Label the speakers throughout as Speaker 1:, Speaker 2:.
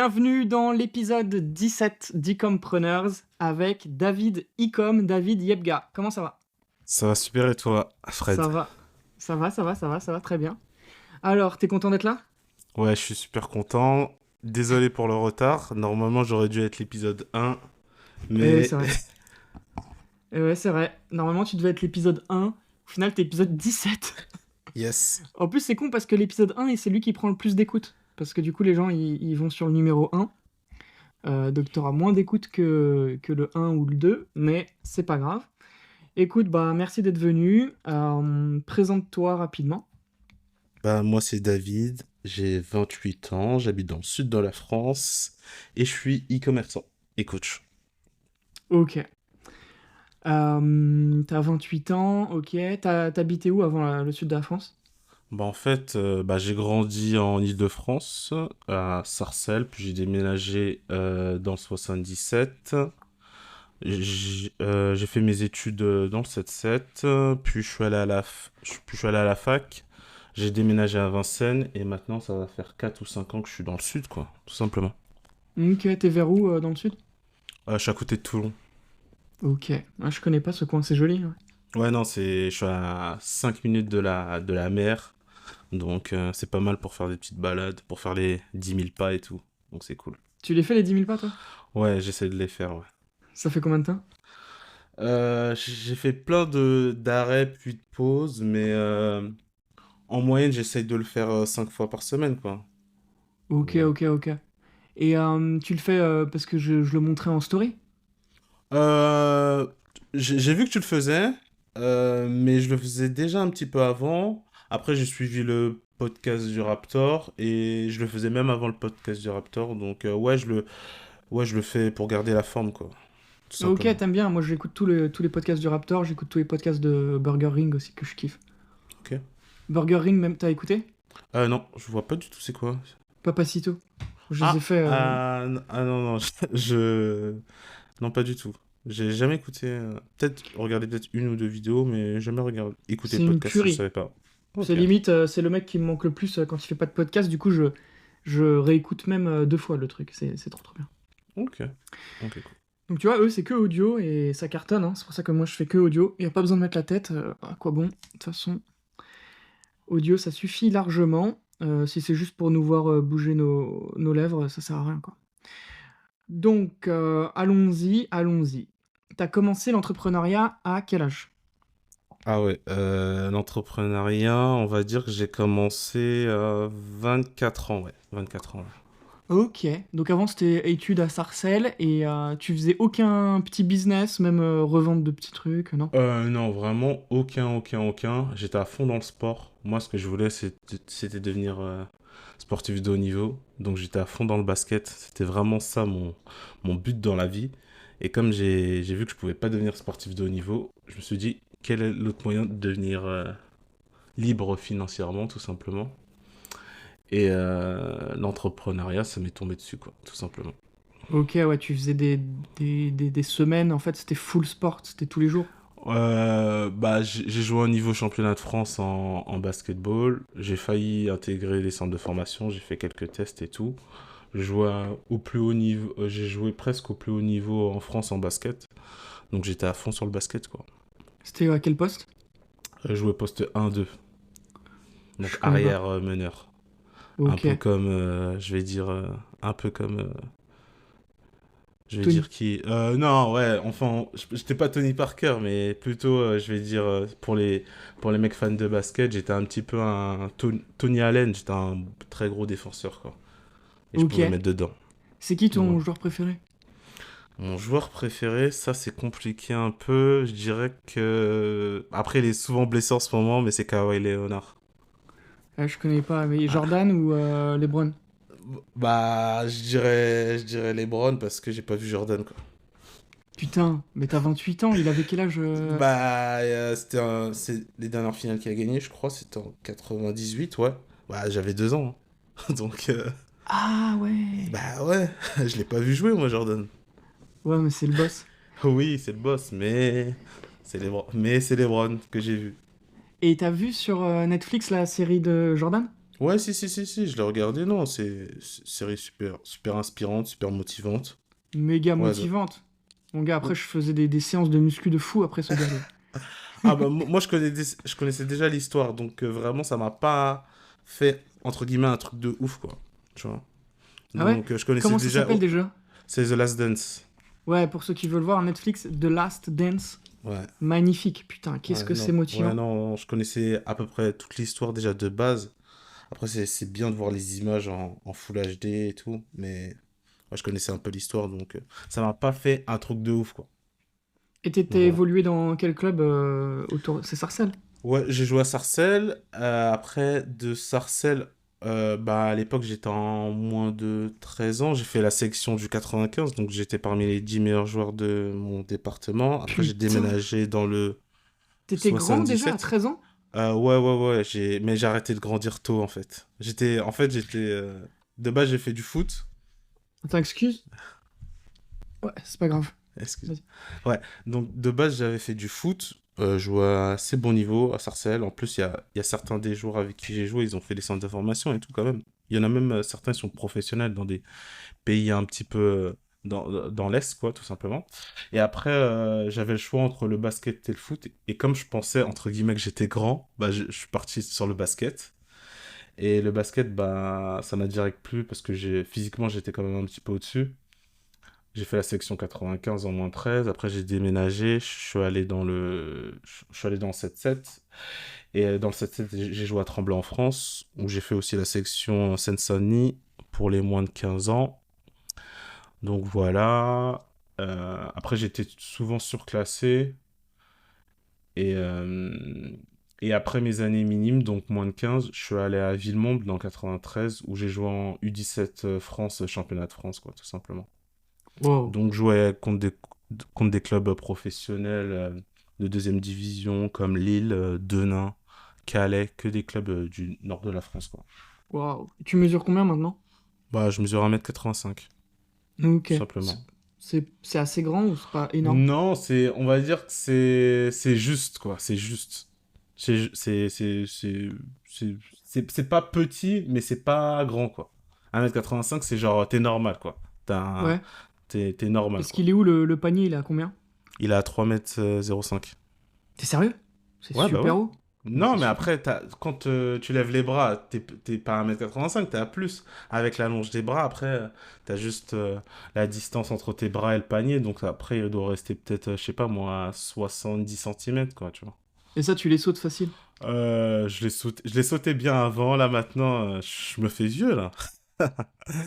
Speaker 1: Bienvenue dans l'épisode 17 d'Ecompreneurs avec David Ecom, David Yebga. Comment ça va?
Speaker 2: Ça va super et toi, Fred?
Speaker 1: Ça va, ça va très bien. Alors, t'es content d'être là?
Speaker 2: Ouais, je suis super content. Désolé pour le retard. Normalement, j'aurais dû être l'épisode 1,
Speaker 1: Oui,
Speaker 2: mais
Speaker 1: c'est vrai. Ouais, c'est vrai. Normalement, tu devais être l'épisode 1. Au final, t'es épisode 17.
Speaker 2: yes.
Speaker 1: En plus, c'est con parce que l'épisode 1, c'est lui qui prend le plus d'écoute. Parce que du coup, les gens, ils vont sur le numéro 1. Donc, t'auras moins d'écoute que le 1 ou le 2. Mais c'est pas grave. Écoute, bah, merci d'être venu. Présente-toi rapidement.
Speaker 2: Bah, moi, c'est David. J'ai 28 ans. J'habite dans le sud de la France. Et je suis e-commerçant et coach.
Speaker 1: Ok. T'as 28 ans, ok. T'habitais où avant le sud de la France?
Speaker 2: Bah, en fait, j'ai grandi en Île-de-France, à Sarcelles. Puis j'ai déménagé dans le 77. J'ai fait mes études dans le 7-7, puis je suis allé à puis je suis allé à la fac, j'ai déménagé à Vincennes, et maintenant ça va faire 4 ou 5 ans que je suis dans le sud, quoi, tout simplement.
Speaker 1: Ok, t'es vers où dans le sud?
Speaker 2: Je suis à côté de Toulon.
Speaker 1: Ok. Ah, je connais pas ce coin, c'est joli. Ouais.
Speaker 2: Ouais, non, je suis à 5 minutes de la mer, donc c'est pas mal pour faire des petites balades, pour faire les 10 000 pas et tout, donc c'est cool.
Speaker 1: Tu les fais les 10 000 pas, toi?
Speaker 2: Ouais, j'essaie de les faire, ouais.
Speaker 1: Ça fait combien de temps?
Speaker 2: J'ai fait plein d'arrêts puis de pauses, mais en moyenne, j'essaye de le faire 5 fois par semaine, quoi.
Speaker 1: Ok,
Speaker 2: Voilà.
Speaker 1: ok, ok. Et tu le fais parce que je le montrais en story?
Speaker 2: Euh, j'ai vu que tu le faisais, mais je le faisais déjà un petit peu avant. Après, j'ai suivi le podcast du Raptor et je le faisais même avant le podcast du Raptor. Donc, ouais, je le fais pour garder la forme, quoi. Tout
Speaker 1: Ok,
Speaker 2: simplement.
Speaker 1: t'aimes bien. Moi, j'écoute tous les podcasts du Raptor, j'écoute tous les podcasts de Burger Ring aussi que je kiffe.
Speaker 2: Ok.
Speaker 1: Burger Ring, même, t'as écouté?
Speaker 2: Non, je vois pas du tout c'est quoi.
Speaker 1: Papacito. Je les ai fait.
Speaker 2: Non, non, non, pas du tout. J'ai jamais écouté. Peut-être regardé peut-être une ou deux vidéos, mais jamais regardé. Écouté
Speaker 1: C'est
Speaker 2: le
Speaker 1: une
Speaker 2: podcast, je
Speaker 1: tuerie.
Speaker 2: savais pas.
Speaker 1: C'est
Speaker 2: Ok.
Speaker 1: limite, c'est le mec qui me manque le plus quand il fait pas de podcast. Du coup, je réécoute même deux fois le truc. C'est trop trop bien.
Speaker 2: Ok. Ok, cool.
Speaker 1: Donc tu vois, eux, c'est que audio et ça cartonne. Hein. C'est pour ça que moi, je fais que audio. Il n'y a pas besoin de mettre la tête. À quoi bon? De toute façon, audio, ça suffit largement. Si c'est juste pour nous voir bouger nos lèvres, ça sert à rien, quoi. Donc, allons-y, allons-y. T'as commencé l'entrepreneuriat à quel âge?
Speaker 2: Ah ouais, l'entrepreneuriat, on va dire que j'ai commencé à 24 ans, ouais. 24 ans, ouais.
Speaker 1: Ok, donc avant c'était études à Sarcelles et tu faisais aucun petit business, même revente de petits trucs, non?
Speaker 2: Non, vraiment, aucun. J'étais à fond dans le sport. Moi, ce que je voulais, c'était devenir sportif de haut niveau. Donc, j'étais à fond dans le basket. C'était vraiment ça mon but dans la vie. Et comme j'ai vu que je pouvais pas devenir sportif de haut niveau, je me suis dit, quel est l'autre moyen de devenir libre financièrement, tout simplement. Et l'entrepreneuriat, ça m'est tombé dessus, quoi, tout simplement.
Speaker 1: Ok, ouais, tu faisais des semaines, en fait c'était full sport, c'était tous les jours.
Speaker 2: J'ai joué au niveau championnat de France en basketball. J'ai failli intégrer les centres de formation. J'ai fait quelques tests et tout. Au plus haut niveau, j'ai joué presque au plus haut niveau en France en basket. Donc j'étais à fond sur le basket, quoi.
Speaker 1: C'était à quel poste?
Speaker 2: J'ai joué poste 1-2,
Speaker 1: Je
Speaker 2: donc
Speaker 1: connais pas.
Speaker 2: arrière meneur. Un
Speaker 1: Ok.
Speaker 2: peu comme, je vais dire, un peu comme je vais
Speaker 1: Tony.
Speaker 2: dire qui. Non, ouais, enfin, j'étais pas Tony Parker, mais plutôt, je vais dire, pour les mecs fans de basket, j'étais un petit peu un Tony Allen, j'étais un très gros défenseur, quoi. Et je
Speaker 1: Ok.
Speaker 2: pouvais mettre dedans.
Speaker 1: C'est qui
Speaker 2: Donc
Speaker 1: ton
Speaker 2: voilà.
Speaker 1: joueur préféré?
Speaker 2: Mon joueur préféré, ça c'est compliqué un peu. Je dirais que. Après, il est souvent blessé en ce moment, mais c'est Kawhi Leonard.
Speaker 1: Je connais pas, mais
Speaker 2: Ah.
Speaker 1: Jordan ou LeBron?
Speaker 2: Bah, je dirais LeBron parce que j'ai pas vu Jordan, quoi.
Speaker 1: Putain, mais t'as 28 ans, il avait quel âge
Speaker 2: C'est les dernières finales qu'il a gagné, je crois, c'était en 98, ouais. Bah, j'avais 2 ans, hein. Donc,
Speaker 1: Ah ouais.
Speaker 2: bah ouais, je l'ai pas vu jouer, moi, Jordan.
Speaker 1: Ouais, mais c'est le boss.
Speaker 2: Oui, c'est le boss, mais c'est LeBron que j'ai vu.
Speaker 1: Et t'as vu sur Netflix la série de Jordan?
Speaker 2: Ouais, si, je l'ai regardé. Non, c'est série super, super inspirante, super motivante.
Speaker 1: Méga
Speaker 2: Ouais.
Speaker 1: motivante. Mon gars, après, je faisais des séances de muscu de fou après ce regarder.
Speaker 2: Ah bah moi je connaissais déjà l'histoire, donc vraiment ça m'a pas fait entre guillemets un truc de ouf quoi, tu vois.
Speaker 1: Ah ouais?
Speaker 2: Donc je connaissais
Speaker 1: Comment ça
Speaker 2: déjà,
Speaker 1: s'appelle déjà?
Speaker 2: c'est The Last Dance.
Speaker 1: Ouais, pour ceux qui veulent voir, Netflix, The Last Dance.
Speaker 2: Ouais,
Speaker 1: Magnifique, putain, qu'est-ce que c'est
Speaker 2: ouais
Speaker 1: motivant.
Speaker 2: non, je connaissais à peu près toute l'histoire déjà de base. Après c'est bien de voir les images en Full HD et tout, mais ouais, je connaissais un peu l'histoire, donc ça m'a pas fait un truc de ouf quoi.
Speaker 1: Et
Speaker 2: Donc
Speaker 1: t'étais
Speaker 2: voilà.
Speaker 1: évolué dans quel club autour... C'est Sarcelles?
Speaker 2: Ouais, j'ai joué à Sarcelles. Après, de Sarcelles, bah, à l'époque, j'étais en moins de 13 ans. J'ai fait la sélection du 95, donc j'étais parmi les 10 meilleurs joueurs de mon département. Après, j'ai
Speaker 1: Putain,
Speaker 2: déménagé dans le
Speaker 1: t'étais grand déjà à
Speaker 2: 77.
Speaker 1: 13 ans?
Speaker 2: Ouais, mais j'ai arrêté de grandir tôt, en fait. De base, j'ai fait du foot.
Speaker 1: Attends, excuse? Ouais, c'est pas grave.
Speaker 2: Excuse.
Speaker 1: Vas-y.
Speaker 2: Ouais, donc de base, j'avais fait du foot. Je jouais à assez bon niveau à Sarcelles. En plus, il y a certains des joueurs avec qui j'ai joué, ils ont fait des centres de formation et tout quand même. Il y en a même certains qui sont professionnels dans des pays un petit peu dans l'Est, quoi, tout simplement. Et après, j'avais le choix entre le basket et le foot. Et comme je pensais, entre guillemets, que j'étais grand, bah, je suis parti sur le basket. Et le basket, bah, ça m'a direct plu parce que physiquement, j'étais quand même un petit peu au-dessus. J'ai fait la section 95 en moins 13. Après, j'ai déménagé. Je suis allé dans le 7-7. Et dans le 7-7, j'ai joué à Tremblay en France, où j'ai fait aussi la section Seine-Saint-Denis pour les moins de 15 ans. Donc voilà. Après, j'étais souvent surclassé. Et, euh, et après mes années minimes, donc moins de 15, je suis allé à Villemomble dans le 93, où j'ai joué en U17 France, championnat de France, quoi, tout simplement.
Speaker 1: Wow.
Speaker 2: Donc, jouais contre des clubs professionnels de deuxième division comme Lille, Denain, Calais, que des clubs du nord de la France, quoi.
Speaker 1: Wow. Tu mesures combien maintenant?
Speaker 2: Bah, je mesure 1,85 m,
Speaker 1: Ok.
Speaker 2: tout simplement.
Speaker 1: C'est assez grand ou c'est pas énorme?
Speaker 2: Non, on va dire que c'est juste, quoi. C'est juste. C'est pas petit, mais c'est pas grand, quoi. 1,85 m, c'est genre, t'es normal, quoi.
Speaker 1: Ouais.
Speaker 2: T'es normal,
Speaker 1: Parce
Speaker 2: quoi.
Speaker 1: qu'il est où le panier? Il est à combien?
Speaker 2: Il a 3,05 m.
Speaker 1: T'es sérieux? C'est
Speaker 2: Ouais, bah ouais.
Speaker 1: super haut. Mais
Speaker 2: Non,
Speaker 1: c'est
Speaker 2: mais
Speaker 1: super.
Speaker 2: après, quand tu lèves les bras, t'es pas à 1,85 m, t'es à plus. Avec la longe des bras, après, t'as juste la distance entre tes bras et le panier. Donc après, il doit rester peut-être, je sais pas moi, à 70 cm, quoi, tu vois.
Speaker 1: Et ça, tu les sautes facile.
Speaker 2: Je l'ai sauté bien avant, là maintenant, je me fais vieux, là.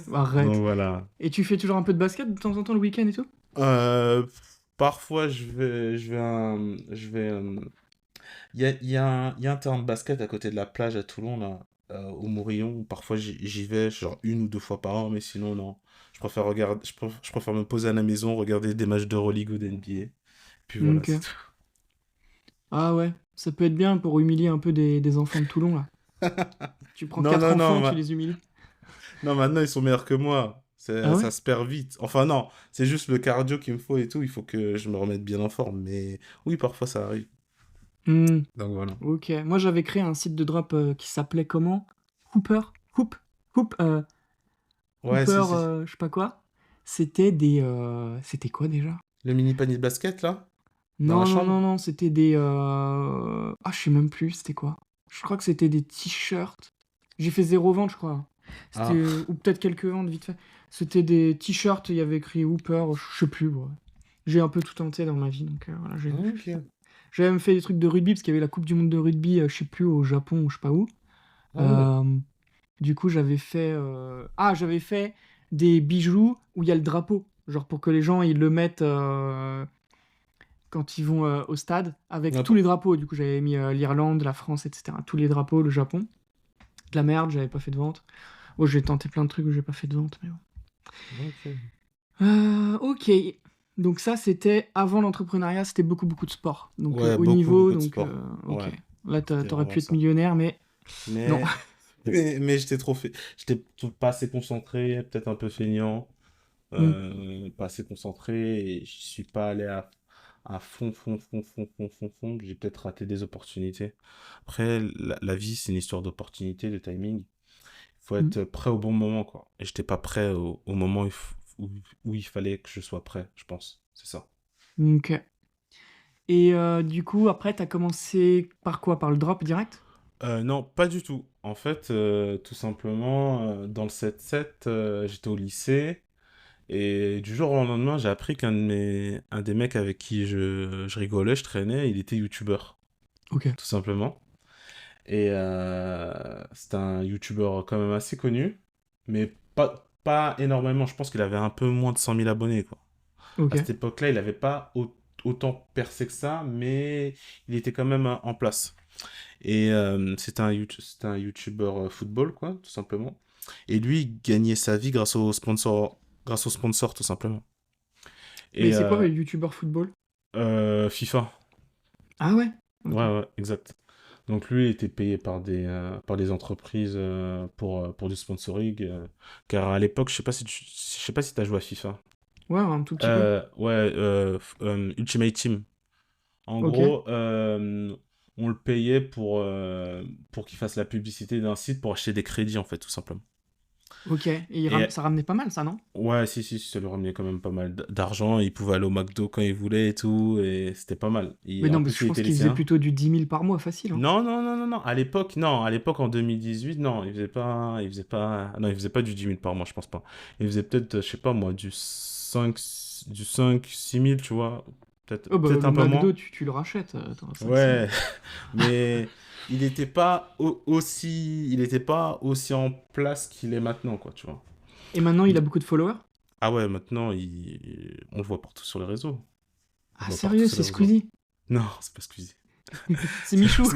Speaker 2: Donc
Speaker 1: Arrête.
Speaker 2: voilà.
Speaker 1: Et tu fais toujours un peu de basket de temps en temps le week-end et tout?
Speaker 2: Euh, Parfois, il y a un terrain de basket à côté de la plage à Toulon, là, au Mourillon, où parfois j'y vais, genre une ou deux fois par an, mais sinon, non. Je préfère me poser à la maison, regarder des matchs d'Euroleague ou d'NBA. Puis voilà,
Speaker 1: Ok.
Speaker 2: c'est tout.
Speaker 1: Ah ouais. Ça peut être bien pour humilier un peu des enfants de Toulon, là. Tu prends
Speaker 2: Non,
Speaker 1: quatre
Speaker 2: non, non,
Speaker 1: enfants, tu les humilies.
Speaker 2: non, maintenant ils sont meilleurs que moi.
Speaker 1: Ah ouais?
Speaker 2: Ça se perd vite. Enfin, non, c'est juste le cardio qu'il me faut et tout. Il faut que je me remette bien en forme. Mais oui, parfois ça arrive.
Speaker 1: Hmm.
Speaker 2: Donc voilà.
Speaker 1: Ok. Moi, j'avais créé un site de drop qui s'appelait comment? Hooper? Hoop,
Speaker 2: Ouais,
Speaker 1: Hooper,
Speaker 2: si.
Speaker 1: je sais pas quoi. C'était des... C'était quoi déjà?
Speaker 2: Le mini panier de basket, là, dans la
Speaker 1: Non, non, non,
Speaker 2: chambre.
Speaker 1: non, c'était des... Ah, je sais même plus, c'était quoi? Je crois que c'était des t-shirts. J'ai fait zéro vente, je crois. C'était...
Speaker 2: Ah,
Speaker 1: Ou peut-être quelques ventes, vite fait. C'était des t-shirts, il y avait écrit Hooper, je sais plus, ouais. J'ai un peu tout tenté dans ma vie, donc voilà, j'ai fait ça.
Speaker 2: ok.
Speaker 1: J'avais même fait des trucs de rugby, parce qu'il y avait la Coupe du Monde de rugby, je sais plus, au Japon ou je sais pas où.
Speaker 2: Ah ouais.
Speaker 1: Euh, du coup, j'avais fait... Ah, j'avais fait des bijoux où il y a le drapeau. Genre pour que les gens, ils le mettent quand ils vont au stade, avec tous
Speaker 2: Attends.
Speaker 1: les drapeaux. Du coup, j'avais mis l'Irlande, la France, etc. Tous les drapeaux, le Japon. De la merde, j'avais pas fait de vente. Oh, j'ai tenté plein de trucs où j'ai pas fait de vente, mais bon.
Speaker 2: Ok.
Speaker 1: Ok. Donc ça, c'était avant l'entrepreneuriat, c'était beaucoup, beaucoup de sport. Donc
Speaker 2: Ouais,
Speaker 1: haut
Speaker 2: beaucoup,
Speaker 1: niveau,
Speaker 2: beaucoup de
Speaker 1: donc
Speaker 2: sport.
Speaker 1: ok.
Speaker 2: Ouais,
Speaker 1: Là,
Speaker 2: c'était
Speaker 1: t'aurais
Speaker 2: vraiment
Speaker 1: pu être
Speaker 2: ça.
Speaker 1: millionnaire, mais non.
Speaker 2: Mais, mais j'étais pas assez concentré, peut-être un peu feignant,
Speaker 1: Hmm.
Speaker 2: pas assez concentré, et je suis pas allé à fond. J'ai peut-être raté des opportunités. Après, la vie, c'est une histoire d'opportunités, de timing. faut
Speaker 1: Mm.
Speaker 2: être prêt au bon moment, quoi. Et j'étais pas prêt au moment où il fallait que je sois prêt, je pense. C'est ça.
Speaker 1: Ok. Et du coup, après, t'as commencé par quoi? Par le drop direct?
Speaker 2: Non, pas du tout. En fait, tout simplement, dans le 7-7, j'étais au lycée. Et du jour au lendemain, j'ai appris un des mecs avec qui je rigolais, je traînais, il était youtubeur,
Speaker 1: Ok.
Speaker 2: tout simplement. Et c'était un youtubeur quand même assez connu, mais pas énormément. Je pense qu'il avait un peu moins de 100 000 abonnés, quoi. À
Speaker 1: Ok.
Speaker 2: cette époque-là, il n'avait pas autant percé que ça, mais il était quand même en place. Et c'était un youtubeur football, quoi, tout simplement. Et lui, il gagnait sa vie grâce au sponsor, tout simplement.
Speaker 1: Mais
Speaker 2: Et
Speaker 1: c'est quoi, YouTuber football?
Speaker 2: FIFA.
Speaker 1: Ah ouais? Ok.
Speaker 2: Ouais, ouais, exact. Donc lui il était payé par des entreprises pour du sponsoring. Car à l'époque, je sais pas si t'as joué à FIFA.
Speaker 1: Ouais, un tout petit peu.
Speaker 2: Ouais, Ultimate Team. En
Speaker 1: Ok.
Speaker 2: gros, on le payait pour qu'il fasse la publicité d'un site pour acheter des crédits, en fait, tout simplement.
Speaker 1: Ok. Et
Speaker 2: Et
Speaker 1: ça ramenait pas mal, ça, non?
Speaker 2: ouais, si, ça lui ramenait quand même pas mal d'argent. Il pouvait aller au McDo quand il voulait et tout, et c'était pas mal.
Speaker 1: Mais
Speaker 2: Et
Speaker 1: non,
Speaker 2: en
Speaker 1: mais
Speaker 2: plus,
Speaker 1: je
Speaker 2: il
Speaker 1: pense
Speaker 2: était
Speaker 1: qu'il faisait
Speaker 2: lycéen.
Speaker 1: plutôt du 10 000 par mois, facile, hein.
Speaker 2: Non. Non. À l'époque, en 2018, non, non, il faisait pas du 10 000 par mois, je pense pas. Il faisait peut-être, je sais pas moi, du 5 6 000, tu vois.
Speaker 1: Oh bah
Speaker 2: Peut-être
Speaker 1: le
Speaker 2: un peu
Speaker 1: McDo,
Speaker 2: moins.
Speaker 1: tu le rachètes, attends, 5-6 000.
Speaker 2: Ouais, mais il était pas aussi en place qu'il est maintenant, quoi, tu vois.
Speaker 1: Et maintenant, il a beaucoup de followers?
Speaker 2: Ah ouais, maintenant, on le voit partout sur les réseaux. On
Speaker 1: Ah
Speaker 2: le voit partout
Speaker 1: sérieux,
Speaker 2: sur
Speaker 1: c'est
Speaker 2: les réseaux.
Speaker 1: Squeezie?
Speaker 2: Non, c'est pas Squeezie.
Speaker 1: C'est Michou?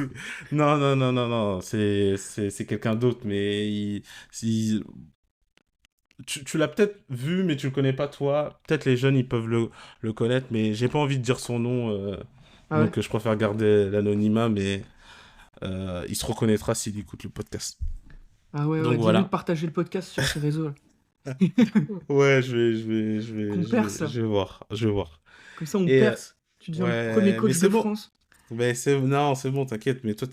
Speaker 2: Non, c'est quelqu'un d'autre, mais tu l'as peut-être vu, mais tu le connais pas toi. Peut-être les jeunes, ils peuvent le connaître, mais j'ai pas envie de dire son nom,
Speaker 1: Ah ouais?
Speaker 2: donc je préfère garder l'anonymat, mais il se reconnaîtra s'il écoute le podcast.
Speaker 1: Ah ouais, ouais,
Speaker 2: Donc
Speaker 1: dis-lui de
Speaker 2: voilà.
Speaker 1: partager le podcast sur ses réseaux, là.
Speaker 2: Ouais,
Speaker 1: Qu'on perce, là.
Speaker 2: je vais voir, je vais voir.
Speaker 1: Comme ça, on
Speaker 2: Et
Speaker 1: perce. Tu deviens le premier
Speaker 2: ouais, mais
Speaker 1: coach
Speaker 2: c'est
Speaker 1: de
Speaker 2: bon.
Speaker 1: France.
Speaker 2: Non, c'est bon, t'inquiète, mais toi,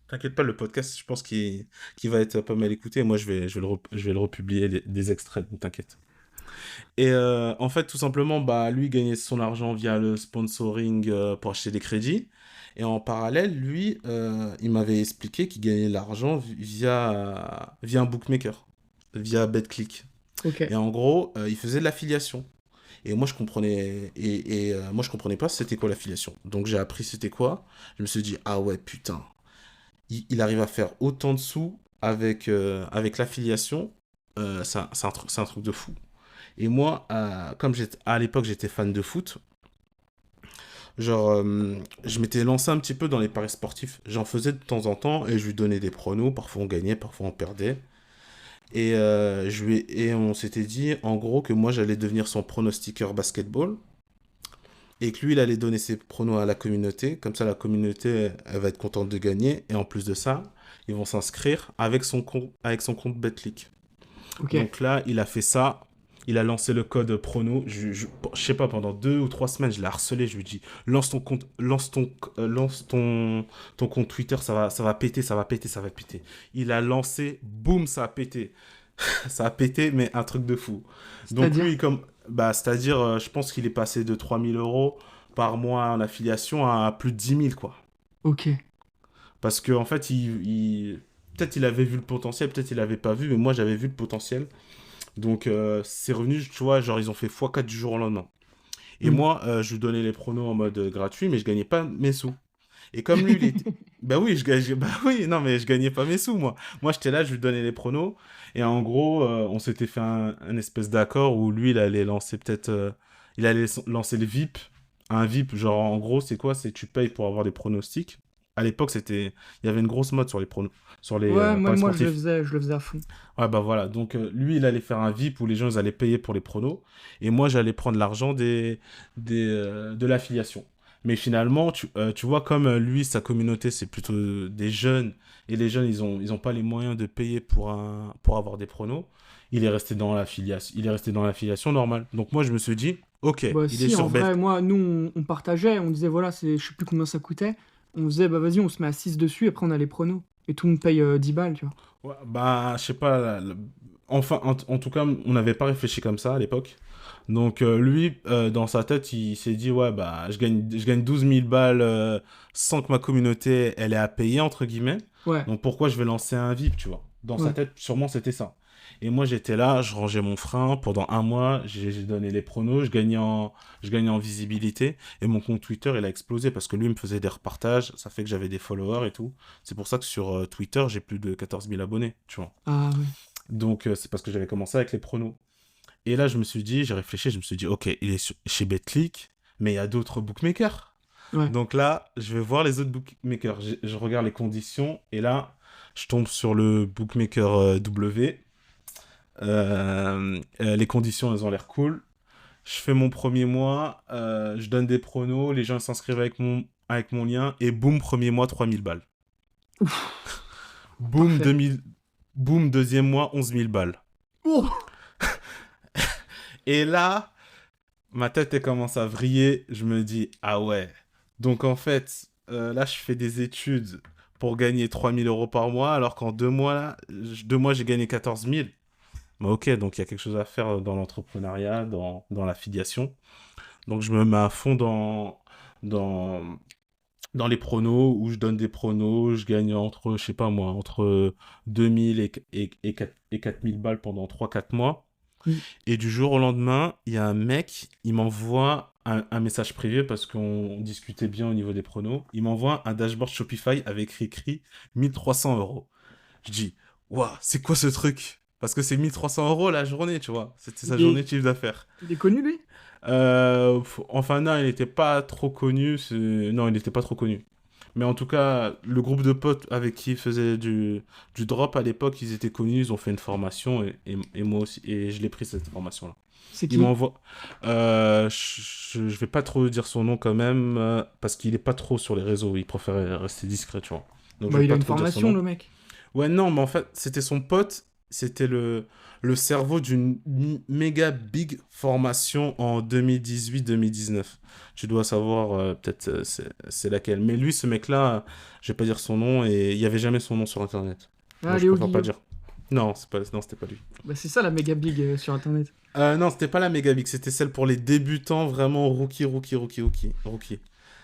Speaker 2: t'inquiète pas, le podcast, je pense qu'il va être pas mal écouté. Moi, je vais le republier, des extraits, donc t'inquiète. Et en fait, tout simplement, bah, lui, il gagnait son argent via le sponsoring pour acheter des crédits. Et en parallèle, lui, il m'avait expliqué qu'il gagnait l'argent via un bookmaker, via BetClick.
Speaker 1: Ok.
Speaker 2: Et en gros, il faisait de l'affiliation. Et moi, je comprenais pas c'était quoi l'affiliation. Donc j'ai appris c'était quoi. Je me suis dit, ah ouais, putain, il arrive à faire autant de sous avec l'affiliation. C'est un truc de fou. Et moi, comme à l'époque j'étais fan de foot, genre je m'étais lancé un petit peu dans les paris sportifs. J'en faisais de temps en temps et je lui donnais des pronos. Parfois on gagnait, parfois on perdait. Et on s'était dit en gros que moi j'allais devenir son pronostiqueur basketball et que lui il allait donner ses pronos à la communauté. Comme ça la communauté elle va être contente de gagner et en plus de ça ils vont s'inscrire avec son compte Betclic.
Speaker 1: Ok.
Speaker 2: Donc là, il a fait ça. Il a lancé le code prono. Je sais pas, pendant 2 ou 3 semaines, je l'ai harcelé. Je lui dis, ton compte Twitter, ça va péter, ça va péter, ça va péter. Il a lancé, boum, ça a pété. Ça a pété, mais un truc de fou. Donc
Speaker 1: C'est-à-dire?
Speaker 2: lui, c'est-à-dire, je pense qu'il est passé de 3 000 € par mois en affiliation à plus de 10 000, quoi.
Speaker 1: Ok.
Speaker 2: Parce qu'en en fait, peut-être il avait vu le potentiel, peut-être il avait pas vu, mais moi j'avais vu le potentiel. Donc, c'est revenu, tu vois, genre, ils ont fait x4 du jour au lendemain. Et
Speaker 1: Hmm.
Speaker 2: moi, je lui donnais les pronos en mode gratuit, mais je gagnais pas mes sous. Et comme lui, il était... Bah oui, bah oui, non, mais je gagnais pas mes sous, moi. Moi, j'étais là, je lui donnais les pronos. Et en gros, on s'était fait un espèce d'accord où lui, il allait lancer peut-être... il allait lancer le VIP. Un VIP, genre, en gros, c'est quoi? C'est tu payes pour avoir des pronostics. À l'époque, il y avait une grosse mode sur les pronos, sur les
Speaker 1: Ouais,
Speaker 2: paris
Speaker 1: moi
Speaker 2: sportifs.
Speaker 1: je le faisais à fond.
Speaker 2: Ouais, bah voilà. Donc, lui, il allait faire un VIP où les gens ils allaient payer pour les pronos. Et moi, j'allais prendre l'argent de l'affiliation. Mais finalement, tu vois, comme lui, sa communauté, c'est plutôt des jeunes. Et les jeunes, ils ont pas les moyens de payer pour avoir des pronos. Il est resté dans l'affiliation. Il est resté dans l'affiliation normale. Donc, moi, je me suis dit, ok,
Speaker 1: Bah
Speaker 2: il est
Speaker 1: si, en
Speaker 2: sur Bet.
Speaker 1: vrai, moi, nous, on partageait, on disait, voilà, je sais plus combien ça coûtait. On faisait, bah vas-y, on se met à 6 dessus, et après on a les pronos. Et tout le monde paye 10 balles, tu vois.
Speaker 2: Ouais, bah, je sais pas. Enfin, en tout cas, on n'avait pas réfléchi comme ça à l'époque. Donc, lui, dans sa tête, il s'est dit, ouais, bah, je gagne 12 000 balles sans que ma communauté, elle ait à payer, entre guillemets.
Speaker 1: Ouais,
Speaker 2: Donc, pourquoi je vais lancer un VIP, tu vois? Dans sa
Speaker 1: ouais.
Speaker 2: tête, sûrement, c'était ça. Et moi, j'étais là, je rangeais mon frein. Pendant un mois, j'ai donné les pronos, je gagnais en visibilité. Et mon compte Twitter, il a explosé parce que lui, il me faisait des repartages. Ça fait que j'avais des followers et tout. C'est pour ça que sur Twitter, j'ai plus de 14 000 abonnés, tu vois.
Speaker 1: Ah ouais.
Speaker 2: Donc, c'est parce que j'avais commencé avec les pronos. Et là, je me suis dit, j'ai réfléchi, je me suis dit, ok, il est chez Betclic, mais il y a d'autres bookmakers.
Speaker 1: Ouais.
Speaker 2: Donc là, je vais voir les autres bookmakers. Je regarde les conditions, et là, je tombe sur le bookmaker W. Les conditions, elles ont l'air cool. Je fais mon premier mois, je donne des pronos, les gens s'inscrivent avec mon lien, et boum, premier mois, 3000 balles. Boum,
Speaker 1: Parfait.
Speaker 2: 2000, boum, deuxième mois, 11 000 balles.
Speaker 1: Oh!
Speaker 2: Et là, ma tête elle commence à vriller. Je me dis, ah ouais. Donc en fait, là, je fais des études pour gagner 3 000 € par mois, alors qu'en 2 mois, là, 2 mois, j'ai gagné 14 000. Bah, ok, donc il y a quelque chose à faire dans l'entrepreneuriat, dans l'affiliation. Donc je me mets à fond dans, dans les pronos, où je donne des pronos, je gagne entre, je sais pas moi, entre 2000 et 4000 balles pendant 3 4 mois.
Speaker 1: Mm.
Speaker 2: Et du jour au lendemain, il y a un mec, il m'envoie un message privé parce qu'on discutait bien au niveau des pronos. Il m'envoie un dashboard Shopify avec écrit 1 300 €. Je dis, waouh, c'est quoi ce truc? Parce que c'est 1 300 € la journée, tu vois. C'était sa
Speaker 1: Il
Speaker 2: journée
Speaker 1: est...
Speaker 2: de chiffre d'affaires.
Speaker 1: il est connu, lui?
Speaker 2: Enfin, non, il n'était pas trop connu. Non, il n'était pas trop connu. Mais en tout cas, le groupe de potes avec qui il faisait du drop à l'époque, ils étaient connus, ils ont fait une formation et moi aussi, et je l'ai pris cette formation-là.
Speaker 1: C'est
Speaker 2: Il
Speaker 1: qui?
Speaker 2: m'envoie. Je vais pas trop dire son nom quand même, parce qu'il est pas trop sur les réseaux, il préfère rester discret, tu vois. Donc je
Speaker 1: Bah,
Speaker 2: vais
Speaker 1: il a
Speaker 2: pas
Speaker 1: une
Speaker 2: trop dire son
Speaker 1: formation,
Speaker 2: nom.
Speaker 1: le mec.
Speaker 2: Ouais, non, mais en fait, c'était son pote, c'était le cerveau d'une méga big formation en 2018-2019. Tu dois savoir peut-être c'est laquelle. Mais lui, ce mec-là, je vais pas dire son nom et il y avait jamais son nom sur Internet.
Speaker 1: Ah,
Speaker 2: Donc je
Speaker 1: Léo
Speaker 2: préfère pas
Speaker 1: Guillaume.
Speaker 2: dire. Non, non, c'était pas lui.
Speaker 1: Bah, c'est ça, la méga big sur Internet.
Speaker 2: Non, c'était pas la méga big, c'était celle pour les débutants vraiment rookie.
Speaker 1: Je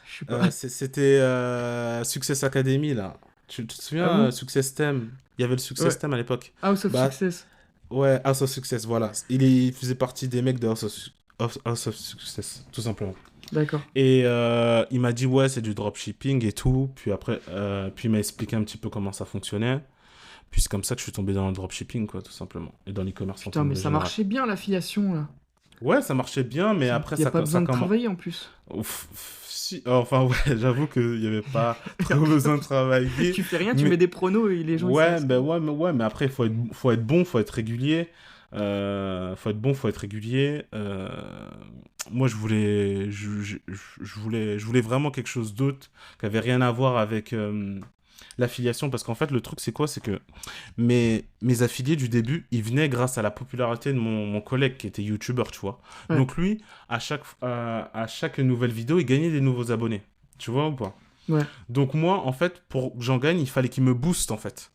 Speaker 1: sais pas.
Speaker 2: C'était Success Academy là. Tu te
Speaker 1: Ah
Speaker 2: souviens
Speaker 1: bon?
Speaker 2: Success Theme? Il y avait le Success
Speaker 1: Ouais.
Speaker 2: Theme à l'époque.
Speaker 1: House of
Speaker 2: Bah
Speaker 1: Success.
Speaker 2: ouais, House of Success, voilà. Il faisait partie des mecs de House of Success, tout simplement.
Speaker 1: D'accord.
Speaker 2: Et il m'a dit, ouais, c'est du dropshipping et tout. Puis après, puis il m'a expliqué un petit peu comment ça fonctionnait. Puis c'est comme ça que je suis tombé dans le dropshipping, quoi, tout simplement. Et dans l'e-commerce en
Speaker 1: Putain, mais
Speaker 2: termes de
Speaker 1: ça
Speaker 2: général.
Speaker 1: marchait bien, l'affiliation, là.
Speaker 2: Ouais, ça marchait bien, mais après,
Speaker 1: Y a
Speaker 2: ça,
Speaker 1: pas besoin
Speaker 2: ça
Speaker 1: de
Speaker 2: commence.
Speaker 1: travailler, en plus.
Speaker 2: Enfin, ouais, j'avoue qu'il n'y avait pas trop besoin de travailler.
Speaker 1: Tu fais rien, tu mets
Speaker 2: Mais
Speaker 1: des pronos et les gens, ils
Speaker 2: ouais, ben
Speaker 1: s'inscrivent.
Speaker 2: ouais, mais après, il faut être bon, faut être régulier. Faut être bon, faut être régulier. Moi, je voulais vraiment quelque chose d'autre qui avait rien à voir avec l'affiliation. Parce qu'en fait, le truc, c'est quoi? C'est que mes affiliés du début, ils venaient grâce à la popularité de mon collègue qui était youtubeur, tu vois.
Speaker 1: Ouais.
Speaker 2: Donc lui, à chaque nouvelle vidéo, il gagnait des nouveaux abonnés. Tu vois ou pas?
Speaker 1: Ouais.
Speaker 2: Donc moi, en fait, pour que j'en gagne, il fallait qu'il me booste, en fait.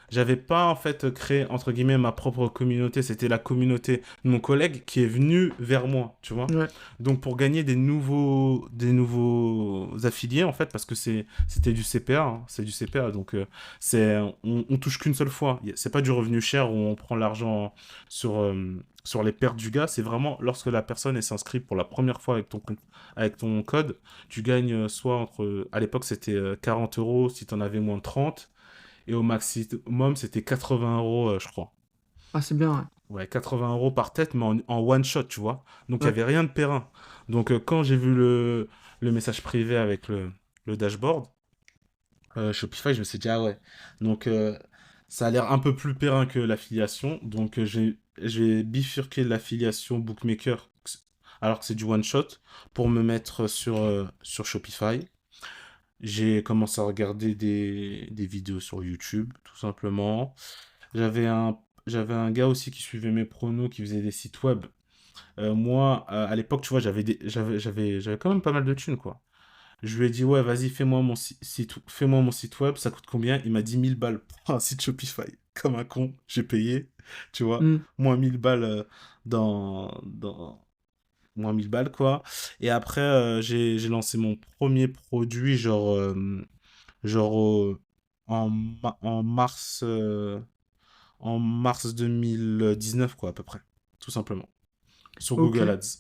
Speaker 2: J'avais pas, en fait, créé, entre guillemets, ma propre communauté. C'était la communauté de mon collègue qui est venu vers moi, tu vois.
Speaker 1: Ouais.
Speaker 2: Donc pour gagner des nouveaux affiliés, en fait, parce que c'était du CPA, hein, c'est du CPA. Donc on touche qu'une seule fois. C'est pas du revenu cher où on prend l'argent sur les pertes du gars. C'est vraiment lorsque la personne s'inscrit pour la première fois avec ton code, tu gagnes soit à l'époque c'était 40 € si tu en avais moins de 30, et au maximum c'était 80 €, je crois.
Speaker 1: Ah, c'est bien,
Speaker 2: Ouais, 80 € par tête, mais en one shot, tu vois. Donc il
Speaker 1: ouais.
Speaker 2: n'y
Speaker 1: Ouais.
Speaker 2: avait rien de périn. Donc quand j'ai vu le message privé avec le dashboard, Shopify, je me suis dit, ah ouais. Donc ça a l'air un peu plus périn que l'affiliation. Donc j'ai bifurqué l'affiliation Bookmaker, alors que c'est du one shot, pour me mettre sur Shopify. J'ai commencé à regarder des vidéos sur YouTube, tout simplement. J'avais un, j'avais un gars aussi qui suivait mes pronos, qui faisait des sites web. Moi, à l'époque, tu vois, j'avais quand même pas mal de thunes, quoi. Je lui ai dit, ouais, vas-y, fais-moi mon site web, ça coûte combien? Il m'a dit 1000 balles pour un site Shopify. Comme un con, j'ai payé, tu vois,
Speaker 1: Hmm.
Speaker 2: moins 1000 balles dans moins 1000 balles, quoi. Et après, j'ai lancé mon premier produit, genre en en mars 2019, quoi, à peu près. Tout simplement. Sur
Speaker 1: Ok.
Speaker 2: Google Ads.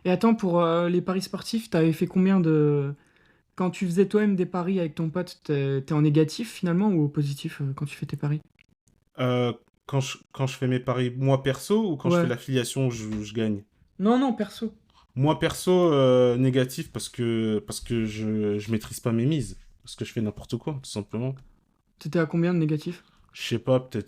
Speaker 1: Et attends, pour les paris sportifs, t'avais fait combien de... Quand tu faisais toi-même des paris avec ton pote, t'es en négatif finalement ou au positif quand tu fais tes paris?
Speaker 2: Euh, quand je fais mes paris, moi perso, ou quand je fais
Speaker 1: Ouais.
Speaker 2: l'affiliation, je gagne?
Speaker 1: Non, non, perso.
Speaker 2: Moi perso, négatif parce que je maîtrise pas mes mises. Parce que je fais n'importe quoi, tout simplement.
Speaker 1: T'étais à combien de négatif?
Speaker 2: Je sais pas, 3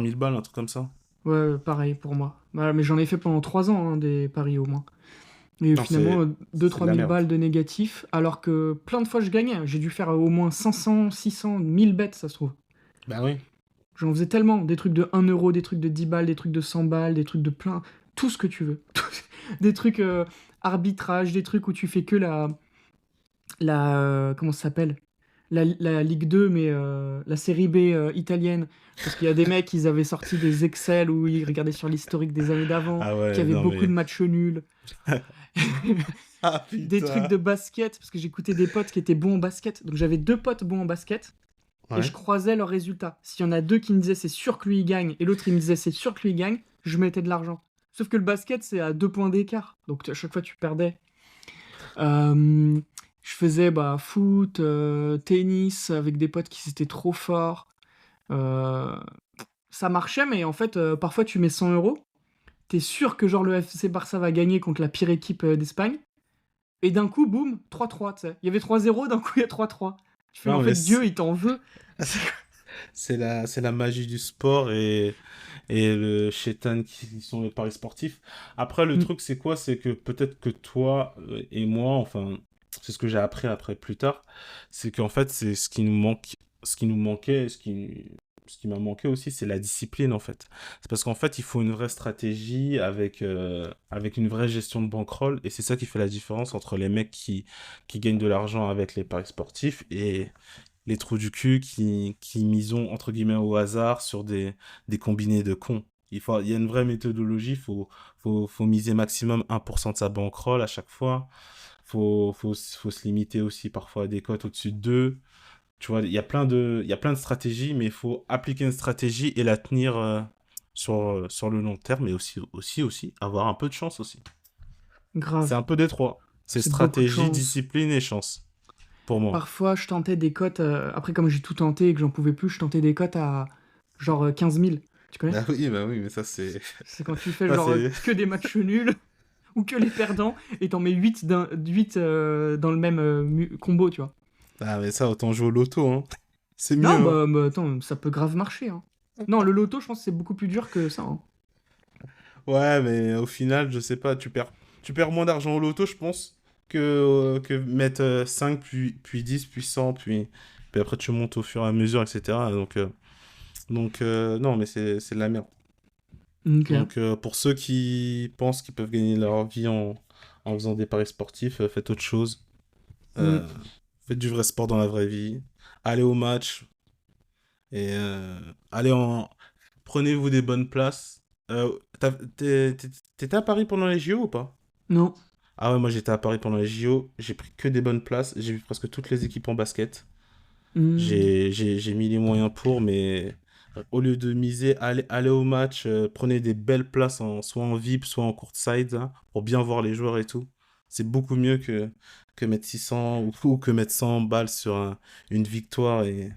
Speaker 2: 000 balles, un truc comme ça.
Speaker 1: Ouais, pareil pour moi. Voilà, mais j'en ai fait pendant 3 ans, hein, des paris au moins. Et
Speaker 2: Non,
Speaker 1: finalement,
Speaker 2: c'est de
Speaker 1: 2-3
Speaker 2: la
Speaker 1: 000
Speaker 2: merde.
Speaker 1: balles de négatif, alors que plein de fois je gagnais. J'ai dû faire au moins 500, 600, 1000 bêtes, ça se trouve.
Speaker 2: Bah oui.
Speaker 1: J'en faisais tellement. Des trucs de 1 euro, des trucs de 10 balles, des trucs de 100 balles, des trucs de plein. Tout ce que tu veux. Des trucs arbitrage, des trucs où tu fais que comment ça s'appelle? La Ligue 2, mais la série B italienne. Parce qu'il y a des mecs, ils avaient sorti des Excel où ils regardaient sur l'historique des années d'avant,
Speaker 2: Ah
Speaker 1: qu'il y
Speaker 2: ouais,
Speaker 1: avait
Speaker 2: non
Speaker 1: beaucoup de
Speaker 2: mais...
Speaker 1: matchs nuls.
Speaker 2: Ah
Speaker 1: Des trucs
Speaker 2: putain.
Speaker 1: de basket, parce que j'écoutais des potes qui étaient bons en basket. Donc j'avais deux potes bons en basket, et je
Speaker 2: Ouais.
Speaker 1: croisais leurs résultats. S'il y en a deux qui me disaient c'est sûr que lui il gagne, et l'autre il me disait c'est sûr que lui il gagne, je mettais de l'argent. Sauf que le basket, c'est à 2 points d'écart. Donc à chaque fois, tu perdais. Euh, je faisais foot, tennis avec des potes qui étaient trop forts. Euh, ça marchait, mais en fait, parfois tu mets 100 euros. T'es sûr que genre le FC Barça va gagner contre la pire équipe d'Espagne. Et d'un coup, boum, 3-3, tu sais. Il y avait 3-0, d'un coup, il y a 3-3. Tu fais, mais en
Speaker 2: Non
Speaker 1: fait,
Speaker 2: mais
Speaker 1: Dieu, il t'en veut.
Speaker 2: c'est la magie du sport et le chétan qui sont les paris sportifs. Après, le
Speaker 1: Mm.
Speaker 2: truc, c'est quoi? C'est que peut-être que toi et moi, enfin, c'est ce que j'ai appris après plus tard, c'est qu'en fait, c'est ce qui nous manque, ce qui nous manquait, ce qui m'a manqué aussi, c'est la discipline, en fait. C'est parce qu'en fait, il faut une vraie stratégie avec une vraie gestion de bankroll, et c'est ça qui fait la différence entre les mecs qui gagnent de l'argent avec les paris sportifs et les trous du cul qui misons entre guillemets au hasard sur des combinés de cons. Il y a une vraie méthodologie, faut miser maximum 1% de sa bankroll à chaque fois. Faut se limiter aussi parfois à des cotes au-dessus de 2. Tu vois, il y a plein de stratégies, mais il faut appliquer une stratégie et la tenir sur le long terme, mais aussi avoir un peu de chance aussi. C'est
Speaker 1: Grave.
Speaker 2: un peu des trois. C'est
Speaker 1: C'est beaucoup de
Speaker 2: stratégie,
Speaker 1: chance.
Speaker 2: discipline et chance, pour moi.
Speaker 1: Parfois, je tentais des cotes. Après, comme j'ai tout tenté et que j'en pouvais plus, je tentais des cotes à genre 15 000. Tu connais?
Speaker 2: Bah oui, mais ça c'est...
Speaker 1: C'est quand tu fais
Speaker 2: Ça,
Speaker 1: genre
Speaker 2: c'est...
Speaker 1: que des matchs nuls ou que les perdants et t'en mets 8, 8 dans le même combo, tu vois.
Speaker 2: Ah, mais ça, autant jouer au loto, hein. C'est mieux,
Speaker 1: Non,
Speaker 2: hein.
Speaker 1: attends, ça peut grave marcher, hein. Non, le loto, je pense que c'est beaucoup plus dur que ça, hein.
Speaker 2: Ouais, mais au final, je sais pas, tu perds moins d'argent au loto, je pense, que mettre 5, puis 10, puis 100, puis après tu montes au fur et à mesure, etc. Non, mais c'est de la merde.
Speaker 1: Ok.
Speaker 2: Donc, pour ceux qui pensent qu'ils peuvent gagner leur vie en faisant des paris sportifs, faites autre chose.
Speaker 1: Mm.
Speaker 2: Euh, Faites du vrai sport dans la vraie vie. Allez au match et allez en, prenez-vous des bonnes places. T'étais à Paris pendant les JO ou pas?
Speaker 1: Non.
Speaker 2: Ah ouais, moi j'étais à Paris pendant les JO. J'ai pris que des bonnes places. J'ai vu presque toutes les équipes en basket.
Speaker 1: Mm.
Speaker 2: J'ai mis les moyens pour, mais au lieu de miser, allez au match, prenez des belles places soit en VIP, soit en courtside, hein, pour bien voir les joueurs et tout. C'est beaucoup mieux que mettre 600 ou que mettre 100 balles sur une victoire et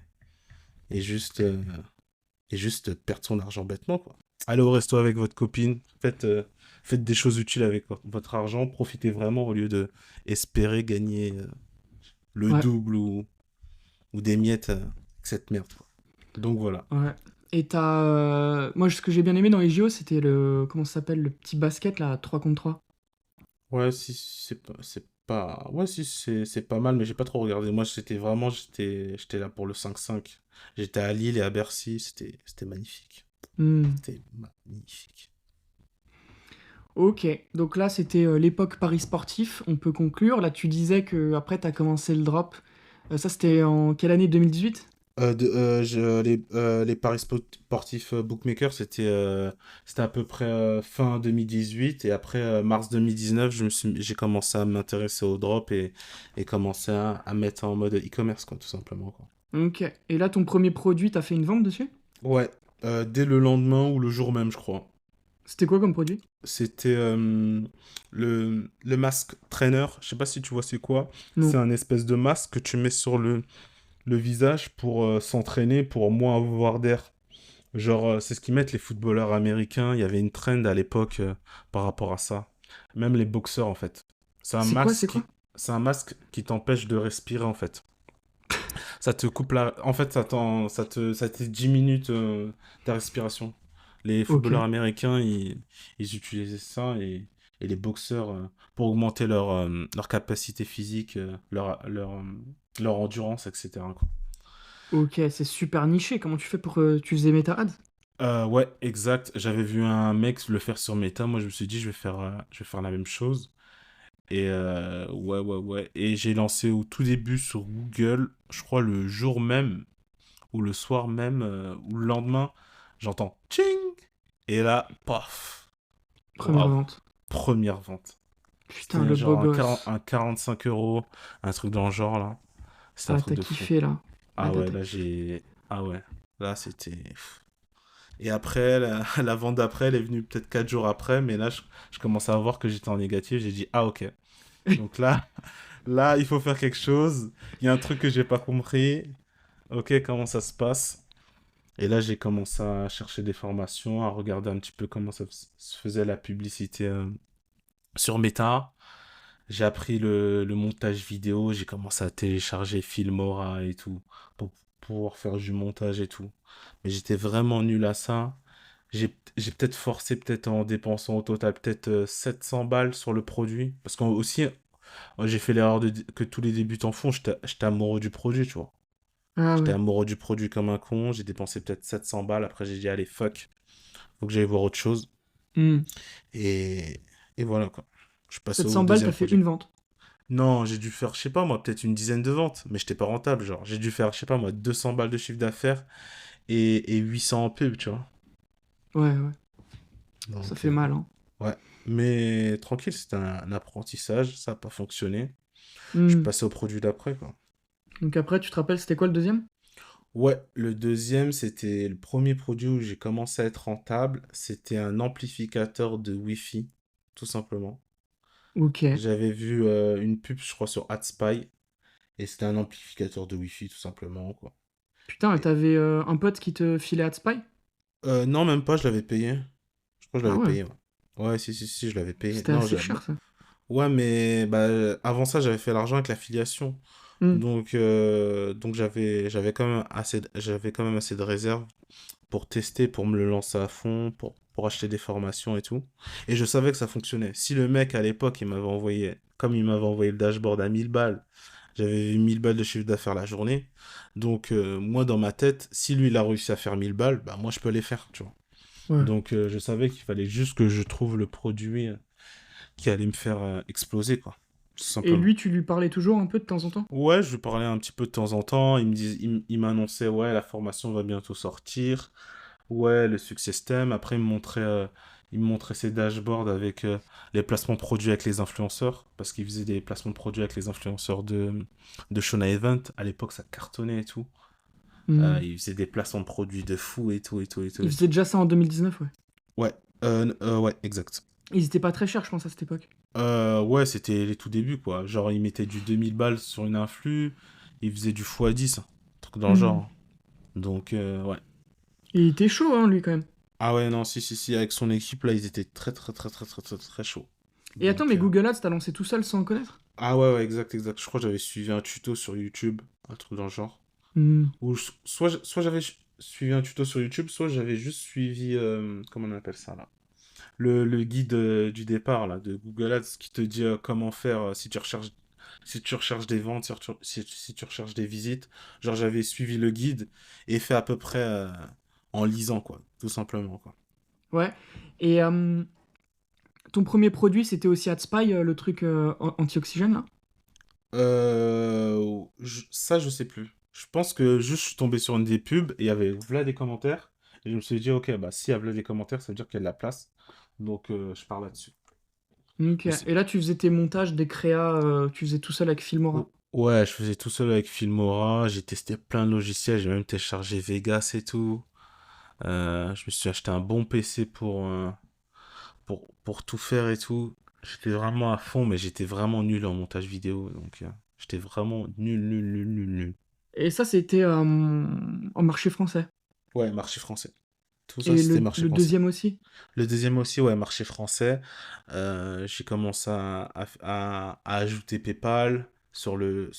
Speaker 2: juste, euh, et juste perdre son argent bêtement, quoi. Allez au resto avec votre copine, faites des choses utiles avec votre argent, profitez vraiment au lieu de espérer gagner le
Speaker 1: Ouais,
Speaker 2: double ou des miettes avec cette merde, quoi. Donc voilà.
Speaker 1: ouais. Et t'as. Moi, ce que j'ai bien aimé dans les JO, c'était le. Comment ça s'appelle? Le petit basket, là, 3 contre 3.
Speaker 2: Ouais, si c'est pas, ouais, si c'est pas mal, mais j'ai pas trop regardé. Moi, j'étais là pour le 5-5. J'étais à Lille et à Bercy, c'était magnifique.
Speaker 1: Hmm.
Speaker 2: C'était magnifique.
Speaker 1: Ok, donc là c'était l'époque Paris sportif, on peut conclure. Là tu disais que après t'as commencé le drop. Ça c'était en quelle année? 2018?
Speaker 2: Les paris sportifs bookmakers, c'était à peu près fin 2018 et après mars 2019, j'ai commencé à m'intéresser au drop et commencé à mettre en mode e-commerce, quoi, tout simplement, quoi.
Speaker 1: Ok, et là ton premier produit, t'as fait une vente dessus?
Speaker 2: Ouais, dès le lendemain ou le jour même, je crois.
Speaker 1: C'était quoi comme produit?
Speaker 2: C'était le masque trainer. Je sais pas si tu vois c'est quoi. C'est
Speaker 1: Non.
Speaker 2: un espèce de masque que tu mets sur le visage pour s'entraîner, pour moins avoir d'air. Genre, c'est ce qu'ils mettent les footballeurs américains. Il y avait une trend à l'époque par rapport à ça. Même les boxeurs, en fait. C'est un
Speaker 1: C'est quoi, c'est
Speaker 2: masque
Speaker 1: quoi?
Speaker 2: c'est un masque qui t'empêche de respirer, en fait. Ça te coupe la... En fait, ça te diminue ta respiration. Les
Speaker 1: Ok.
Speaker 2: footballeurs américains, ils utilisaient ça et les boxeurs pour augmenter leur capacité physique, leur endurance, etc., quoi.
Speaker 1: Ok, c'est super niché. Comment tu fais pour tu faisais Meta Ads?
Speaker 2: Ouais, exact. J'avais vu un mec le faire sur Meta. Moi, je me suis dit, je vais faire la même chose. Et ouais, ouais, ouais. Et j'ai lancé au tout début sur Google, je crois le jour même, ou le soir même, ou le lendemain, j'entends Ching! Et là, paf!
Speaker 1: Première
Speaker 2: Waouh!
Speaker 1: vente.
Speaker 2: Première vente.
Speaker 1: Putain,
Speaker 2: C'était
Speaker 1: le beau
Speaker 2: genre
Speaker 1: gosse.
Speaker 2: un 45 euros, un truc dans le genre là. C'était un
Speaker 1: Ah,
Speaker 2: truc
Speaker 1: t'as
Speaker 2: de fou.
Speaker 1: kiffé là. Ah,
Speaker 2: Ah ouais, là j'ai. Ah ouais, là c'était. Et après, la vente d'après, elle est venue peut-être 4 jours après, mais là je commençais à voir que j'étais en négatif. J'ai dit, ah ok. Donc là, là, il faut faire quelque chose. Il y a un truc que j'ai pas compris. Ok, comment ça se passe? Et là, j'ai commencé à chercher des formations, à regarder un petit peu comment se faisait la publicité sur Meta. J'ai appris le montage vidéo, j'ai commencé à télécharger Filmora et tout, pour pouvoir faire du montage et tout. Mais j'étais vraiment nul à ça. J'ai peut-être forcé, peut-être en dépensant au total peut-être 700 balles sur le produit. Parce qu'aussi, aussi, j'ai fait l'erreur que tous les débutants font, j'étais amoureux du produit, tu vois.
Speaker 1: Ah
Speaker 2: J'étais
Speaker 1: ouais.
Speaker 2: amoureux du produit comme un con, j'ai dépensé peut-être 700 balles, après j'ai dit allez fuck, faut que j'aille voir autre chose.
Speaker 1: Hmm.
Speaker 2: Et, et voilà quoi. Je passe au
Speaker 1: 700 balles, t'as
Speaker 2: deuxième
Speaker 1: fait
Speaker 2: projet.
Speaker 1: une vente.
Speaker 2: Non, j'ai dû faire, je sais pas moi, peut-être une dizaine de ventes, mais j'étais pas rentable, genre. J'ai dû faire, je sais pas moi, 200 balles de chiffre d'affaires et 800 en pub, tu vois.
Speaker 1: Ouais, ouais. Ça
Speaker 2: Donc,
Speaker 1: fait mal, hein.
Speaker 2: ouais. Mais tranquille, c'était un apprentissage, ça a pas fonctionné. Je suis
Speaker 1: Hmm.
Speaker 2: passé au produit d'après, quoi.
Speaker 1: Donc après, tu te rappelles, c'était quoi le deuxième?
Speaker 2: Ouais, le deuxième, c'était le premier produit où j'ai commencé à être rentable. C'était un amplificateur de Wi-Fi, tout simplement.
Speaker 1: Ok.
Speaker 2: J'avais vu une pub, je crois, sur AdSpy, et c'était un amplificateur de Wi-Fi, tout simplement, quoi.
Speaker 1: Putain, et
Speaker 2: Et-
Speaker 1: t'avais un pote qui te filait AdSpy?
Speaker 2: non, même pas, je l'avais payé. Je crois que je
Speaker 1: Ah
Speaker 2: l'avais
Speaker 1: ouais.
Speaker 2: payé, ouais. Ouais, si, je l'avais payé.
Speaker 1: C'était
Speaker 2: Non,
Speaker 1: assez cher, ça.
Speaker 2: ouais, mais bah, avant ça, j'avais fait l'argent avec l'affiliation.
Speaker 1: Hmm.
Speaker 2: Donc j'avais quand même assez de réserves pour tester, pour me le lancer à fond, pour acheter des formations et tout. Et je savais que ça fonctionnait. Si le mec à l'époque, il m'avait envoyé, comme il m'avait envoyé le dashboard à 1000 balles, j'avais eu 1000 balles de chiffre d'affaires la journée. Donc moi, dans ma tête, si lui, il a réussi à faire 1000 balles, bah moi, je peux les faire, tu vois.
Speaker 1: Ouais.
Speaker 2: Donc je savais qu'il fallait juste que je trouve le produit qui allait me faire exploser, quoi. Tout
Speaker 1: Et
Speaker 2: simplement.
Speaker 1: lui, tu lui parlais toujours un peu de temps en temps?
Speaker 2: Ouais, je lui parlais un petit peu de temps en temps. Il m'annonçait, ouais, la formation va bientôt sortir. Ouais, le success thème. Après, il me montrait ses dashboards avec les placements produits avec les influenceurs. Parce qu'il faisait des placements de produits avec les influenceurs de Shona Event. À l'époque, ça cartonnait et tout.
Speaker 1: Hmm.
Speaker 2: Il faisait des placements de produits de fou et tout, et tout, et tout,
Speaker 1: Il
Speaker 2: et
Speaker 1: faisait
Speaker 2: tout.
Speaker 1: déjà ça en 2019, ouais.
Speaker 2: Ouais, ouais, exact.
Speaker 1: Ils étaient pas très chers, je pense, à cette époque.
Speaker 2: Ouais, c'était les tout débuts, quoi. Genre, il mettait du 2000 balles sur une influx. Il faisait du x10, un truc dans le
Speaker 1: Hmm.
Speaker 2: genre. Donc, ouais.
Speaker 1: Et il était chaud, hein, lui, quand même.
Speaker 2: Ah ouais, non, si, avec son équipe, là, ils étaient très chauds.
Speaker 1: Et attends,
Speaker 2: Donc,
Speaker 1: mais Google Ads, t'as lancé tout seul sans le connaître?
Speaker 2: ah ouais, ouais, exact. Je crois que j'avais suivi un tuto sur YouTube, un truc dans le genre.
Speaker 1: Hmm.
Speaker 2: Ou soit j'avais suivi un tuto sur YouTube, soit j'avais juste suivi, comment on appelle ça, là? Le guide du départ, là, de Google Ads, qui te dit comment faire si tu recherches des ventes, si tu recherches des visites. Genre, j'avais suivi le guide et fait à peu près en lisant, quoi, tout simplement, quoi.
Speaker 1: Ouais. Et ton premier produit, c'était aussi AdSpy, le truc anti-oxygène, là?
Speaker 2: Ça, je sais plus. Je pense que juste je suis tombé sur une des pubs et il y avait voilà des commentaires. Et je me suis dit, ok, bah s'il y a voilà des commentaires, ça veut dire qu'il y a de la place. Donc je pars là-dessus.
Speaker 1: Ok.
Speaker 2: Mais c'est...
Speaker 1: Et là, tu faisais tes montages, des créas, tu faisais tout seul avec Filmora.
Speaker 2: Ouais, je faisais tout seul avec Filmora. J'ai testé plein de logiciels. J'ai même téléchargé Vegas et tout. Je me suis acheté un bon PC pour tout faire et tout. J'étais vraiment à fond, mais j'étais vraiment nul en montage vidéo. Donc j'étais vraiment nul, nul, nul, nul, nul.
Speaker 1: Et ça, c'était en marché français.
Speaker 2: Ouais, marché français. Tout ça,
Speaker 1: Et
Speaker 2: c'était
Speaker 1: le,
Speaker 2: marché
Speaker 1: le
Speaker 2: français.
Speaker 1: deuxième aussi?
Speaker 2: Le deuxième aussi, ouais, marché français. J'ai commencé à ajouter PayPal sur le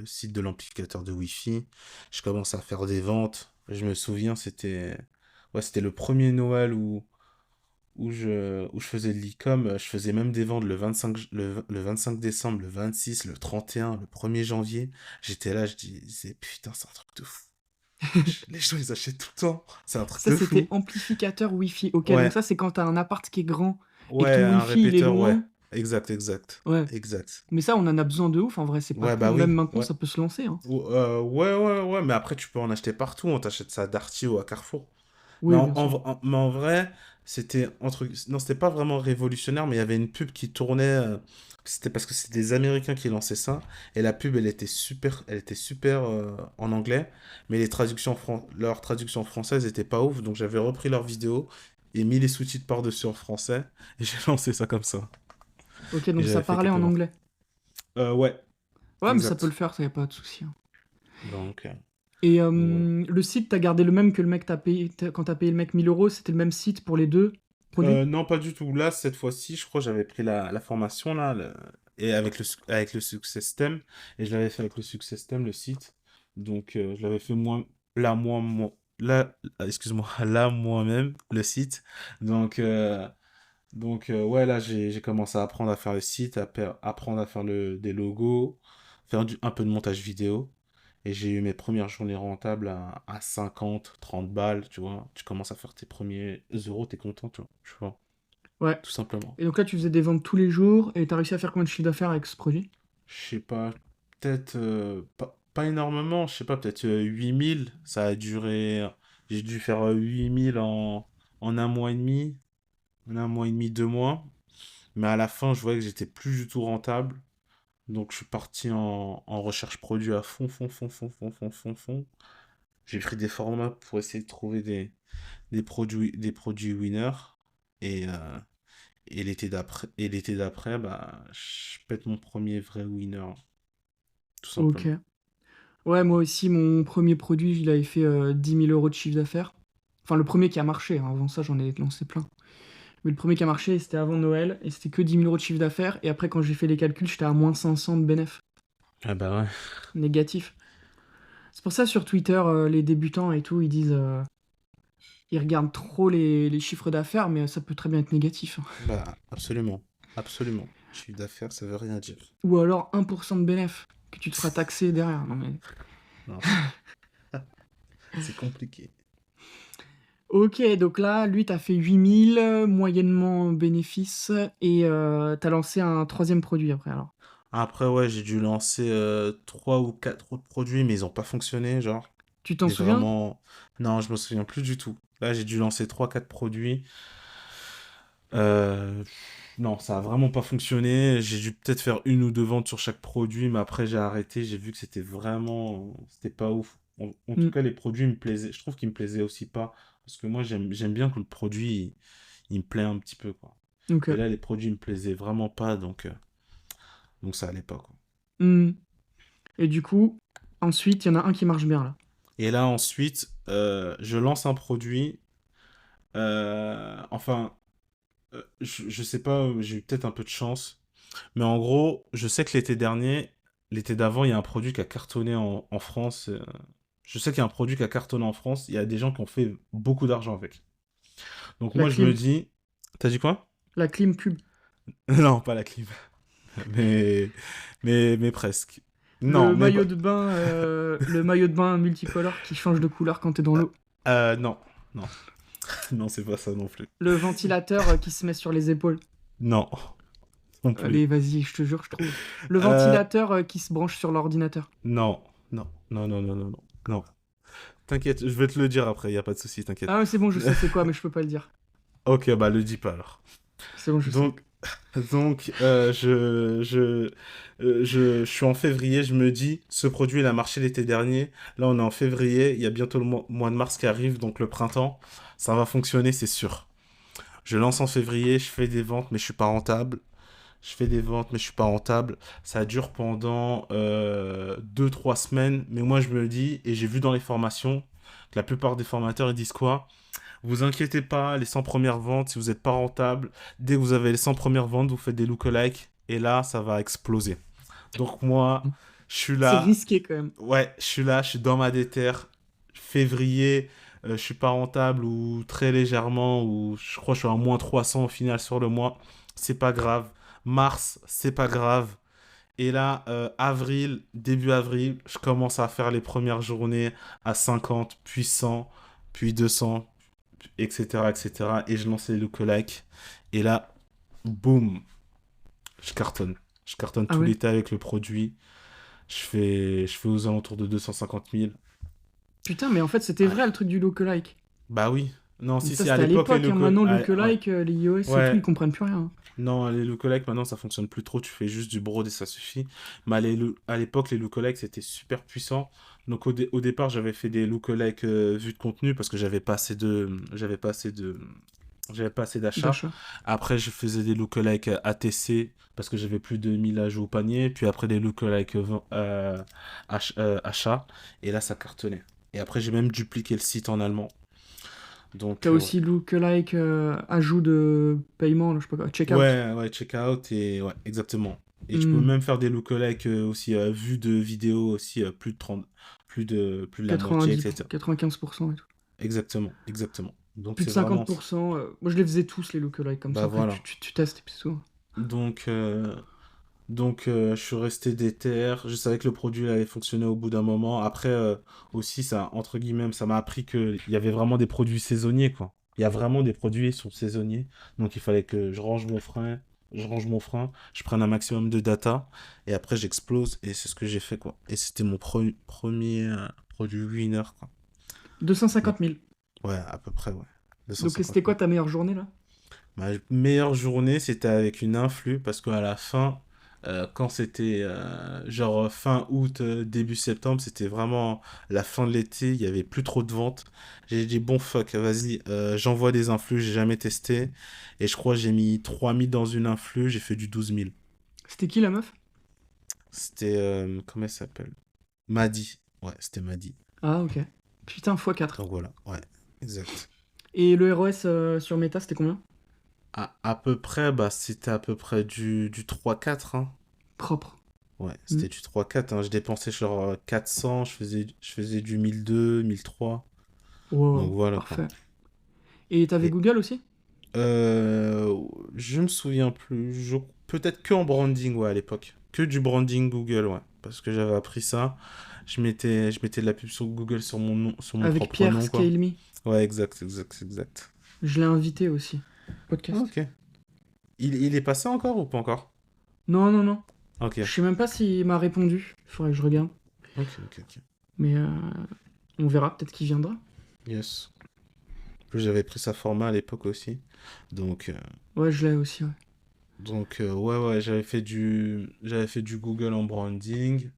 Speaker 2: site de l'amplificateur de Wi-Fi. Je commence à faire des ventes. Je me souviens, c'était le premier Noël où je faisais de l'e-com. Je faisais même des ventes le 25 décembre, le 26, le 31, le 1er janvier. J'étais là, je disais, putain, c'est un truc de fou. Les gens, ils achètent tout le temps. C'est un truc
Speaker 1: Ça,
Speaker 2: de
Speaker 1: c'était
Speaker 2: fou.
Speaker 1: amplificateur Wi-Fi. Ok, donc
Speaker 2: Ouais,
Speaker 1: ça, c'est quand t'as un appart qui est grand et que
Speaker 2: ouais,
Speaker 1: ton
Speaker 2: un
Speaker 1: Wi-Fi, il est
Speaker 2: répéteur, ouais.
Speaker 1: loin.
Speaker 2: Exact, exact.
Speaker 1: Ouais.
Speaker 2: Exact.
Speaker 1: Mais ça, on en a besoin de ouf, en vrai, c'est pas
Speaker 2: Ouais,
Speaker 1: con.
Speaker 2: bah
Speaker 1: Même
Speaker 2: oui,
Speaker 1: maintenant,
Speaker 2: ouais.
Speaker 1: ça peut se lancer, hein.
Speaker 2: Ouais, ouais, ouais, mais après, tu peux en acheter partout. On t'achète ça à Darty ou à Carrefour. Mais
Speaker 1: Oui, bien sûr.
Speaker 2: mais en vrai, non, c'était pas vraiment révolutionnaire, mais il y avait une pub qui tournait. C'était parce que c'était des Américains qui lançaient ça. Et la pub, elle était super en anglais. Mais leur traduction française était pas ouf. Donc j'avais repris leur vidéo et mis les sous-titres par-dessus en français. Et j'ai lancé ça comme ça.
Speaker 1: Ok,
Speaker 2: Et
Speaker 1: donc ça
Speaker 2: j'avais fait
Speaker 1: parlait
Speaker 2: quelques
Speaker 1: en
Speaker 2: ventes.
Speaker 1: anglais.
Speaker 2: Ouais,
Speaker 1: Ouais, mais ça peut le
Speaker 2: exact.
Speaker 1: faire, ça y a pas de souci, hein.
Speaker 2: Donc,
Speaker 1: Et
Speaker 2: voilà.
Speaker 1: le site, t'as gardé le même que le mec t'a payé. Quand t'as payé le mec 1000 euros, c'était le même site pour les deux produits?
Speaker 2: Non, pas du tout. Là, cette fois-ci, je crois que j'avais pris la formation, là, et avec le Success Stem, et je l'avais fait avec le Success Stem, le site. Donc, je l'avais fait excuse-moi, là, moi-même, le site. Donc, ouais, là, j'ai commencé à apprendre à faire le site, apprendre à faire des logos, faire un peu de montage vidéo. Et j'ai eu mes premières journées rentables à 50, 30 balles, tu vois. Tu commences à faire tes premiers euros, t'es content, tu vois,
Speaker 1: Ouais.
Speaker 2: tout simplement.
Speaker 1: Et donc là, tu faisais des ventes tous les jours et t'as réussi à faire combien de chiffre d'affaires avec ce produit?
Speaker 2: Je sais pas, peut-être pas énormément, je sais pas, peut-être 8000. Ça a duré, j'ai dû faire 8000 en un mois et demi, 2 mois. Mais à la fin, je voyais que j'étais plus du tout rentable. Donc je suis parti en recherche produit à fond, fond, fond, fond, fond, fond, fond, fond. J'ai pris des formats pour essayer de trouver des produits winners. Et, euh, et l'été d'après, bah, je pète mon premier vrai winner, tout
Speaker 1: Ok.
Speaker 2: simplement.
Speaker 1: Ouais, moi aussi, mon premier produit, il avait fait 10 000 euros de chiffre d'affaires. Enfin, le premier qui a marché, hein. Avant ça, j'en ai lancé plein. Mais le premier qui a marché, c'était avant Noël, et c'était que 10 000 euros de chiffre d'affaires. Et après, quand j'ai fait les calculs, j'étais à moins 500 de bénéf.
Speaker 2: Ah bah ouais.
Speaker 1: Négatif. C'est pour ça, sur Twitter, les débutants et tout, ils disent... ils regardent trop les chiffres d'affaires, mais ça peut très bien être négatif, hein.
Speaker 2: Bah absolument. Absolument. Chiffre d'affaires, ça veut rien dire.
Speaker 1: Ou alors 1% de bénéf, que tu te feras taxer derrière. Non mais...
Speaker 2: Non, c'est compliqué.
Speaker 1: Ok, donc là, lui, t'as fait 8000, moyennement bénéfice, et t'as lancé un troisième produit après, alors.
Speaker 2: Après, ouais, j'ai dû lancer 3 ou 4 autres produits, mais ils ont pas fonctionné, genre.
Speaker 1: Tu t'en
Speaker 2: Mais
Speaker 1: souviens?
Speaker 2: vraiment, non, je me souviens plus du tout. Là, j'ai dû lancer 3 4 produits. Euh, non, ça a vraiment pas fonctionné. J'ai dû peut-être faire 1 ou 2 ventes sur chaque produit, mais après j'ai arrêté. J'ai vu que c'était pas ouf. En tout
Speaker 1: Hmm,
Speaker 2: cas, les produits me plaisaient. Je trouve qu'ils me plaisaient aussi pas, parce que moi j'aime bien que le produit il me plaît un petit peu quoi.
Speaker 1: ok.
Speaker 2: Et là, les produits me plaisaient vraiment pas, donc ça allait pas quoi.
Speaker 1: Hmm. Et du coup, ensuite, il y en a un qui marche bien, là.
Speaker 2: Et là ensuite, je lance un produit. Enfin, je sais pas, j'ai eu peut-être un peu de chance. Mais en gros, je sais que l'été d'avant, il y a un produit qui a cartonné en France. Je sais qu'il y a un produit qui a cartonné en France. Il y a des gens qui ont fait beaucoup d'argent avec. Donc
Speaker 1: La
Speaker 2: moi, je me
Speaker 1: clim.
Speaker 2: dis... T'as dit quoi?
Speaker 1: La clim cube.
Speaker 2: Non, pas la clim. Mais, mais presque. Non, mais...
Speaker 1: Le maillot de bain multicolore qui change de couleur quand t'es dans l'eau.
Speaker 2: Non, non. Non, c'est pas ça non plus.
Speaker 1: Le ventilateur qui se met sur les épaules.
Speaker 2: Non, non plus.
Speaker 1: Allez, vas-y, je te jure, je trouve. Le
Speaker 2: Euh,
Speaker 1: ventilateur qui se branche sur l'ordinateur.
Speaker 2: non, non, non, non, non, non, non, non. T'inquiète, je vais te le dire après, y a pas de souci, t'inquiète.
Speaker 1: Ah, ouais, c'est bon, je sais c'est quoi, mais je peux pas le dire.
Speaker 2: Ok, bah le dis pas alors.
Speaker 1: C'est bon, je sais.
Speaker 2: Donc, je suis en février, je me dis, ce produit, il a marché l'été dernier. Là, on est en février, il y a bientôt le mois de mars qui arrive, donc le printemps, ça va fonctionner, c'est sûr. Je lance en février, je fais des ventes, mais je suis pas rentable. Je fais des ventes, mais je suis pas rentable. Ça dure pendant 2-3 semaines, mais moi, je me le dis, et j'ai vu dans les formations, que la plupart des formateurs, ils disent quoi? Vous inquiétez pas, les 100 premières ventes, si vous n'êtes pas rentable, dès que vous avez les 100 premières ventes, vous faites des lookalikes et là, ça va exploser. Donc moi, je suis
Speaker 1: C'est
Speaker 2: là,
Speaker 1: risqué quand même.
Speaker 2: ouais, je suis là, je suis dans ma déterre. Février, je suis pas rentable ou très légèrement, ou je crois que je suis à moins 300 au final sur le mois. C'est pas grave. Mars, c'est pas grave. Et là, avril, début avril, je commence à faire les premières journées à 50, puis 100, puis 200, etc., etc. Et je lance les lookalikes. Et là, boum, je cartonne. Je cartonne
Speaker 1: Ah
Speaker 2: tout
Speaker 1: ouais?
Speaker 2: l'été avec le produit. Je fais aux alentours de 250 000.
Speaker 1: Putain, mais en fait, c'était
Speaker 2: Ah,
Speaker 1: vrai le truc du lookalike.
Speaker 2: bah oui. Non,
Speaker 1: Mais
Speaker 2: si,
Speaker 1: ça,
Speaker 2: si, à
Speaker 1: c'était à
Speaker 2: l'époque, les
Speaker 1: l'époque, hein.
Speaker 2: lookalikes...
Speaker 1: Maintenant,
Speaker 2: Ouais.
Speaker 1: lookalike, les iOS et tout, ils
Speaker 2: Ouais.
Speaker 1: comprennent plus rien, hein.
Speaker 2: Non, les lookalikes, maintenant, ça fonctionne plus trop. Tu fais juste du broad et ça suffit. Mais à l'époque, les lookalikes, c'était super puissant. Donc, au départ, j'avais fait des lookalikes vue de contenu parce que j'avais pas assez d'achats.
Speaker 1: D'achat.
Speaker 2: Après, je faisais des lookalikes ATC parce que j'avais plus de 1000 ajouts au panier. Puis après, des lookalikes achats. Et là, ça cartonnait. Et après, j'ai même dupliqué le site en allemand. Donc,
Speaker 1: T'as
Speaker 2: ouais.
Speaker 1: aussi lookalike, ajout de paiement, là, je sais pas quoi, checkout.
Speaker 2: Ouais, ouais, checkout et ouais, exactement. Et tu peux
Speaker 1: Hmm.
Speaker 2: même faire des lookalikes aussi, vues de vidéos aussi, plus de 30, plus de la moitié,
Speaker 1: 90,
Speaker 2: etc.
Speaker 1: 95% et tout.
Speaker 2: Exactement, exactement. Donc
Speaker 1: Plus de
Speaker 2: c'est vraiment,
Speaker 1: 50%. Moi, je les faisais tous, les lookalikes, comme ça.
Speaker 2: bah
Speaker 1: Après,
Speaker 2: voilà.
Speaker 1: tu testes et puis c'est tout.
Speaker 2: Donc, je suis resté déter. Je savais que le produit allait fonctionner au bout d'un moment. Après, aussi, ça, entre guillemets, ça m'a appris qu'il y avait vraiment des produits saisonniers, quoi. Il y a vraiment des produits qui sont saisonniers. Donc, il fallait que je prenne un maximum de data, et après, j'explose. Et c'est ce que j'ai fait, quoi. Et c'était mon premier produit winner, quoi.
Speaker 1: 250
Speaker 2: Donc,
Speaker 1: 000.
Speaker 2: ouais, à peu près, ouais.
Speaker 1: Donc,
Speaker 2: 250
Speaker 1: c'était quoi
Speaker 2: 000.
Speaker 1: ta meilleure journée, là?
Speaker 2: Ma meilleure journée, c'était avec une influx parce qu'à la fin, quand c'était genre fin août, début septembre, c'était vraiment la fin de l'été, il y avait plus trop de ventes. J'ai dit bon fuck, vas-y, j'envoie des influx, j'ai jamais testé. Et je crois que j'ai mis 3000 dans une influx, j'ai fait du 12 000.
Speaker 1: C'était qui, la meuf?
Speaker 2: C'était, comment elle s'appelle? Madi. Ouais, c'était Madi.
Speaker 1: Ah, ok. Putain, x4.
Speaker 2: Donc voilà, ouais, exact.
Speaker 1: Et le ROS sur Meta, c'était combien?
Speaker 2: À peu près, bah c'était à peu près du 3-4, hein.
Speaker 1: Propre.
Speaker 2: Ouais,
Speaker 1: Hmm.
Speaker 2: c'était du 3-4, hein. Je dépensais genre 400, je faisais du 1002, 1003. Donc
Speaker 1: Wow,
Speaker 2: voilà quoi.
Speaker 1: parfait. Et t'avais
Speaker 2: Et,
Speaker 1: Google aussi?
Speaker 2: je me souviens plus. Peut-être que en branding, ouais, à l'époque. Que du branding Google, ouais. Parce que j'avais appris ça. Je mettais de la pub sur Google sur mon
Speaker 1: Avec
Speaker 2: propre
Speaker 1: Pierre
Speaker 2: nom, quoi.
Speaker 1: Scale Me.
Speaker 2: Ouais, exact, exact, exact.
Speaker 1: Je l'ai invité aussi. Podcast.
Speaker 2: Ok. Il est passé encore ou pas encore?
Speaker 1: Non, non, non.
Speaker 2: Ok.
Speaker 1: Je sais même pas s'il m'a répondu. Il faudrait que je regarde.
Speaker 2: Ok, ok, ok.
Speaker 1: Mais on verra, peut-être qu'il viendra.
Speaker 2: Yes. En plus, j'avais pris sa format à l'époque aussi. Donc,
Speaker 1: Ouais, je l'ai aussi, ouais.
Speaker 2: ouais, ouais, j'avais fait du Google en branding.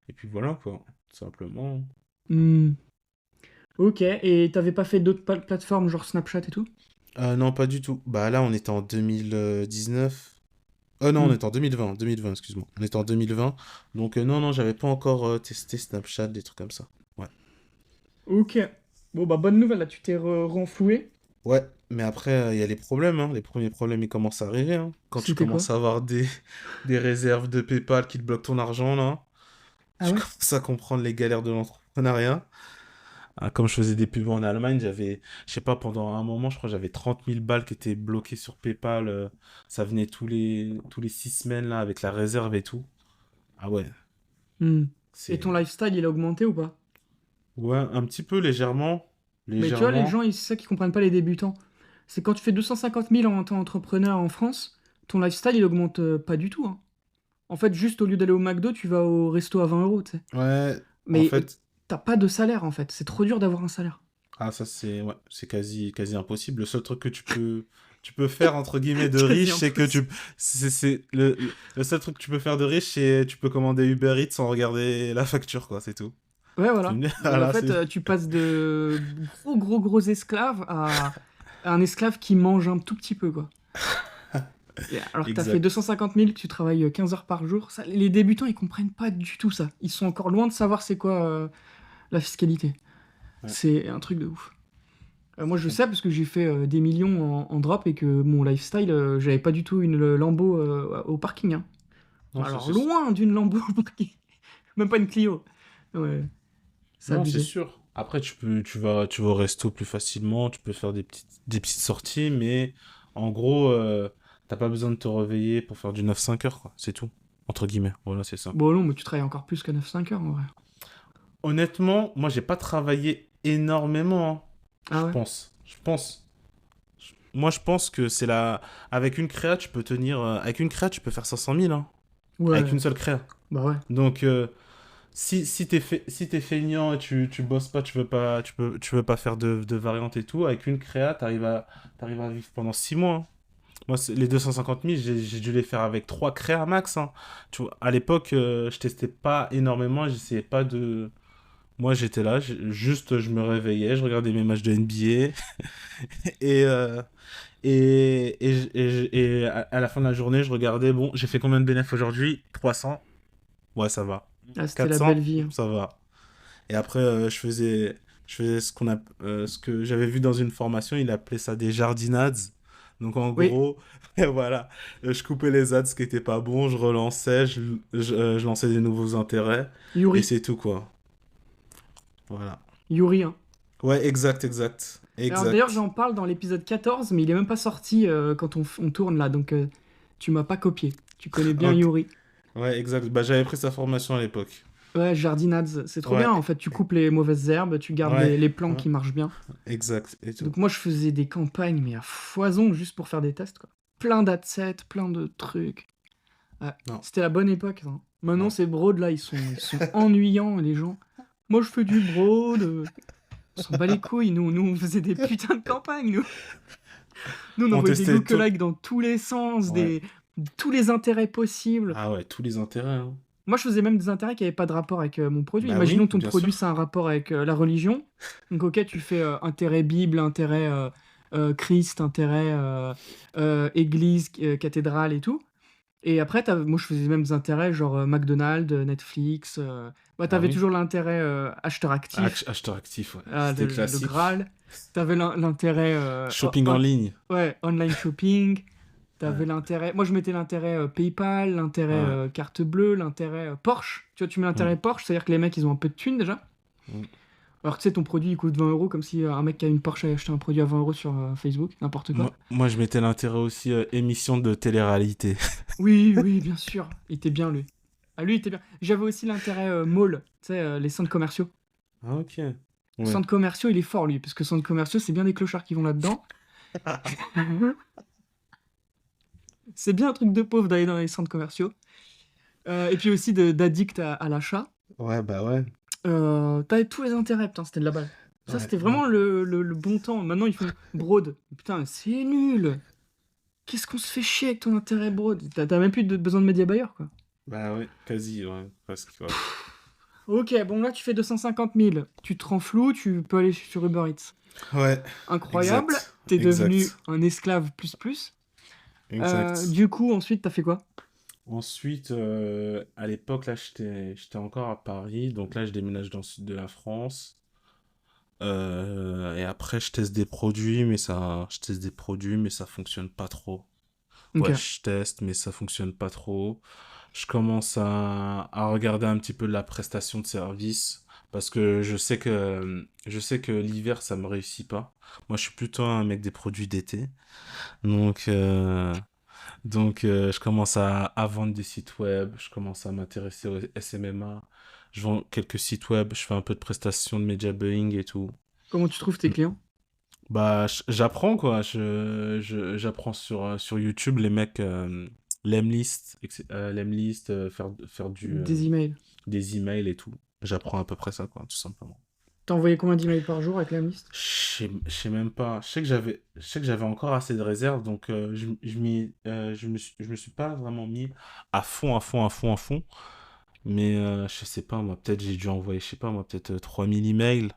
Speaker 2: Et puis voilà, quoi. Tout simplement.
Speaker 1: Hmm. Ok, et t'avais pas fait d'autres plateformes, genre Snapchat et tout?
Speaker 2: Non, pas du tout. Bah là, on était en 2019. Non, on
Speaker 1: Hmm.
Speaker 2: était en 2020. 2020, excuse-moi. On était en 2020. Donc, non, non, j'avais pas encore testé Snapchat, des trucs comme ça. Ouais.
Speaker 1: Ok. Bon, bah, bonne nouvelle, là, tu t'es renfloué.
Speaker 2: Ouais, mais après, il y a les problèmes, hein. Les premiers problèmes, ils commencent à arriver, hein. Quand tu
Speaker 1: C'était quoi?
Speaker 2: commences à avoir des réserves de PayPal qui te bloquent ton argent, là,
Speaker 1: Ah
Speaker 2: tu
Speaker 1: ouais?
Speaker 2: commences à comprendre les galères de l'entrepreneuriat. Ah, comme je faisais des pubs en Allemagne, je sais pas, pendant un moment, je crois que j'avais 30 000 balles qui étaient bloquées sur PayPal. Ça venait tous les 6 semaines, là, avec la réserve et tout. Ah ouais,
Speaker 1: Hmm. Et ton
Speaker 2: c'est...
Speaker 1: lifestyle, il a augmenté ou pas?
Speaker 2: Ouais, un petit peu légèrement.
Speaker 1: Mais tu vois, les gens,
Speaker 2: Légèrement.
Speaker 1: c'est ça qu'ils comprennent pas, les débutants. C'est quand tu fais 250 000 en tant qu'entrepreneur en France, ton lifestyle, il augmente pas du tout, hein. En fait, juste au lieu d'aller au McDo, tu vas au resto à 20 euros, tu sais.
Speaker 2: Ouais, en
Speaker 1: Mais
Speaker 2: fait,
Speaker 1: t'as pas de salaire, en fait. C'est trop dur d'avoir un salaire.
Speaker 2: ah, ça, c'est ouais, c'est quasi impossible. Le seul truc que tu peux faire, entre guillemets, de
Speaker 1: Quasi
Speaker 2: riche, c'est que
Speaker 1: impossible.
Speaker 2: le seul truc que tu peux faire de riche, c'est tu peux commander Uber Eats sans regarder la facture, quoi, c'est tout.
Speaker 1: Ouais,
Speaker 2: Tu
Speaker 1: voilà.
Speaker 2: me dis,
Speaker 1: Et en
Speaker 2: voilà,
Speaker 1: fait,
Speaker 2: c'est.
Speaker 1: tu passes de gros esclaves à un esclave qui mange un tout petit peu, quoi. Et alors que t'as fait
Speaker 2: Exact.
Speaker 1: 250 000, que tu travailles 15 heures par jour, ça, les débutants, ils comprennent pas du tout ça. Ils sont encore loin de savoir c'est quoi la fiscalité.
Speaker 2: Ouais,
Speaker 1: C'est un truc de ouf. Moi,
Speaker 2: je
Speaker 1: je sais
Speaker 2: comprends.
Speaker 1: parce que j'ai fait des millions en drop et que mon lifestyle, j'avais pas du tout une Lambo au parking, hein.
Speaker 2: Non,
Speaker 1: Alors, loin d'une Lambo au parking. Même pas une Clio. Ouais, c'est
Speaker 2: non, c'est
Speaker 1: abusé.
Speaker 2: sûr. Après, tu vas au resto plus facilement, tu peux faire des petites sorties, mais en gros, t'as pas besoin de te réveiller pour faire du 9-5 heures, quoi. C'est tout. Entre guillemets. Voilà, c'est ça.
Speaker 1: Bon, non, mais tu travailles encore plus que 9-5 heures, en vrai.
Speaker 2: Honnêtement, moi, j'ai pas travaillé énormément, hein.
Speaker 1: Ah
Speaker 2: Je
Speaker 1: ouais?
Speaker 2: pense. Je pense. Moi, je pense que c'est la. Avec une créa, tu peux tenir. Avec une créa, tu peux faire 500 000, hein. Avec
Speaker 1: Ouais,
Speaker 2: une seule créa.
Speaker 1: bah ouais.
Speaker 2: Donc, si t'es feignant et tu bosses pas, tu veux pas faire de variantes et tout, avec une créa, t'arrives à vivre pendant 6 mois, hein. Moi, les 250 000, j'ai dû les faire avec 3 créas max, hein. Tu vois, à l'époque, je testais pas énormément, j'essayais pas de. Moi, j'étais là, juste, je me réveillais, je regardais mes matchs de NBA et, et à la fin de la journée, je regardais, bon, j'ai fait combien de bénéfices aujourd'hui? 300. Ouais, ça va.
Speaker 1: Ah, c'était la belle
Speaker 2: 400,
Speaker 1: vie, hein.
Speaker 2: ça va. Et après, je faisais ce que j'avais vu dans une formation, il appelait ça des jardinades. Donc en
Speaker 1: Oui,
Speaker 2: gros, voilà, je coupais les ads qui étaient pas bons, je relançais, je lançais des nouveaux intérêts, et
Speaker 1: Yuri.
Speaker 2: c'est tout quoi. Voilà.
Speaker 1: Yuri, hein.
Speaker 2: Ouais, exact, exact.
Speaker 1: Alors d'ailleurs,
Speaker 2: Exact.
Speaker 1: j'en parle dans l'épisode 14, mais il est même pas sorti quand on tourne là, donc tu m'as pas copié. Tu connais bien
Speaker 2: Ok.
Speaker 1: Yuri.
Speaker 2: Ouais, exact. Bah, j'avais pris sa formation à l'époque.
Speaker 1: Ouais, jardinades, c'est trop bien.
Speaker 2: Ouais.
Speaker 1: En fait, tu coupes les mauvaises herbes, tu gardes
Speaker 2: Ouais.
Speaker 1: les plantes
Speaker 2: Ouais.
Speaker 1: qui marchent bien.
Speaker 2: Exact. Et tout.
Speaker 1: Donc moi, je faisais des campagnes, mais à foison, juste pour faire des tests, quoi. Plein d'adsets, plein de trucs. Ouais,
Speaker 2: Non.
Speaker 1: c'était la bonne époque, ça. Maintenant,
Speaker 2: Ouais.
Speaker 1: ces broads là, ils sont ennuyants, les gens. Moi, je fais du broad. On s'en bat les couilles, nous, on faisait des putains de campagnes, nous. Nous, on
Speaker 2: On
Speaker 1: envoyait des
Speaker 2: testait tout.
Speaker 1: lookalikes dans tous les sens,
Speaker 2: Ouais.
Speaker 1: tous les intérêts possibles.
Speaker 2: Ah ouais, tous les intérêts, hein.
Speaker 1: Moi, je faisais même des intérêts qui n'avaient pas de rapport avec mon produit.
Speaker 2: Bah
Speaker 1: Imaginons
Speaker 2: oui,
Speaker 1: ton
Speaker 2: bien
Speaker 1: produit,
Speaker 2: sûr.
Speaker 1: c'est un rapport avec la religion. Donc, ok, tu fais intérêt Bible, intérêt Christ, intérêt église, cathédrale et tout. Et après, moi, je faisais même des intérêts genre McDonald's, Netflix. Ouais,
Speaker 2: Ah
Speaker 1: t'avais
Speaker 2: oui.
Speaker 1: toujours l'intérêt acheteur actif,
Speaker 2: Acheteur actif, ouais.
Speaker 1: ah,
Speaker 2: C'était
Speaker 1: le
Speaker 2: classique.
Speaker 1: Graal. T'avais l'intérêt
Speaker 2: Shopping en ligne.
Speaker 1: ouais, online shopping. T'avais
Speaker 2: Ouais.
Speaker 1: l'intérêt. Moi, je mettais l'intérêt PayPal, l'intérêt
Speaker 2: Ouais.
Speaker 1: carte bleue, l'intérêt Porsche. Tu vois, tu mets
Speaker 2: Mm,
Speaker 1: l'intérêt Porsche, c'est-à-dire que les mecs, ils ont un peu de thunes déjà.
Speaker 2: mm.
Speaker 1: Alors que tu sais, ton produit, il coûte 20 euros, comme si un mec qui a une Porsche allait acheter un produit à 20 euros sur Facebook, n'importe quoi.
Speaker 2: Moi, je mettais l'intérêt aussi émission de télé-réalité.
Speaker 1: Oui, oui, bien sûr. Il était bien, lui. Ah, lui, il était bien. J'avais aussi l'intérêt mall, tu sais, les centres commerciaux.
Speaker 2: Ah, ok. Ouais.
Speaker 1: Centres commerciaux, il est fort, lui, parce que centres commerciaux, c'est bien des clochards qui vont là-dedans. C'est bien un truc de pauvre d'aller dans les centres commerciaux. Et puis aussi d'addict à l'achat.
Speaker 2: Ouais, bah ouais.
Speaker 1: T'avais tous les intérêts, putain, c'était de la balle. Ça,
Speaker 2: Ouais,
Speaker 1: c'était
Speaker 2: non.
Speaker 1: vraiment le bon temps. Maintenant, ils font Broad. Putain, c'est nul. Qu'est-ce qu'on se fait chier avec ton intérêt Broad? T'as même plus besoin de média buyer, quoi.
Speaker 2: Bah ouais, quasi, ouais. Presque, ouais.
Speaker 1: Ok, bon, là, tu fais 250 000. Tu te rends flou, tu peux aller sur Uber Eats.
Speaker 2: Ouais,
Speaker 1: Incroyable.
Speaker 2: exact.
Speaker 1: T'es devenu
Speaker 2: Exact.
Speaker 1: un esclave plus plus.
Speaker 2: Exact.
Speaker 1: Du coup, ensuite, t'as fait quoi?
Speaker 2: Ensuite, à l'époque, là, j'étais encore à Paris. Donc là, je déménage dans le sud de la France. Et après, je teste des produits, mais ça fonctionne pas trop.
Speaker 1: Ok.
Speaker 2: Ouais, je teste, mais ça fonctionne pas trop. Je commence à regarder un petit peu la prestation de service parce que je sais que l'hiver, ça me réussit pas. Moi, je suis plutôt un mec des produits d'été. Donc, je commence à vendre des sites web, je commence à m'intéresser au SMMA. Je vends quelques sites web, je fais un peu de prestations de media buying et tout.
Speaker 1: Comment tu trouves tes clients?
Speaker 2: Bah, j'apprends quoi. J'apprends sur YouTube les mecs, l'Emlist, l'Emlist, faire
Speaker 1: Des emails.
Speaker 2: des emails et tout. J'apprends à peu près ça quoi, tout simplement.
Speaker 1: T'as envoyé combien d'emails par jour avec la liste?
Speaker 2: Je sais même pas. Je sais que j'avais encore assez de réserve, donc je me suis pas vraiment mis à fond, à fond, à fond, à fond. Mais je sais pas, moi, peut-être j'ai dû envoyer, je sais pas, moi, peut-être 3000 emails.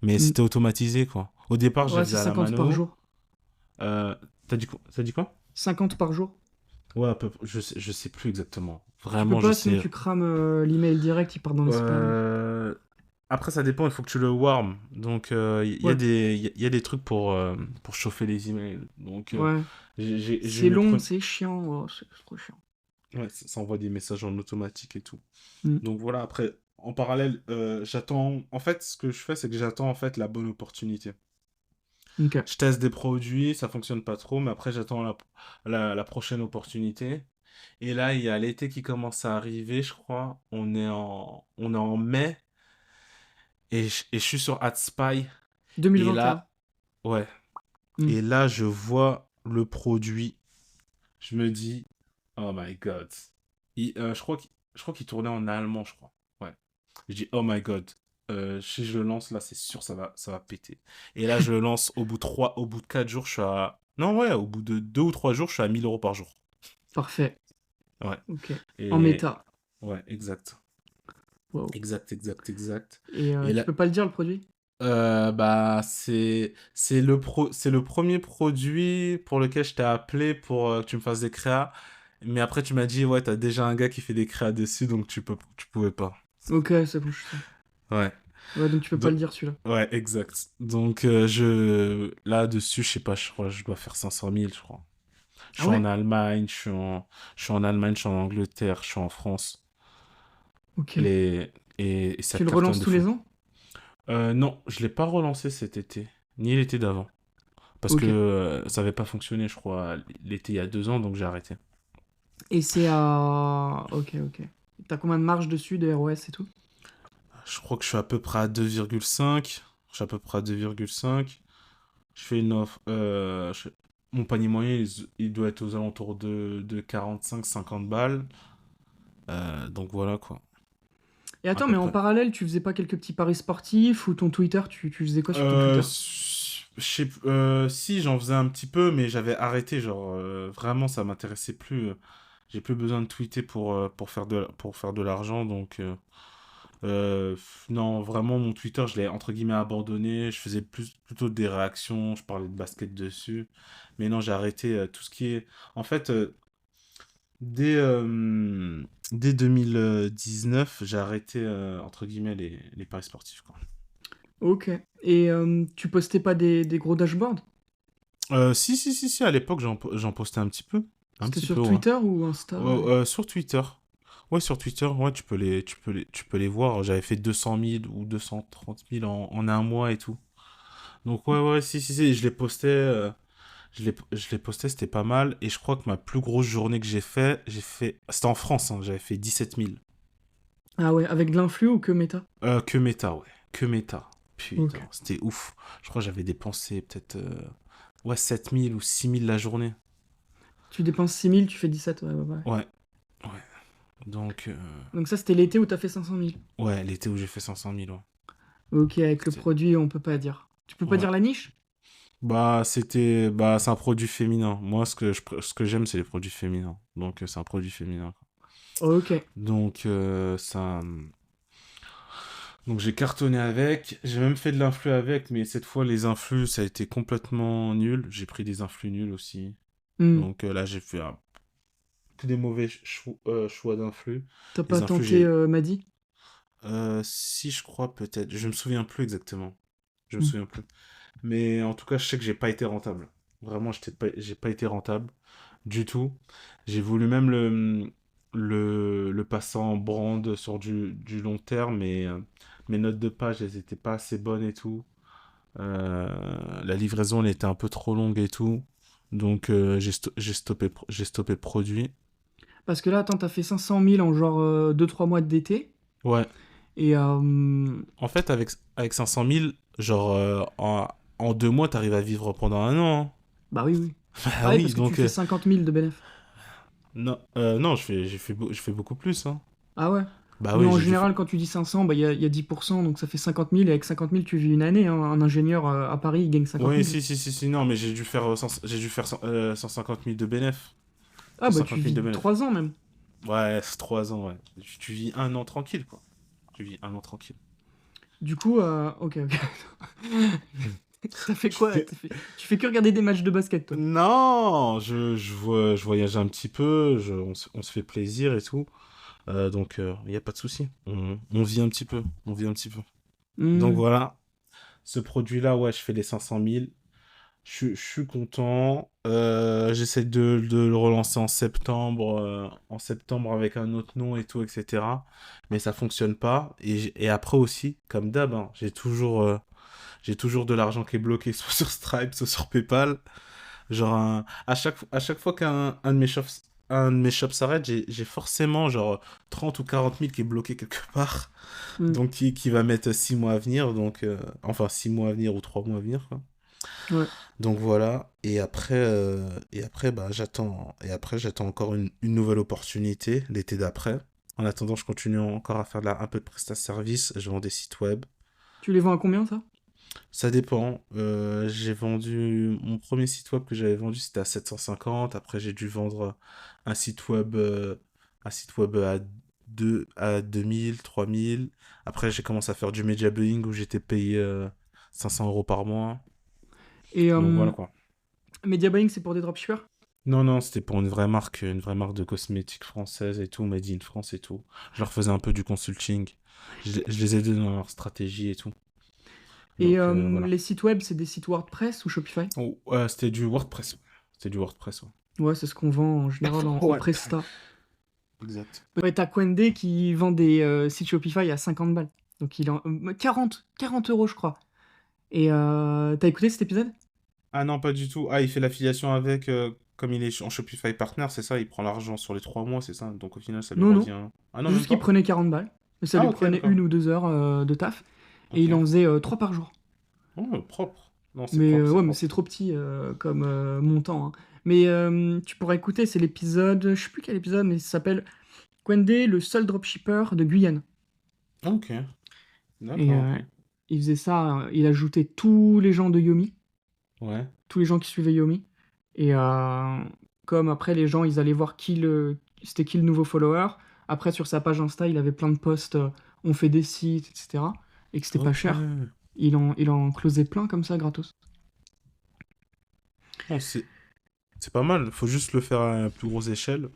Speaker 2: Mais
Speaker 1: Hmm.
Speaker 2: c'était automatisé, quoi. Au départ, je les
Speaker 1: Ouais,
Speaker 2: faisais
Speaker 1: c'est
Speaker 2: à la
Speaker 1: 50 par
Speaker 2: mano.
Speaker 1: jour.
Speaker 2: Euh, t'as dit quoi?
Speaker 1: 50 par jour.
Speaker 2: Ouais, je sais plus exactement.
Speaker 1: Tu peux
Speaker 2: Vraiment, je
Speaker 1: pas, sinon
Speaker 2: sais.
Speaker 1: tu crames l'email direct, il part dans les spams.
Speaker 2: Euh, Après, ça dépend, il faut que tu le warm. Donc, il y a
Speaker 1: Ouais,
Speaker 2: des trucs pour chauffer les emails. Donc,
Speaker 1: ouais.
Speaker 2: je
Speaker 1: C'est
Speaker 2: me
Speaker 1: long,
Speaker 2: prenais.
Speaker 1: c'est chiant. Oh, c'est trop chiant.
Speaker 2: Ouais, ça envoie des messages en automatique et tout.
Speaker 1: Hmm.
Speaker 2: Donc, voilà, après, en parallèle, j'attends. En fait, ce que je fais, c'est que j'attends en fait la bonne opportunité.
Speaker 1: Ok.
Speaker 2: Je teste des produits, ça fonctionne pas trop, mais après, j'attends la prochaine opportunité. Et là, il y a l'été qui commence à arriver, je crois. On est en mai. Et je suis sur AdSpy. Et
Speaker 1: 2021.
Speaker 2: là, ouais.
Speaker 1: Hmm.
Speaker 2: Et là, je vois le produit. Je me dis, oh my god. Je crois qu'il tournait en allemand, je crois. Ouais. Je dis, oh my god. Si je le lance, là, c'est sûr, ça va péter. Et là, je le lance au bout de 4 jours, je suis à. Non, ouais, au bout de 2 ou 3 jours, je suis à 1000 € par jour.
Speaker 1: Parfait.
Speaker 2: Ouais.
Speaker 1: Ok. En
Speaker 2: Et.
Speaker 1: méta.
Speaker 2: Ouais, exact.
Speaker 1: Wow.
Speaker 2: Exact, exact, exact.
Speaker 1: Et
Speaker 2: Et
Speaker 1: tu
Speaker 2: là,
Speaker 1: peux pas le dire le produit?
Speaker 2: bah, c'est le premier produit pour lequel je t'ai appelé pour que tu me fasses des créas. Mais après, tu m'as dit, ouais, t'as déjà un gars qui fait des créas dessus, donc tu pouvais pas.
Speaker 1: Ok, c'est bon, je sais.
Speaker 2: Ouais.
Speaker 1: Ouais, donc tu peux pas
Speaker 2: Do-
Speaker 1: le dire celui-là.
Speaker 2: ouais, exact. Donc, là-dessus, je sais pas, je crois, je dois faire 500 000, je crois. Je
Speaker 1: Ah
Speaker 2: suis en
Speaker 1: ouais?
Speaker 2: Allemagne, je suis en Allemagne, je suis en Angleterre, je suis en France.
Speaker 1: Ok.
Speaker 2: Les, et ça
Speaker 1: Tu le
Speaker 2: cartonne
Speaker 1: relances
Speaker 2: de
Speaker 1: tous
Speaker 2: fou.
Speaker 1: les ans?
Speaker 2: Non, je l'ai pas relancé cet été, ni l'été d'avant. Parce que
Speaker 1: Ok.
Speaker 2: ça avait pas fonctionné, je crois, l'été il y a 2 ans, donc j'ai arrêté.
Speaker 1: Et c'est à... Ok, ok. T'as combien de marge dessus, de ROS et tout?
Speaker 2: Je crois que je suis à peu près à 2,5. Je suis à peu près à 2,5. Je fais une offre. Mon panier moyen, il doit être aux alentours de 45-50 balles. Donc voilà quoi,
Speaker 1: Et
Speaker 2: à
Speaker 1: attends,
Speaker 2: peu
Speaker 1: mais en
Speaker 2: près.
Speaker 1: parallèle, tu faisais pas quelques petits paris sportifs ou ton Twitter, tu faisais quoi sur ton Twitter?
Speaker 2: Si, j'en faisais un petit peu, mais j'avais arrêté. Genre, vraiment, ça m'intéressait plus. J'ai plus besoin de tweeter pour faire de l'argent. Donc, non, vraiment, mon Twitter, je l'ai entre guillemets abandonné. Je faisais plutôt des réactions. Je parlais de basket dessus. Mais non, j'ai arrêté tout ce qui est. En fait, dès 2019, j'ai arrêté entre guillemets les paris sportifs, quoi.
Speaker 1: Ok. Et tu postais pas des gros dashboards?
Speaker 2: Si, si, si, si, à l'époque, j'en postais un petit peu. Un
Speaker 1: C'était
Speaker 2: petit peu,
Speaker 1: sur
Speaker 2: ouais.
Speaker 1: Twitter ou Insta?
Speaker 2: Sur Twitter. Ouais, sur Twitter, ouais, tu peux les voir. J'avais fait 200 000 ou 230 000 en un mois et tout. Donc, ouais, ouais, si, si, si, je les postais. Je les postais, c'était pas mal. Et je crois que ma plus grosse journée que j'ai fait. C'était en France, hein, j'avais fait 17 000.
Speaker 1: Ah ouais, avec de l'influx ou que méta?
Speaker 2: Que méta, ouais. Que méta.
Speaker 1: Ok.
Speaker 2: Putain, c'était ouf. Je crois que j'avais dépensé peut-être. Ouais, 7 000 ou 6 000 la journée.
Speaker 1: Tu dépenses 6 000, tu fais 17, ouais, ouais, ouais.
Speaker 2: Ouais, ouais. Donc,
Speaker 1: Donc ça, c'était l'été où t'as fait 500 000.
Speaker 2: ouais, l'été où j'ai fait 500 000, ouais.
Speaker 1: Ok, avec le
Speaker 2: C'était-
Speaker 1: produit, on peut pas dire. Tu peux pas
Speaker 2: Ouais.
Speaker 1: dire la niche?
Speaker 2: Bah, c'est un produit féminin. Moi, ce que j'aime, c'est les produits féminins. Donc, c'est un produit féminin, quoi.
Speaker 1: Ok.
Speaker 2: Donc, donc j'ai cartonné avec. J'ai même fait de l'influx avec, mais cette fois, les influx, ça a été complètement nul. J'ai pris des influx nuls aussi.
Speaker 1: Hmm.
Speaker 2: Donc, là, j'ai fait que des mauvais choix d'influx.
Speaker 1: T'as
Speaker 2: Les
Speaker 1: pas
Speaker 2: influx,
Speaker 1: tenté Madi?
Speaker 2: si, je crois, peut-être. Je me souviens plus exactement. Je me
Speaker 1: Hmm.
Speaker 2: souviens plus. Mais en tout cas, je sais que j'ai pas été rentable. Vraiment, j'ai pas été rentable du tout. J'ai voulu même le passer en brand sur du long terme, mais mes notes de page, elles étaient pas assez bonnes et tout. La livraison, elle était un peu trop longue et tout. Donc, j'ai stoppé le produit.
Speaker 1: Parce que là, attends, t'as fait 500 000 en genre 2-3 mois d'été.
Speaker 2: Ouais.
Speaker 1: Et
Speaker 2: En fait, avec 500 000, genre, en 2 mois, t'arrives à vivre pendant un an, hein.
Speaker 1: Bah oui, oui.
Speaker 2: Bah
Speaker 1: Ah oui,
Speaker 2: oui,
Speaker 1: parce que tu
Speaker 2: donc
Speaker 1: fais 50 000 de bénéf.
Speaker 2: non, non, je fais beaucoup plus, hein.
Speaker 1: Ah ouais?
Speaker 2: Bah
Speaker 1: Nous,
Speaker 2: oui,
Speaker 1: en
Speaker 2: j'ai dû faire.
Speaker 1: général, quand tu dis 500, bah, il y a 10%, donc ça fait 50 000. Et avec 50 000, tu vis une année, hein. Un ingénieur à Paris, il gagne 50
Speaker 2: Oui,
Speaker 1: 000.
Speaker 2: si, non, mais j'ai dû faire 150 000 de bénéf.
Speaker 1: Ah bah, tu
Speaker 2: 150 000
Speaker 1: vis
Speaker 2: de bénéf.
Speaker 1: 3 ans même.
Speaker 2: Ouais, c'est 3 ans, ouais. Tu vis un an tranquille, quoi. Tu vis un an tranquille.
Speaker 1: Du coup, ok, ok. T'as fait quoi? Tu fais que regarder des matchs de basket, toi.
Speaker 2: Non, je voyage un petit peu, on se fait plaisir et tout. Donc, il n'y a pas de souci. On vit un petit peu. On vit un petit peu. Donc
Speaker 1: Hmm.
Speaker 2: voilà, ce produit-là, ouais, je fais les 500 000. Je suis content. J'essaie de le relancer en septembre avec un autre nom et tout, etc. Mais ça fonctionne pas. Et après aussi, comme d'hab, hein, j'ai toujours de l'argent qui est bloqué soit sur Stripe, soit sur PayPal. Genre, à chaque fois un de mes shops s'arrête, j'ai forcément genre 30 ou 40 000 qui est bloqué quelque part.
Speaker 1: Hmm.
Speaker 2: Donc, qui va mettre 6 mois à venir. Donc, enfin, 6 mois à venir ou 3 mois à venir, quoi.
Speaker 1: Ouais.
Speaker 2: Donc voilà, et après bah, j'attends encore une nouvelle opportunité l'été d'après. En attendant, je continue encore à faire un peu de prestat service, je vends des sites web.
Speaker 1: Tu les vends à combien, ça?
Speaker 2: Ça dépend. J'ai vendu mon premier site web que j'avais vendu, c'était à 750. Après, j'ai dû vendre un site web, euh, un site web à 2000, 3000. Après, j'ai commencé à faire du media buying où j'étais payé 500 euros par mois.
Speaker 1: Et
Speaker 2: Donc voilà quoi.
Speaker 1: Media Buying, c'est pour des dropshippers?
Speaker 2: Non, non, c'était pour une vraie marque de cosmétiques française et tout, Made in France et tout. Je leur faisais un peu du consulting. Je les aidais dans leur stratégie et tout.
Speaker 1: Et
Speaker 2: Donc voilà.
Speaker 1: les sites web, c'est des sites WordPress ou Shopify?
Speaker 2: Oh, c'était du WordPress. C'était du WordPress, ouais.
Speaker 1: Ouais, c'est ce qu'on vend en général en
Speaker 2: Ouais.
Speaker 1: Presta.
Speaker 2: Exact.
Speaker 1: Ouais, t'as Kwende qui vend des sites Shopify à 50 balles. Donc il en... 40 euros, je crois. Et t'as écouté cet épisode?
Speaker 2: Ah non, pas du tout. Ah, il fait l'affiliation avec, comme il est en Shopify Partner, c'est ça, il prend l'argent sur les 3 mois, c'est ça. Donc au final, ça lui
Speaker 1: Non, non.
Speaker 2: revient. Ah non, même
Speaker 1: Juste qu'il
Speaker 2: pas?
Speaker 1: prenait 40 balles. Mais ça
Speaker 2: Ah
Speaker 1: lui
Speaker 2: ok,
Speaker 1: prenait
Speaker 2: d'accord.
Speaker 1: 1 ou 2 heures de taf. Et
Speaker 2: Ok.
Speaker 1: il en faisait 3 par jour.
Speaker 2: Oh, propre. Non, c'est
Speaker 1: Mais
Speaker 2: propre, c'est
Speaker 1: ouais, mais
Speaker 2: propre.
Speaker 1: c'est trop petit comme montant, hein. Mais tu pourras écouter, c'est l'épisode, je sais plus quel épisode, mais ça s'appelle Kwende, le seul dropshipper de Guyane.
Speaker 2: Ok.
Speaker 1: Et
Speaker 2: D'accord, ok.
Speaker 1: il faisait ça, il ajoutait tous les gens de Yomi,
Speaker 2: Ouais.
Speaker 1: tous les gens qui suivaient Yomi. Et comme après, les gens, ils allaient voir c'était qui le nouveau follower. Après, sur sa page Insta, il avait plein de posts, on fait des sites, etc. Et que c'était pas
Speaker 2: Ok.
Speaker 1: cher. Il en closait plein comme ça, gratos.
Speaker 2: Bon, c'est pas mal. Faut juste le faire à plus grosse échelle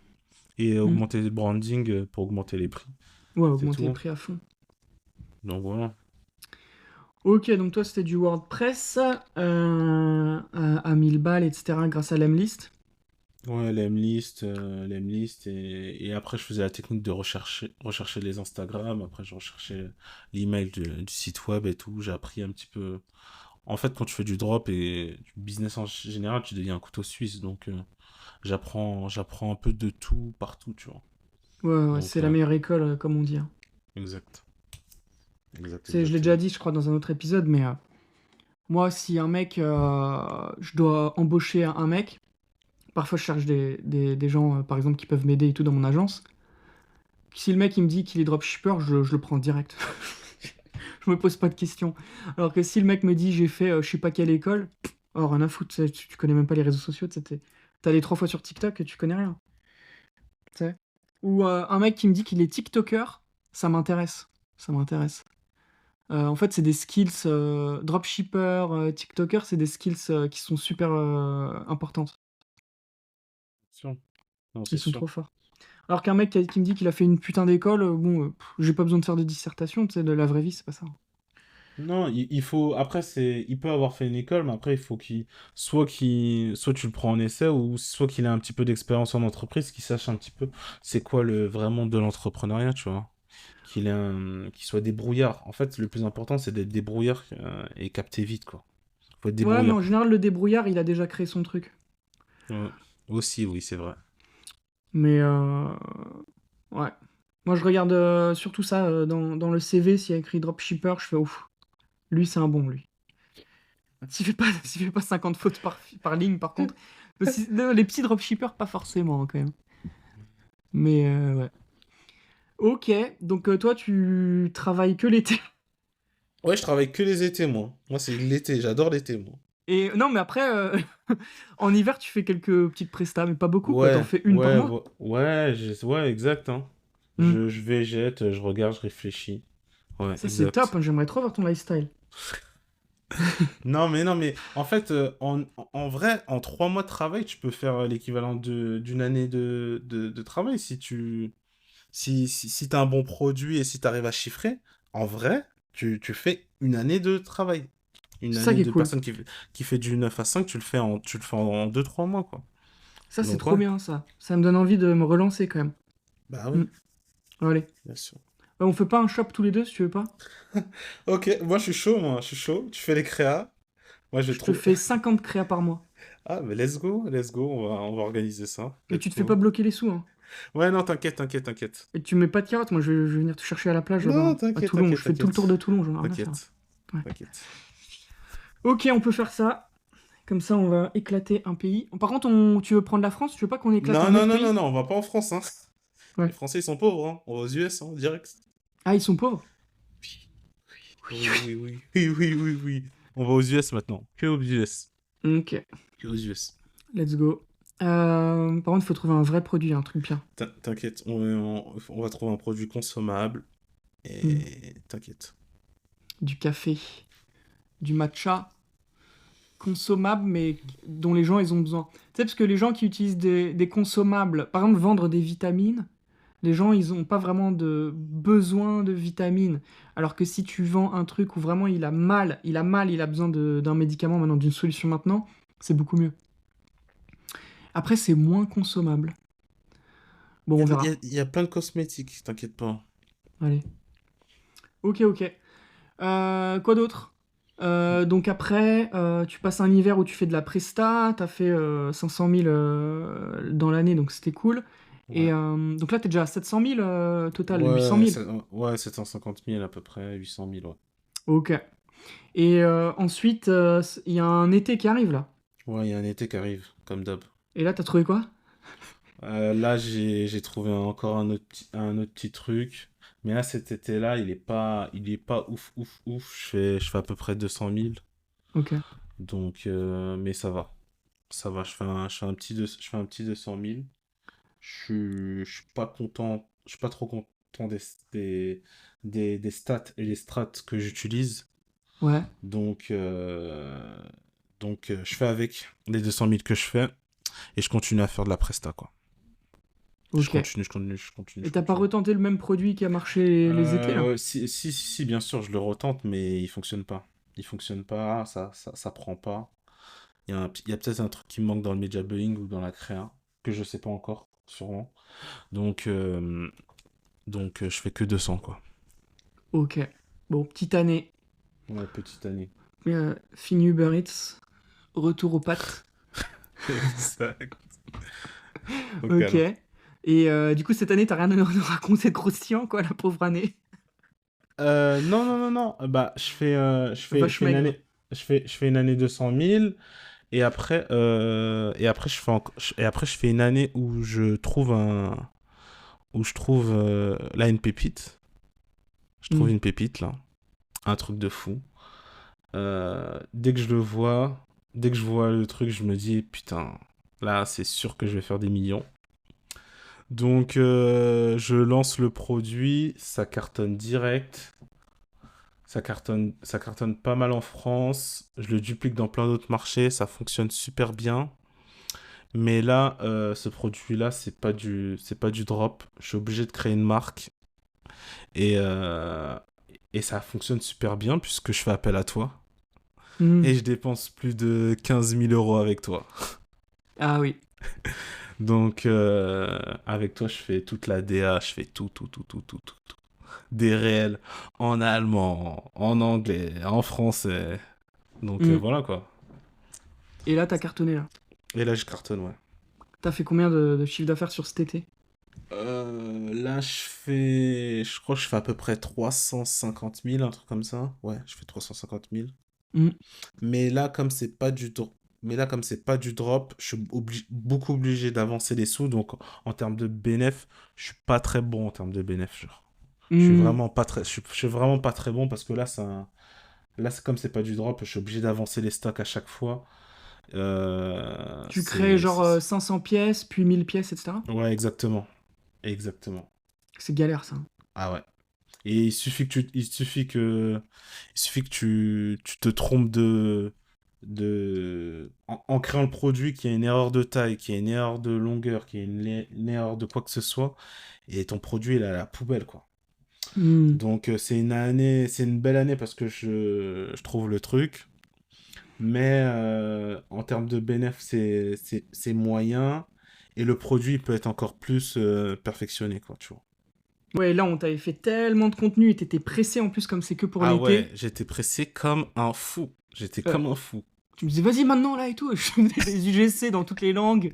Speaker 2: et
Speaker 1: Hmm.
Speaker 2: augmenter le branding pour augmenter les prix.
Speaker 1: Ouais,
Speaker 2: C'est
Speaker 1: augmenter
Speaker 2: tout,
Speaker 1: les
Speaker 2: hein.
Speaker 1: prix à fond.
Speaker 2: Donc voilà.
Speaker 1: Ok, donc toi c'était du WordPress à 1000 balles, etc. grâce à l'Emlist.
Speaker 2: Ouais, les MList et après je faisais la technique de rechercher les Instagram. Après je recherchais l'email du site web et tout. J'ai appris un petit peu. En fait, quand tu fais du drop et du business en général, tu deviens un couteau suisse. Donc j'apprends un peu de tout partout, tu vois.
Speaker 1: Ouais, ouais,
Speaker 2: Donc
Speaker 1: c'est la meilleure école, comme on dit, hein.
Speaker 2: exact, exact,
Speaker 1: Je l'ai déjà
Speaker 2: exactement.
Speaker 1: dit, je crois, dans un autre épisode, mais moi, si un mec, je dois embaucher un mec, parfois je cherche des gens, par exemple, qui peuvent m'aider et tout dans mon agence. Si le mec il me dit qu'il est dropshipper, je le prends direct. Je me pose pas de questions. Alors que si le mec me dit j'ai fait je sais pas quelle école, oh rien à foutre, tu connais même pas les réseaux sociaux, t'es allé 3 fois sur TikTok et tu connais rien. Tu sais. Ou un mec qui me dit qu'il est TikToker, ça m'intéresse. Ça m'intéresse. En fait, c'est des skills dropshipper, TikToker, c'est des skills qui sont super importantes.
Speaker 2: C'est sûr. Non,
Speaker 1: Ils
Speaker 2: c'est
Speaker 1: sont
Speaker 2: sûr.
Speaker 1: trop forts. Alors qu'un mec qui me dit qu'il a fait une putain d'école, bon, j'ai pas besoin de faire de dissertation, tu sais, de la vraie vie, c'est pas ça.
Speaker 2: Non, il faut. Après, il peut avoir fait une école, mais après, il faut soit tu le prends en essai, ou soit qu'il ait un petit peu d'expérience en entreprise, qu'il sache un petit peu c'est quoi le vrai monde de l'entrepreneuriat, tu vois. Qu'il soit débrouillard. En fait, le plus important, c'est d'être débrouillard et capter vite, quoi. Faut être
Speaker 1: Ouais, mais en
Speaker 2: débrouillard.
Speaker 1: général, le débrouillard, il a déjà créé son truc.
Speaker 2: Ouais. Aussi, oui, c'est vrai.
Speaker 1: Mais ouais. Moi, je regarde surtout ça dans le CV, s'il y a écrit dropshipper, je fais ouf. Lui, c'est un bon, lui. S'il fait pas 50 fautes par ligne, par contre. Non, les petits dropshippers, pas forcément, quand même. Mais ouais. Ok, donc toi, tu travailles que l'été.
Speaker 2: Ouais, je travaille que les étés, moi. Moi, c'est l'été, j'adore l'été, moi.
Speaker 1: Et non, mais après, en hiver, tu fais quelques petites prestas, mais pas beaucoup, quoi. T'en
Speaker 2: Ouais,
Speaker 1: fais une par
Speaker 2: ouais,
Speaker 1: mois.
Speaker 2: ouais, ouais, exact, hein.
Speaker 1: Hmm.
Speaker 2: Je végète, je regarde, je réfléchis. Ouais,
Speaker 1: Ça, c'est top,
Speaker 2: exact.
Speaker 1: hein. J'aimerais trop voir ton lifestyle.
Speaker 2: Non, mais en fait, en vrai, en 3 mois de travail, tu peux faire l'équivalent d'une année de travail si t'as un bon produit et si t'arrives à chiffrer. En vrai, tu fais une année de travail. Une
Speaker 1: C'est ça
Speaker 2: année
Speaker 1: qui est
Speaker 2: de
Speaker 1: cool.
Speaker 2: personne qui fait du 9 à 5, tu le fais en 2-3 mois, quoi.
Speaker 1: Ça, c'est
Speaker 2: Donc,
Speaker 1: trop
Speaker 2: ouais.
Speaker 1: bien, ça. Ça me donne envie de me relancer, quand même.
Speaker 2: Bah
Speaker 1: Hmm.
Speaker 2: oui,
Speaker 1: Allez.
Speaker 2: bien sûr.
Speaker 1: Bah, on fait pas un shop tous les deux, si tu veux pas?
Speaker 2: Ok, moi je suis chaud, moi, je suis chaud. Tu fais les créas. Moi je vais
Speaker 1: Je te
Speaker 2: trouver.
Speaker 1: fais 50 créas par mois.
Speaker 2: Ah, mais let's go, on va organiser ça.
Speaker 1: Mais
Speaker 2: Let's
Speaker 1: tu te fais pas
Speaker 2: go.
Speaker 1: bloquer les sous, hein.
Speaker 2: Ouais, non, t'inquiète, t'inquiète, t'inquiète.
Speaker 1: Et tu mets pas de carottes, moi je vais venir te chercher à la plage là-bas,
Speaker 2: Non,
Speaker 1: hein, à
Speaker 2: t'inquiète,
Speaker 1: Toulon. Je
Speaker 2: t'inquiète,
Speaker 1: fais tout le tour de
Speaker 2: t'inquiète.
Speaker 1: Toulon, j'en ai rien à faire.
Speaker 2: T'inquiète,
Speaker 1: Ouais.
Speaker 2: t'inquiète.
Speaker 1: Ok, on peut faire ça. Comme ça, on va éclater un pays. Par contre, tu veux prendre la France? Tu veux pas qu'on éclate
Speaker 2: Non,
Speaker 1: un
Speaker 2: non,
Speaker 1: autre
Speaker 2: non, non,
Speaker 1: pays?
Speaker 2: non, on va pas en France, hein. Les
Speaker 1: Ouais.
Speaker 2: Français, ils sont pauvres, hein. On va aux US, hein, direct.
Speaker 1: Ah, ils sont pauvres?
Speaker 2: Oui,
Speaker 1: Oui,
Speaker 2: oui, oui, oui, oui, oui, oui. On va aux US maintenant. Que aux US.
Speaker 1: oui. Ok,
Speaker 2: Que aux US.
Speaker 1: let's go. Par contre, il faut trouver un vrai produit, un truc bien.
Speaker 2: T'inquiète, on va trouver un produit consommable.
Speaker 1: Hmm.
Speaker 2: Et t'inquiète.
Speaker 1: Du café, du matcha, consommable, mais dont les gens ils ont besoin. Tu sais, parce que les gens qui utilisent des consommables, par exemple, vendre des vitamines, les gens, ils n'ont pas vraiment de besoin de vitamines. Alors que si tu vends un truc où vraiment il a besoin d'un médicament maintenant, d'une solution maintenant, c'est beaucoup mieux. Après, c'est moins consommable. Bon,
Speaker 2: Il
Speaker 1: on
Speaker 2: y a, il y a-
Speaker 1: verra.
Speaker 2: il y a plein de cosmétiques, t'inquiète pas.
Speaker 1: Allez. Ok, ok. Quoi d'autre? Donc après, tu passes un hiver où tu fais de la presta, t'as fait 500 000 dans l'année, donc c'était cool. Et
Speaker 2: Ouais.
Speaker 1: donc là, t'es déjà à 700 000 total, 800
Speaker 2: Ouais,
Speaker 1: 000.
Speaker 2: ouais, 750 000 à peu près, 800 000, ouais.
Speaker 1: Ok. Et ensuite, il y a un été qui arrive là.
Speaker 2: Ouais, il y a un été qui arrive, comme d'hab.
Speaker 1: Et là, t'as trouvé quoi?
Speaker 2: Là, j'ai trouvé encore un autre petit truc. Mais là, cet été-là, il est pas ouf, ouf, ouf. Je fais à peu près 200 000.
Speaker 1: Ok.
Speaker 2: Donc, mais ça va. Ça va, je fais un petit 200 000. Je suis pas content. Je suis pas trop content des stats et les strats que j'utilise.
Speaker 1: Ouais.
Speaker 2: Donc, je fais avec les 200 000 que je fais et je continue à faire de la presta, quoi. Je
Speaker 1: Ok.
Speaker 2: continue, je continue, je continue,
Speaker 1: Et
Speaker 2: je
Speaker 1: t'as pas
Speaker 2: continue.
Speaker 1: retenté le même produit qui a marché les étés là?
Speaker 2: Si, si, si, si, bien sûr, je le retente, mais il fonctionne pas. Il fonctionne pas, ça prend pas. Il y a peut-être un truc qui me manque dans le media buying ou dans la créa, que je sais pas encore, sûrement. Donc, je fais que 200, quoi.
Speaker 1: Ok. Bon, petite année.
Speaker 2: Ouais, petite année.
Speaker 1: Fini Uber Eats. Retour aux pattes.
Speaker 2: Exact. Au
Speaker 1: Ok.
Speaker 2: calme.
Speaker 1: Et du coup, cette année, t'as rien à nous raconter de croustillant, quoi, la pauvre année.
Speaker 2: Non, non, non, non. Bah, je fais
Speaker 1: Vache
Speaker 2: une
Speaker 1: maigre.
Speaker 2: année, je fais une année 200 000 et après je fais une année où je trouve là une pépite. Je trouve
Speaker 1: Hmm.
Speaker 2: une pépite là, un truc de fou. Dès que je le vois, dès que je vois le truc, je me dis putain, là c'est sûr que je vais faire des millions. Donc je lance le produit, ça cartonne direct. Ça cartonne pas mal en France. Je le duplique dans plein d'autres marchés. Ça fonctionne super bien. Mais là, ce produit-là, c'est pas du drop. Je suis obligé de créer une marque. Et, euh, et ça fonctionne super bien puisque je fais appel à toi.
Speaker 1: Hmm.
Speaker 2: Et je dépense plus de 15 000 euros avec toi.
Speaker 1: Ah oui.
Speaker 2: Donc, avec toi, je fais toute la DA. Je fais tout, tout, tout, tout, tout, tout. Des réels en allemand, en anglais, en français. Donc,
Speaker 1: Hmm.
Speaker 2: voilà quoi.
Speaker 1: Et là, t'as cartonné, là.
Speaker 2: Et là, je cartonne, ouais.
Speaker 1: T'as fait combien de chiffre d'affaires sur cet été?
Speaker 2: Là, je crois que je fais à peu près 350 000, un truc comme ça. Ouais, je fais 350 000.
Speaker 1: Mm.
Speaker 2: Mais là, comme c'est pas du drop, je suis beaucoup obligé d'avancer les sous. Donc, en termes de bénéf, je suis pas très bon en termes de bénéf. Genre.
Speaker 1: Mm.
Speaker 2: Je suis vraiment pas très bon parce que là, comme c'est pas du drop, je suis obligé d'avancer les stocks à chaque fois.
Speaker 1: Tu crées genre 500 pièces, puis 1000 pièces, etc.
Speaker 2: Ouais, exactement. Exactement.
Speaker 1: C'est galère ça.
Speaker 2: Ah ouais. Et il suffit que tu te trompes en créant le produit, qu'il y ait une erreur de taille, qu'il y ait une erreur de longueur, qu'il y ait une erreur de quoi que ce soit, et ton produit, il est à la poubelle, quoi.
Speaker 1: Mm.
Speaker 2: Donc, c'est une belle année parce que je trouve le truc, mais en termes de bénéfice, c'est moyen, et le produit peut être encore plus perfectionné, quoi, tu vois.
Speaker 1: Ouais, là, on t'avait fait tellement de contenu et t'étais pressé en plus, comme c'est que pour
Speaker 2: Ah ouais,
Speaker 1: l'été.
Speaker 2: j'étais pressé comme un fou. J'étais comme un fou.
Speaker 1: Tu me disais, vas-y maintenant là et tout. Je faisais des UGC dans toutes les langues,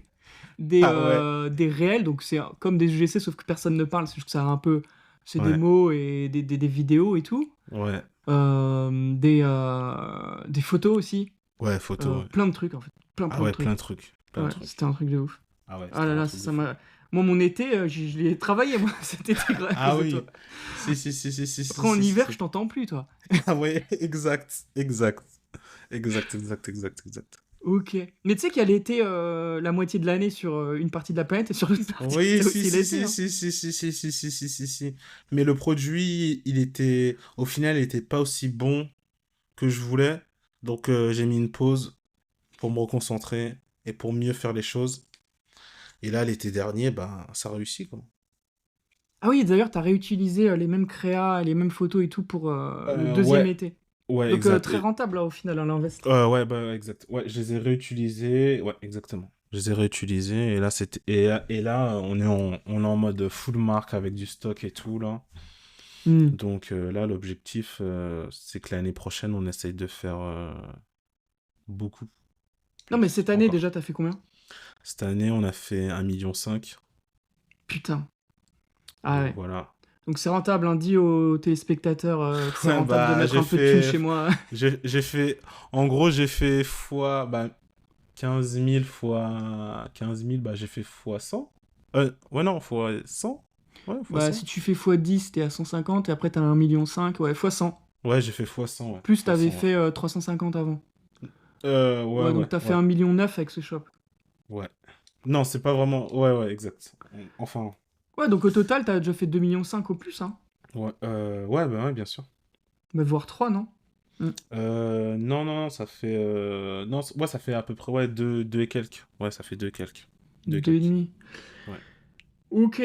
Speaker 2: Ah ouais,
Speaker 1: des réels, donc c'est comme des UGC sauf que personne ne parle, c'est juste que ça a un peu. C'est des
Speaker 2: ouais,
Speaker 1: mots et des vidéos et tout.
Speaker 2: ouais,
Speaker 1: Des photos aussi.
Speaker 2: ouais, photo, ouais.
Speaker 1: Plein de trucs en fait. Plein
Speaker 2: Ah
Speaker 1: plein de
Speaker 2: ouais, plein de
Speaker 1: trucs.
Speaker 2: trucs, plein de
Speaker 1: Ouais,
Speaker 2: trucs.
Speaker 1: c'était un truc de ouf.
Speaker 2: Ah ouais,
Speaker 1: Ah
Speaker 2: c'était
Speaker 1: là
Speaker 2: un
Speaker 1: là,
Speaker 2: truc de
Speaker 1: ça
Speaker 2: fou.
Speaker 1: m'a. Moi, mon été, je l'ai travaillé, moi, cet été, à
Speaker 2: Ah
Speaker 1: cause de toi.
Speaker 2: oui, si, si, si, si, si, si,
Speaker 1: Après, en
Speaker 2: si, si,
Speaker 1: hiver, je
Speaker 2: si.
Speaker 1: t'entends plus, toi.
Speaker 2: Ah ouais, exact, exact, exact, exact, exact, exact.
Speaker 1: Ok. Mais tu sais qu'elle était la moitié de l'année sur une partie de la planète et sur l'autre partie,
Speaker 2: Oui,
Speaker 1: c'était
Speaker 2: si,
Speaker 1: aussi
Speaker 2: si,
Speaker 1: l'été,
Speaker 2: si,
Speaker 1: hein.
Speaker 2: si, si, si, si, si, si, si, si, si. Mais le produit, au final, il était pas aussi bon que je voulais. Donc, j'ai mis une pause pour me reconcentrer et pour mieux faire les choses. Et là, l'été dernier, bah, ça réussit, quoi.
Speaker 1: Ah oui, d'ailleurs, t'as réutilisé les mêmes créas, les mêmes photos et tout pour le deuxième
Speaker 2: Ouais,
Speaker 1: été.
Speaker 2: ouais,
Speaker 1: Donc
Speaker 2: exact.
Speaker 1: très rentable, là, au final, à l'invest.
Speaker 2: Ouais, bah, exact. Ouais, je les ai réutilisés. Ouais, exactement. Je les ai réutilisés. Et là, on est en mode full marque avec du stock et tout, là.
Speaker 1: Hmm.
Speaker 2: Donc là, l'objectif, c'est que l'année prochaine, on essaye de faire beaucoup
Speaker 1: Non, mais
Speaker 2: plus.
Speaker 1: cette année,
Speaker 2: Encore.
Speaker 1: déjà, t'as fait combien?
Speaker 2: Cette année, on a fait 1,5 million.
Speaker 1: Putain. Ah
Speaker 2: Donc
Speaker 1: ouais.
Speaker 2: voilà.
Speaker 1: Donc c'est rentable, hein. Dis aux téléspectateurs que c'est
Speaker 2: Ouais,
Speaker 1: rentable de
Speaker 2: bah,
Speaker 1: mettre un peu de thunes chez moi.
Speaker 2: j'ai fait, en gros, j'ai fait fois, bah, 15 000 fois 15 000, bah, j'ai fait fois 100. Ouais, non, fois 100. Ouais, fois
Speaker 1: Bah,
Speaker 2: 100.
Speaker 1: si tu fais x10, t'es à 150, et après t'as 1,5 million, ouais, x 100.
Speaker 2: Ouais, j'ai fait fois 100, ouais.
Speaker 1: Plus
Speaker 2: Fois
Speaker 1: t'avais
Speaker 2: 100, ouais.
Speaker 1: fait 350 avant.
Speaker 2: Ouais,
Speaker 1: Ouais,
Speaker 2: ouais,
Speaker 1: donc t'as fait
Speaker 2: ouais,
Speaker 1: 1,9 million avec ce shop.
Speaker 2: ouais. Non, c'est pas vraiment. Ouais, ouais, exact. Enfin,
Speaker 1: Ouais, donc au total, t'as déjà fait 2,5 millions au plus, hein.
Speaker 2: ouais, ouais, bah, ouais, bien sûr.
Speaker 1: Bah, voire 3, non? Hmm.
Speaker 2: Non, non, ça fait. Non, ouais, ça fait à peu près, ouais, deux et quelques. Ouais, ça fait deux et quelques. Deux et
Speaker 1: Deux et
Speaker 2: quelques.
Speaker 1: demi.
Speaker 2: Ouais.
Speaker 1: Ok.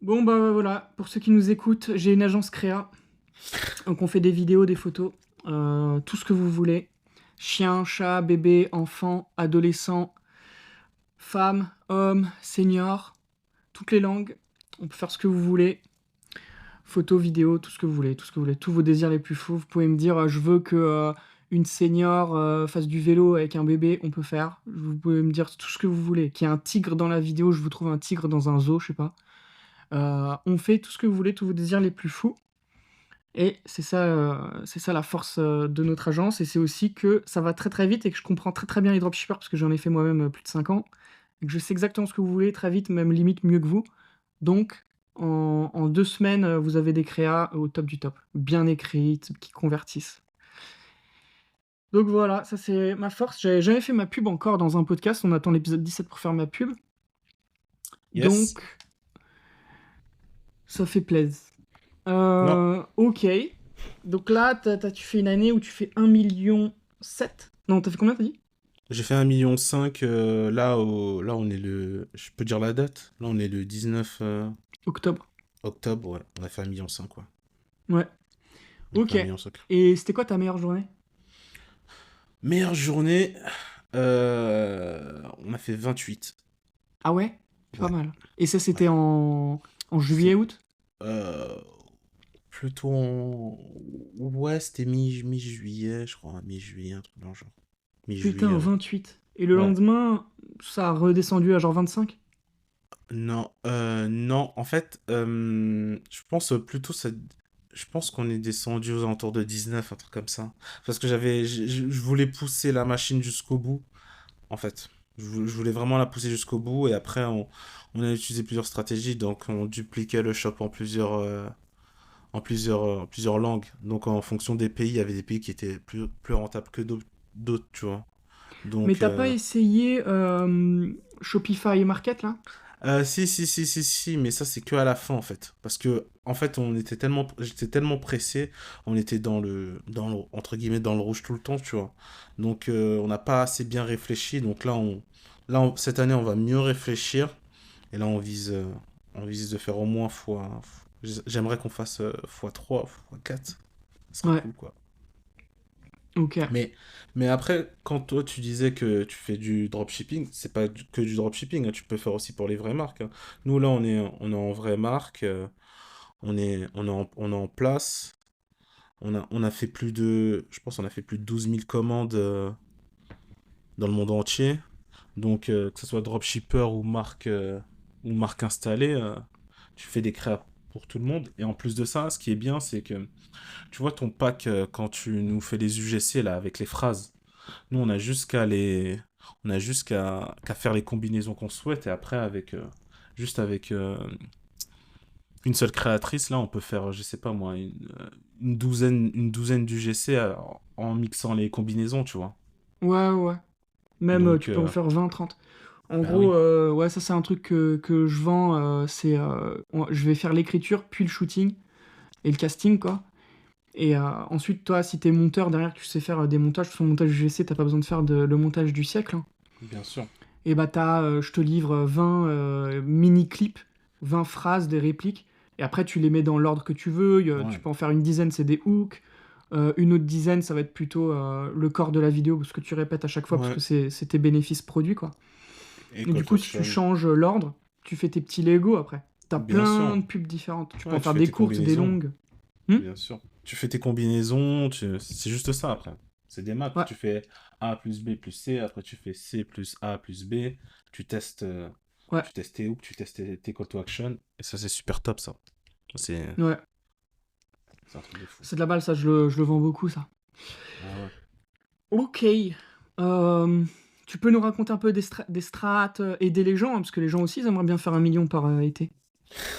Speaker 1: Bon, bah voilà. Pour ceux qui nous écoutent, j'ai une agence créa. Donc on fait des vidéos, des photos, tout ce que vous voulez. Chien, chat, bébé, enfant, adolescent, femme, homme, senior, toutes les langues. On peut faire ce que vous voulez. Photos, vidéos, tout ce que vous voulez, tout ce que vous voulez, tous vos désirs les plus fous. Vous pouvez me dire, je veux que une senior fasse du vélo avec un bébé, on peut faire. Vous pouvez me dire tout ce que vous voulez. Qu'il y a un tigre dans la vidéo, je vous trouve un tigre dans un zoo, je sais pas. On fait tout ce que vous voulez, tous vos désirs les plus fous. Et c'est ça la force de notre agence. Et c'est aussi que ça va très très vite et que je comprends très très bien les dropshippers parce que j'en ai fait moi-même plus de 5 ans. Et que je sais exactement ce que vous voulez très vite, même limite mieux que vous. Donc, en 2 semaines, vous avez des créas au top du top. Bien écrites, qui convertissent. Donc voilà, ça c'est ma force. J'avais jamais fait ma pub encore dans un podcast. On attend l'épisode 17 pour faire ma pub.
Speaker 2: Yes.
Speaker 1: Donc, ça fait plaisir.
Speaker 2: Non,
Speaker 1: Ok. Donc là, tu fais une année où tu fais 1,7 million. Non, t'as fait combien, t'as dit?
Speaker 2: j'ai fait 1,5 million. Là, on est le. Je peux dire la date? Là, on est le 19
Speaker 1: Octobre.
Speaker 2: octobre, ouais. On a fait 1,5 million, quoi.
Speaker 1: Ouais.
Speaker 2: On a fait
Speaker 1: Ok.
Speaker 2: 1,5 million.
Speaker 1: Et c'était quoi ta meilleure journée?
Speaker 2: Meilleure journée, on a fait 28.
Speaker 1: Ah ouais? Pas
Speaker 2: Ouais,
Speaker 1: mal. Et ça,
Speaker 2: ouais.
Speaker 1: c'était en juillet,
Speaker 2: C'est
Speaker 1: août?
Speaker 2: euh, plutôt en. Ouais, c'était mi-juillet, je crois. Mi-juillet, un truc dans le genre. Mi-juillet,
Speaker 1: Putain,
Speaker 2: ouais.
Speaker 1: 28. Et le
Speaker 2: Ouais.
Speaker 1: lendemain, ça a redescendu à genre 25?
Speaker 2: Non, non, en fait, je pense plutôt ça. je pense qu'on est descendu aux alentours de 19, un truc comme ça. Parce que je voulais pousser la machine jusqu'au bout, en fait. Je voulais vraiment la pousser jusqu'au bout et après on a utilisé plusieurs stratégies. Donc on dupliquait le shop en plusieurs langues. Donc en fonction des pays, il y avait des pays qui étaient plus rentables que d'autres, tu vois.
Speaker 1: Mais
Speaker 2: Donc
Speaker 1: t'as pas essayé Shopify Market là?
Speaker 2: si, mais ça c'est que à la fin en fait. Parce que en fait j'étais tellement pressé, on était entre guillemets dans le rouge tout le temps, tu vois. Donc on n'a pas assez bien réfléchi. Donc cette année on va mieux réfléchir. Et là on vise de faire au moins j'aimerais qu'on fasse x3, x4. Ce serait
Speaker 1: Ouais,
Speaker 2: cool quoi.
Speaker 1: ok.
Speaker 2: Mais, mais après, quand toi tu disais que tu fais du dropshipping, c'est pas que du dropshipping, hein, tu peux faire aussi pour les vraies marques, hein. Nous là, on est en vraie marque, on est en place, on a fait je pense, on a fait plus de 12 000 commandes dans le monde entier. Donc, que ce soit dropshipper ou marque installée, tu fais des créas pour tout le monde. Et en plus de ça, ce qui est bien, c'est que tu vois ton pack quand tu nous fais les UGC là avec les phrases. Nous, on a juste qu'à faire les combinaisons qu'on souhaite et après juste avec une seule créatrice, là, on peut faire, je sais pas moi, une douzaine d'UGC en mixant les combinaisons, tu vois.
Speaker 1: Ouais, ouais. Même
Speaker 2: Donc,
Speaker 1: tu peux en faire 20, 30. En
Speaker 2: bah
Speaker 1: gros,
Speaker 2: oui,
Speaker 1: ouais, ça c'est un truc que je vends. Je vais faire l'écriture, puis le shooting et le casting, quoi. Et ensuite, toi, si t'es monteur, derrière, tu sais faire des montages. Sur le montage UGC, t'as pas besoin de faire le montage du siècle, hein.
Speaker 2: bien sûr.
Speaker 1: Et bah, je te livre 20 mini-clips, 20 phrases, des répliques. Et après, tu les mets dans l'ordre que tu veux. Tu
Speaker 2: Ouais.
Speaker 1: peux en faire une dizaine, c'est des hooks. Une autre dizaine, ça va être plutôt le corps de la vidéo, parce que tu répètes à chaque fois, parce
Speaker 2: Ouais.
Speaker 1: que c'est tes bénéfices produits, quoi.
Speaker 2: Et
Speaker 1: Et
Speaker 2: call
Speaker 1: du
Speaker 2: to
Speaker 1: coup, si tu
Speaker 2: action,
Speaker 1: changes l'ordre, tu fais tes petits Lego après. T'as
Speaker 2: bien
Speaker 1: plein
Speaker 2: sûr.
Speaker 1: de pubs différentes. Tu peux en
Speaker 2: Ouais, tu
Speaker 1: faire
Speaker 2: fais
Speaker 1: des
Speaker 2: tes
Speaker 1: courtes, des
Speaker 2: combinaisons,
Speaker 1: longues. Hmm.
Speaker 2: bien sûr. Tu fais tes combinaisons, c'est juste ça après. C'est des maths.
Speaker 1: Ouais,
Speaker 2: Tu fais A plus B plus C, après tu fais C plus A plus B. Tu testes, euh,
Speaker 1: ouais,
Speaker 2: tu testes tes hooks, tu testes tes call to action. Et ça, c'est super top, ça. C'est
Speaker 1: ouais.
Speaker 2: c'est un truc de fou.
Speaker 1: C'est de la balle, ça, je le vends beaucoup, ça.
Speaker 2: Ah ouais.
Speaker 1: Ok. Euh, Tu peux nous raconter un peu des strats, aider les gens, hein, parce que les gens aussi, ils aimeraient bien faire 1 million par été.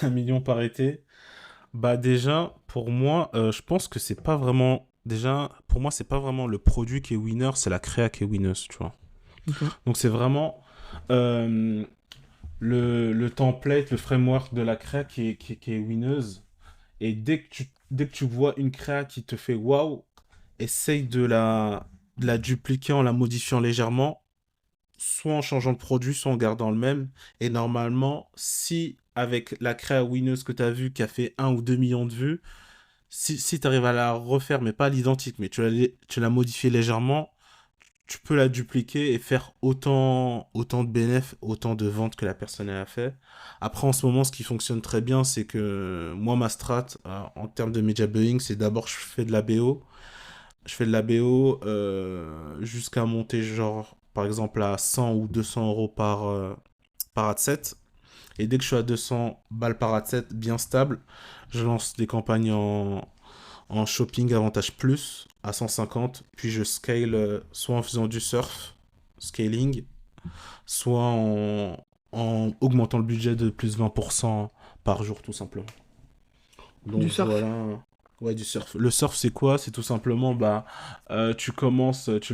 Speaker 2: 1 million par été. Bah déjà, pour moi, je pense que c'est pas vraiment... Déjà, pour moi, c'est pas vraiment le produit qui est winner, c'est la créa qui est winner, tu vois.
Speaker 1: Ok.
Speaker 2: Donc c'est vraiment euh, le template, le framework de la créa qui est winneuse. Et dès que tu vois une créa qui te fait waouh, essaye de la dupliquer en la modifiant légèrement, soit en changeant le produit, soit en gardant le même. Et normalement, si avec la créa winneuse que tu as vue qui a fait 1 ou 2 millions de vues, si tu arrives à la refaire, mais pas à l'identique, mais tu l'as modifiée légèrement, tu peux la dupliquer et faire autant de bénéfices, autant de ventes que la personne a fait. Après, en ce moment, ce qui fonctionne très bien, c'est que moi, ma strat, en termes de media buying, c'est d'abord, je fais de la BO. Je fais de la BO jusqu'à monter, genre, par exemple, à 100 ou 200 euros par ad-set. Et dès que je suis à 200 balles par ad-set, bien stable, je lance des campagnes en shopping avantage plus à 150, puis je scale soit en faisant du surf, scaling, soit en augmentant le budget de plus 20% par jour tout simplement.
Speaker 1: Du
Speaker 2: Donc
Speaker 1: surf.
Speaker 2: voilà, ouais du surf. Le surf c'est quoi? C'est tout simplement tu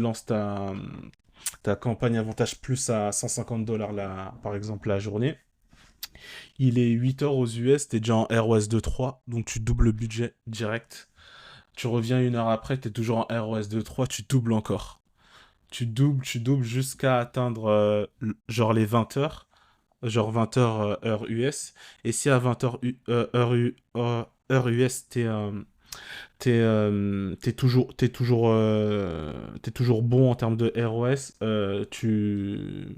Speaker 2: lances ta campagne avantage plus à 150 dollars par exemple la journée. Il est 8 heures aux US, t'es déjà en ROS 2.3, donc tu doubles le budget direct. Tu reviens 1 heure après, tu es toujours en ROS 2.3, tu doubles encore. Tu doubles jusqu'à atteindre genre les 20 heures, genre 20 heures heure US. Et si à 20 heures heure US, t'es toujours bon en termes de ROS, tu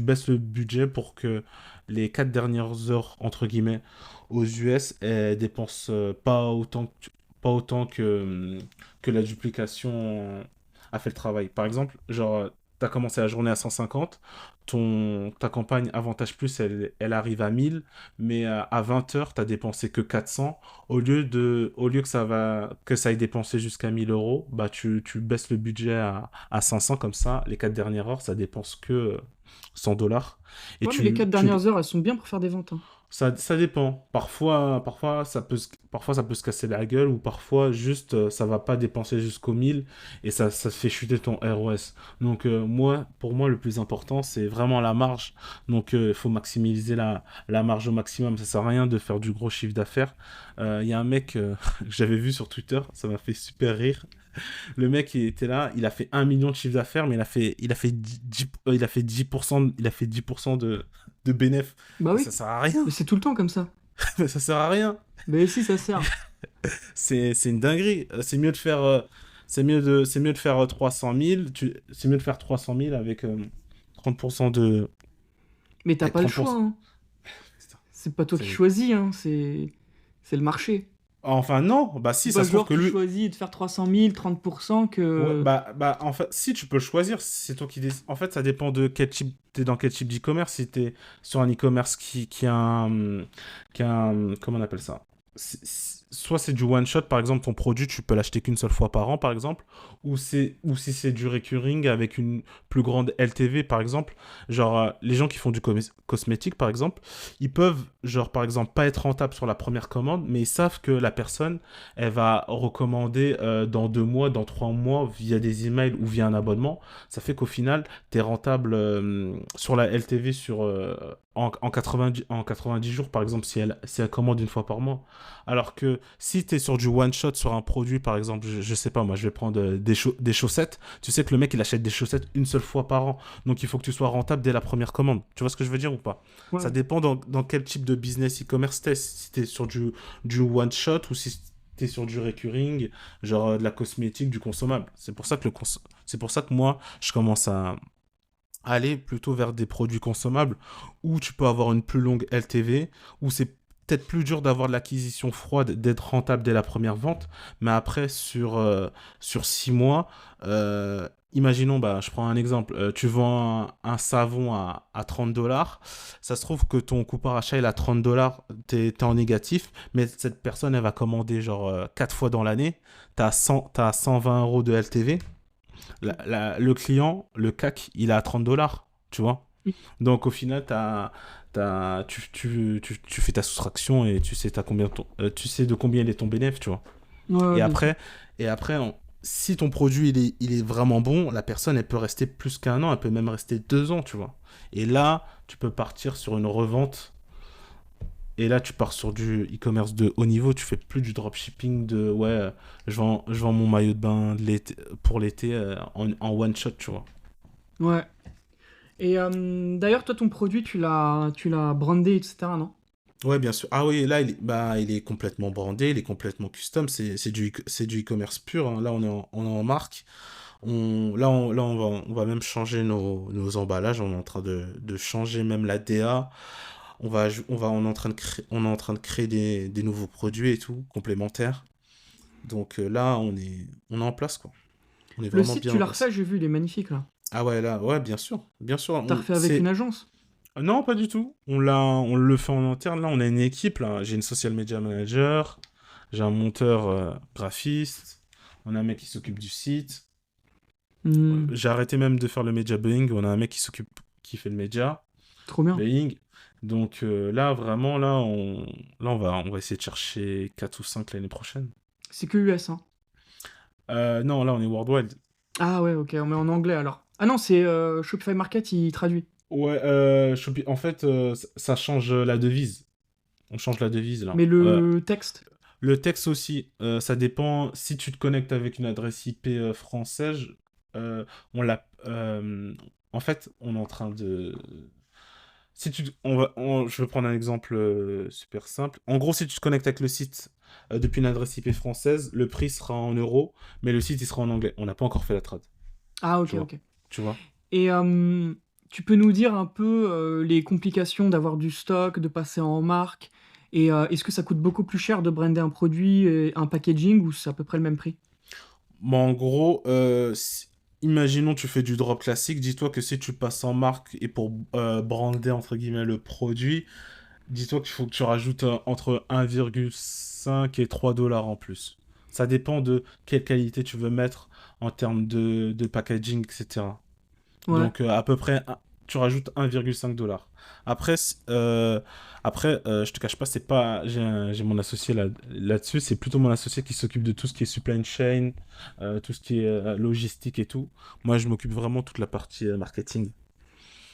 Speaker 2: baisses le budget pour que les 4 dernières heures, entre guillemets, aux US, elles dépensent pas autant que la duplication a fait le travail. Par exemple, genre, as commencé la journée à 150, ta campagne Avantage Plus, elle arrive à 1000, mais à 20 heures, tu as dépensé que 400. Au lieu que ça aille dépenser jusqu'à 1000 euros, bah, tu baisses le budget à 500, comme ça, les 4 dernières heures, ça dépense que 100 $. Et
Speaker 1: Ouais, mais les 4
Speaker 2: tu
Speaker 1: dernières heures, elles sont bien pour faire des ventes, hein.
Speaker 2: ça dépend. Parfois, ça peut se casser la gueule ou parfois, juste, ça va pas dépenser jusqu'au 1000 et ça fait chuter ton ROS. Donc, pour moi, le plus important, c'est vraiment la marge. Donc, il faut maximiser la marge au maximum. Ça sert à rien de faire du gros chiffre d'affaires. Il y a un mec que j'avais vu sur Twitter, ça m'a fait super rire. Le mec, il était là, il a fait 1 million de chiffre d'affaires, mais il a fait 10% de bénéf.
Speaker 1: Bah
Speaker 2: Mais
Speaker 1: oui,
Speaker 2: ça sert à rien.
Speaker 1: mais c'est tout le temps comme ça.
Speaker 2: Mais ça sert à rien.
Speaker 1: Mais si, ça sert.
Speaker 2: C'est une dinguerie. C'est mieux de faire 300 000. C'est mieux de faire 300 000 avec 30% de.
Speaker 1: Mais t'as
Speaker 2: Avec
Speaker 1: pas le choix,
Speaker 2: 30%.
Speaker 1: hein.
Speaker 2: Putain,
Speaker 1: C'est pas toi qui
Speaker 2: c'est-
Speaker 1: choisis, hein. C'est le marché.
Speaker 2: Enfin, non. Bah,
Speaker 1: C'est
Speaker 2: si,
Speaker 1: pas
Speaker 2: ça se trouve
Speaker 1: genre
Speaker 2: que
Speaker 1: tu
Speaker 2: lui.
Speaker 1: choisis de faire 300 000, 30%
Speaker 2: Ouais,
Speaker 1: que...
Speaker 2: en fait, si tu peux le choisir, c'est toi qui décides. En fait, ça dépend de quel type, t'es dans quel type d'e-commerce. Si t'es sur un e-commerce comment on appelle ça? Soit c'est du one shot, par exemple, ton produit, tu peux l'acheter qu'une seule fois par an, par exemple, ou si c'est du recurring avec une plus grande LTV, par exemple. Genre, les gens qui font du cosmétique, par exemple, ils peuvent, genre, par exemple, pas être rentables sur la première commande, mais ils savent que la personne, elle va recommander dans 2 mois, dans 3 mois, via des emails ou via un abonnement. Ça fait qu'au final, tu es rentable sur la LTV en 90 jours, par exemple, si elle commande une fois par mois. Alors que si tu es sur du one-shot sur un produit, par exemple, je sais pas, moi, je vais prendre des chaussettes, tu sais que le mec, il achète des chaussettes une seule fois par an. Donc, il faut que tu sois rentable dès la première commande. Tu vois ce que je veux dire ou pas? Ça
Speaker 1: Ouais.
Speaker 2: dépend dans quel type de business e-commerce t'es. Si t'es sur du one-shot ou si t'es sur du recurring, genre de la cosmétique, du consommable. C'est pour ça que moi, je commence à aller plutôt vers des produits consommables où tu peux avoir une plus longue LTV, où c'est peut-être plus dur d'avoir de l'acquisition froide, d'être rentable dès la première vente, mais après, sur 6 mois, imaginons, bah, je prends un exemple, tu vends un savon à 30 $, ça se trouve que ton coût par achat il est à 30 $, t'es en négatif, mais cette personne, elle va commander genre 4 fois dans l'année, t'as 120 euros de LTV, le client, le CAC, il est à 30 $, tu vois. Donc au final, tu fais ta soustraction et tu sais de combien il est ton bénéfice, tu vois.
Speaker 1: Ouais, ouais,
Speaker 2: Et
Speaker 1: bien sûr.
Speaker 2: après, si ton produit il est vraiment bon, la personne elle peut rester plus qu'1 an, elle peut même rester 2 ans, tu vois. Et là, tu peux partir sur une revente. Et là, tu pars sur du e-commerce de haut niveau. Tu fais plus du dropshipping de ouais, je vends mon maillot de bain pour l'été en one shot, tu vois.
Speaker 1: Ouais. Et d'ailleurs, toi, ton produit, tu l'as brandé, etc., non?
Speaker 2: Ouais, bien sûr. Ah oui, là, il est complètement brandé, il est complètement custom. C'est du e-commerce pur, hein. Là, on est en marque. On va même changer nos emballages. On est en train de changer même la DA. On est en train de créer des nouveaux produits et tout, complémentaires. Donc là, on est en place, quoi. On est
Speaker 1: Le
Speaker 2: vraiment
Speaker 1: site,
Speaker 2: bien
Speaker 1: tu
Speaker 2: en
Speaker 1: l'as refait,
Speaker 2: place.
Speaker 1: j'ai vu, il est magnifique, là.
Speaker 2: Ah ouais, là, ouais, bien sûr. Bien sûr.
Speaker 1: T'as refait avec une agence?
Speaker 2: Non, pas du tout. On le fait en interne. Là, on a une équipe. Là, j'ai une social media manager, j'ai un monteur graphiste, on a un mec qui s'occupe du site.
Speaker 1: Hmm,
Speaker 2: J'ai arrêté même de faire le media buying. On a un mec qui fait le media
Speaker 1: trop bien.
Speaker 2: buying. Donc là, vraiment, on va essayer de chercher 4 ou 5 l'année prochaine.
Speaker 1: C'est que US, hein.
Speaker 2: Non, là, on est worldwide.
Speaker 1: Ah ouais, ok, on met en anglais, alors. Ah non, c'est Shopify Market, il traduit.
Speaker 2: Ouais, en fait, ça change la devise. On change la devise là.
Speaker 1: Mais le texte?
Speaker 2: Le texte aussi, ça dépend. Si tu te connectes avec une adresse IP française, on l'a. En fait, on est en train de. Si tu, je vais prendre un exemple super simple. En gros, si tu te connectes avec le site depuis une adresse IP française, le prix sera en euros, mais le site il sera en anglais. On n'a pas encore fait la trad,
Speaker 1: Ah ok,
Speaker 2: tu vois.
Speaker 1: ok.
Speaker 2: Tu vois.
Speaker 1: Et tu peux nous dire un peu les complications d'avoir du stock, de passer en marque, et est-ce que ça coûte beaucoup plus cher de brander un produit et un packaging ou c'est à peu près le même prix?
Speaker 2: Mais en gros, imaginons tu fais du drop classique, dis-toi que si tu passes en marque et pour brander entre guillemets le produit, dis-toi qu'il faut que tu rajoutes entre 1,5 et 3 dollars en plus. Ça dépend de quelle qualité tu veux mettre en termes de packaging, etc.
Speaker 1: Ouais.
Speaker 2: Donc à peu près, tu rajoutes 1,5 dollars. Après, je te cache pas, c'est pas, j'ai mon associé là-dessus, c'est plutôt mon associé qui s'occupe de tout ce qui est supply chain, tout ce qui est logistique et tout. Moi, je m'occupe vraiment de toute la partie marketing.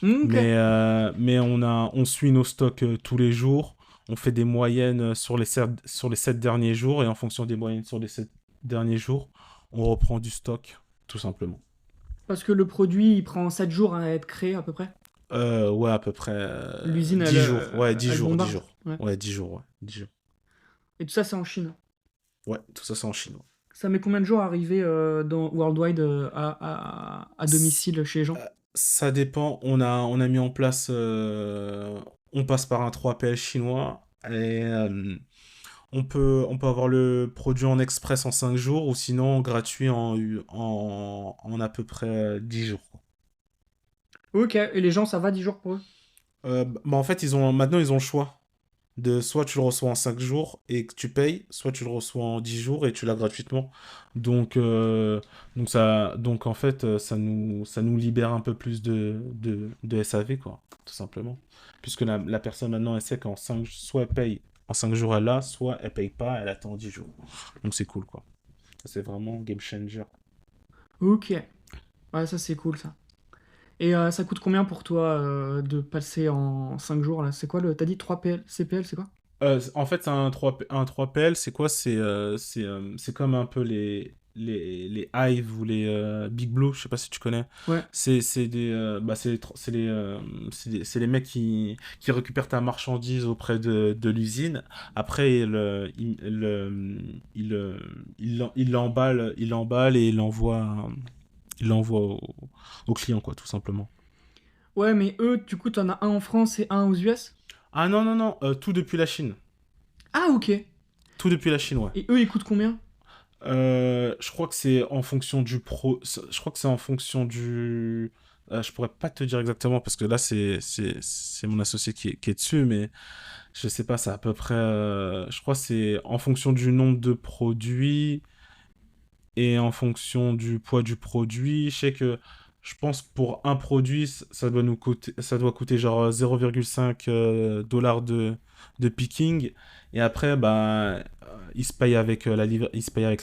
Speaker 1: Ok.
Speaker 2: Mais on suit nos stocks tous les jours. On fait des moyennes sur les 7 derniers jours et en fonction des moyennes sur les 7 derniers jours, on reprend du stock, tout simplement.
Speaker 1: Parce que le produit, il prend 7 jours à être créé à peu près.
Speaker 2: Ouais, à peu près
Speaker 1: L'usine,
Speaker 2: 10 jours. Ouais, 10
Speaker 1: elle
Speaker 2: jours, 10
Speaker 1: bombarde.
Speaker 2: jours.
Speaker 1: Ouais.
Speaker 2: Ouais, 10 jours, ouais. 10 jours.
Speaker 1: Et tout ça, c'est en Chine.
Speaker 2: Ouais, tout ça, c'est en chinois.
Speaker 1: Ça met combien de jours à arriver dans Worldwide à
Speaker 2: C-
Speaker 1: domicile chez les gens?
Speaker 2: Ça dépend. On a mis en place. On passe par un 3PL chinois. Et on peut avoir le produit en express en 5 jours ou sinon gratuit en à peu près 10 jours.
Speaker 1: Ok. Et les gens, ça va 10 jours pour eux?
Speaker 2: Bah, en fait, maintenant, ils ont le choix. De soit tu le reçois en 5 jours et que tu payes, soit tu le reçois en 10 jours et tu l'as gratuitement. Donc, donc en fait, ça nous libère un peu plus de SAV, quoi, tout simplement. Puisque la personne maintenant, elle sait qu'en 5 soit elle paye en 5 jours, elle l'a, soit elle paye pas, elle attend 10 jours. Donc c'est cool, quoi. C'est vraiment game changer.
Speaker 1: Ok. Ouais, ça, c'est cool, ça. Et ça coûte combien pour toi de passer en 5 jours là? C'est quoi le. T'as dit 3 PL, CPL, c'est quoi?
Speaker 2: En fait, un 3PL, c'est quoi? C'est comme un peu les Hive ou les Big Blue, je sais pas si tu connais.
Speaker 1: Ouais.
Speaker 2: C'est les mecs qui récupèrent ta marchandise auprès de l'usine. Après, il l'emballe et il l'envoie au client, quoi, tout simplement.
Speaker 1: Ouais, mais eux, du coup, t'en as un en France et un aux US?
Speaker 2: Ah non, non, non, tout depuis la Chine.
Speaker 1: Ah, ok. Et
Speaker 2: Tout depuis la Chine, ouais.
Speaker 1: eux, ils coûtent combien?
Speaker 2: Je crois que c'est en fonction du pro. Je crois que c'est en fonction du. Je pourrais pas te dire exactement parce que là c'est mon associé qui est dessus, mais je sais pas, c'est à peu près. Je crois que c'est en fonction du nombre de produits et en fonction du poids du produit. Je pense pour un produit, ça doit coûter genre 0,5 dollars de picking. Et après, bah, il se paye avec la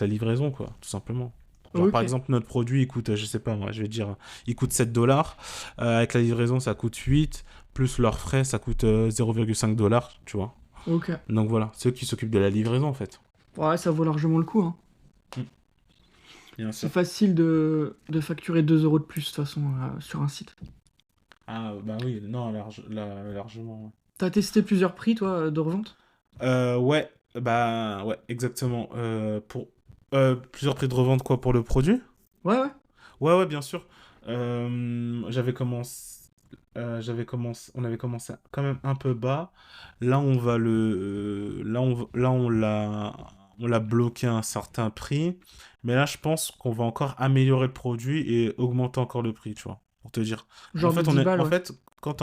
Speaker 2: livraison, quoi, tout simplement. Genre, par
Speaker 1: Ok.
Speaker 2: exemple, notre produit, il coûte, je sais pas, moi, je vais dire, il coûte 7 dollars. Avec la livraison, ça coûte 8. Plus leurs frais, ça coûte 0,5 dollars, tu vois.
Speaker 1: Ok.
Speaker 2: Donc voilà, c'est eux qui s'occupent de la livraison, en fait.
Speaker 1: Ouais, ça vaut largement le coup, hein.
Speaker 2: Mm, bien
Speaker 1: C'est
Speaker 2: sûr.
Speaker 1: facile de facturer 2 euros de plus, de toute façon, sur un site.
Speaker 2: Ah, bah oui, non, largement. Ouais.
Speaker 1: T'as testé plusieurs prix, toi, de revente?
Speaker 2: Ouais, bah ouais, exactement. Pour plusieurs prix de revente quoi pour le produit?
Speaker 1: Ouais, ouais.
Speaker 2: Ouais, ouais, bien sûr. On avait commencé quand même un peu bas. Là, on l'a bloqué à un certain prix. Mais là, je pense qu'on va encore améliorer le produit et augmenter encore le prix, tu vois, pour te dire. En
Speaker 1: Genre de
Speaker 2: fait,
Speaker 1: 10 balles,
Speaker 2: en
Speaker 1: ouais.
Speaker 2: fait, quand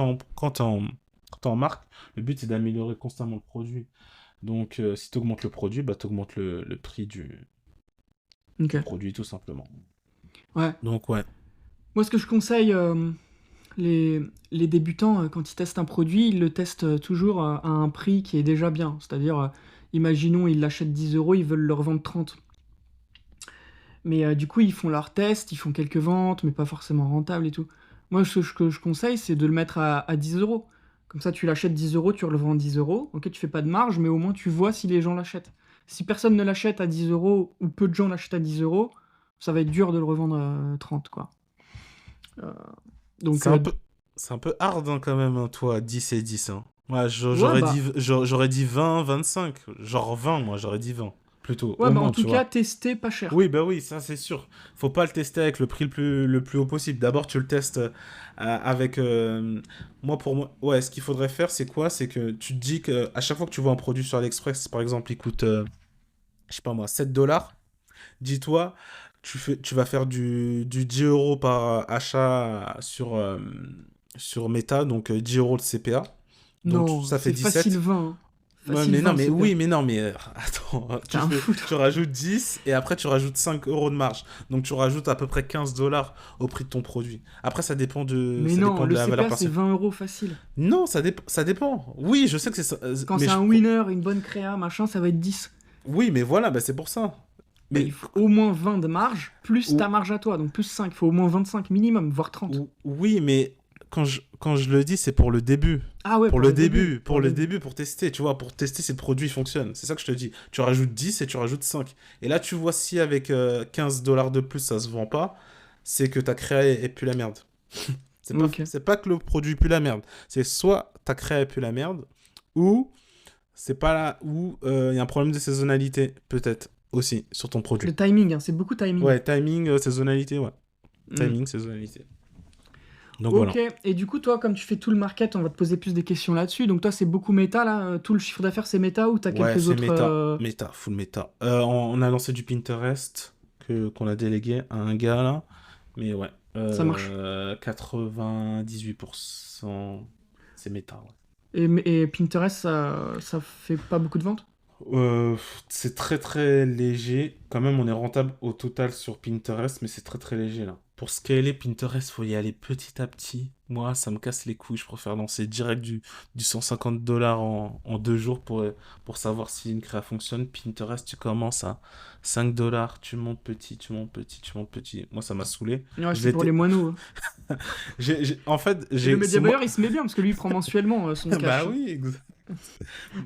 Speaker 2: t'es en marque, le but c'est d'améliorer constamment le produit. Donc, si tu augmentes le produit, bah, tu augmentes le prix du
Speaker 1: Ok.
Speaker 2: produit, tout simplement.
Speaker 1: Ouais.
Speaker 2: Donc, ouais.
Speaker 1: Moi, ce que je conseille, les débutants, quand ils testent un produit, ils le testent toujours à un prix qui est déjà bien. C'est-à-dire, imaginons, ils l'achètent 10 euros, ils veulent le revendre 30. Mais du coup, ils font leurs tests, ils font quelques ventes, mais pas forcément rentables et tout. Moi, ce que je conseille, c'est de le mettre à 10 euros. Comme ça, tu l'achètes 10 euros, tu le revends 10 euros. Ok, tu fais pas de marge, mais au moins tu vois si les gens l'achètent. Si personne ne l'achète à 10 euros, ou peu de gens l'achètent à 10 euros, ça va être dur de le revendre à 30, quoi. Euh, donc,
Speaker 2: C'est un peu, c'est un peu hard hein, quand même, hein, toi, 10 et 10. Hein. Ouais,
Speaker 1: ouais,
Speaker 2: j'aurais dit 20, 25. Genre 20, moi, j'aurais dit 20. Plutôt, au
Speaker 1: en
Speaker 2: moins,
Speaker 1: tout
Speaker 2: tu
Speaker 1: cas,
Speaker 2: vois.
Speaker 1: tester pas cher.
Speaker 2: Oui, bah oui, ça c'est sûr. Faut pas le tester avec le prix le plus haut possible. D'abord, tu le testes avec. Moi, pour moi, ouais, ce qu'il faudrait faire, c'est quoi? C'est que tu te dis que à chaque fois que tu vois un produit sur AliExpress, par exemple, il coûte, je sais pas moi, 7 dollars. Dis-toi tu vas faire du 10 euros par achat sur Meta, donc 10 euros de CPA. Donc
Speaker 1: Non,
Speaker 2: ça fait
Speaker 1: c'est facile
Speaker 2: 17.
Speaker 1: 20, hein.
Speaker 2: Ouais,
Speaker 1: Facile
Speaker 2: mais non,
Speaker 1: 20
Speaker 2: mais
Speaker 1: CPA.
Speaker 2: oui, mais non, mais attends,
Speaker 1: T'es un fou,
Speaker 2: tu
Speaker 1: toi.
Speaker 2: rajoutes 10 et après tu rajoutes 5 euros de marge. Donc tu rajoutes à peu près 15 dollars au prix de ton produit. Après,
Speaker 1: Mais
Speaker 2: ça
Speaker 1: non,
Speaker 2: dépend de
Speaker 1: le
Speaker 2: la valeur
Speaker 1: CPA, c'est
Speaker 2: partielle.
Speaker 1: 20 euros facile.
Speaker 2: Non, ça dépend. Oui, je sais que c'est ça.
Speaker 1: Quand
Speaker 2: Mais
Speaker 1: c'est un winner, une bonne créa, machin, ça va être 10.
Speaker 2: oui, mais voilà, bah, c'est pour ça.
Speaker 1: Bah,
Speaker 2: Mais
Speaker 1: il faut au moins 20 de marge, plus ta
Speaker 2: ou,
Speaker 1: marge à toi, donc plus 5. Il faut au moins 25 minimum, voire 30.
Speaker 2: oui, mais quand je le dis, c'est pour le début.
Speaker 1: Ah ouais, pour le début. Pour
Speaker 2: Pour
Speaker 1: le
Speaker 2: le
Speaker 1: début.
Speaker 2: début, pour tester, tu vois, pour tester si le produit fonctionne. C'est ça que je te dis. Tu rajoutes 10 et tu rajoutes 5. Et là, tu vois si avec 15 dollars de plus, ça se vend pas, c'est que ta créa est plus la merde.
Speaker 1: Ok.
Speaker 2: C'est pas que le produit pue la merde. C'est soit ta créa est plus la merde, ou c'est pas là, ou il y a un problème de saisonnalité, peut-être, aussi, sur ton produit.
Speaker 1: Le timing, hein, c'est beaucoup timing.
Speaker 2: Ouais, timing, saisonnalité, ouais.
Speaker 1: Hmm.
Speaker 2: Timing, saisonnalité. Donc
Speaker 1: Ok,
Speaker 2: voilà.
Speaker 1: et du coup, toi, comme tu fais tout le market, on va te poser plus des questions là-dessus. Donc, toi, c'est beaucoup méta, là. Tout le chiffre d'affaires, c'est méta ou t'as
Speaker 2: Ouais,
Speaker 1: quelques
Speaker 2: c'est
Speaker 1: autres.
Speaker 2: méta. Méta, full méta. On a lancé du Pinterest qu'on a délégué à un gars là. Mais ouais,
Speaker 1: Ça marche.
Speaker 2: 98% c'est méta. Ouais.
Speaker 1: Et Pinterest, ça fait pas beaucoup de ventes?
Speaker 2: C'est très très léger. Quand même, on est rentable au total sur Pinterest, mais c'est très très léger là. Pour scaler Pinterest, faut y aller petit à petit. Moi, ça me casse les couilles. Je préfère lancer direct du 150 dollars en 2 jours pour savoir si une créa fonctionne. Pinterest, tu commences à 5 dollars, tu montes petit, tu montes petit, tu montes petit. Moi, ça m'a saoulé.
Speaker 1: Ouais,
Speaker 2: Je
Speaker 1: c'est pour les
Speaker 2: l'étais.
Speaker 1: moynos, hein.
Speaker 2: En fait,
Speaker 1: Et le
Speaker 2: c'est
Speaker 1: média buyer,
Speaker 2: moi.
Speaker 1: il se met bien parce que lui, il prend mensuellement son
Speaker 2: Bah
Speaker 1: cash, hein.
Speaker 2: oui,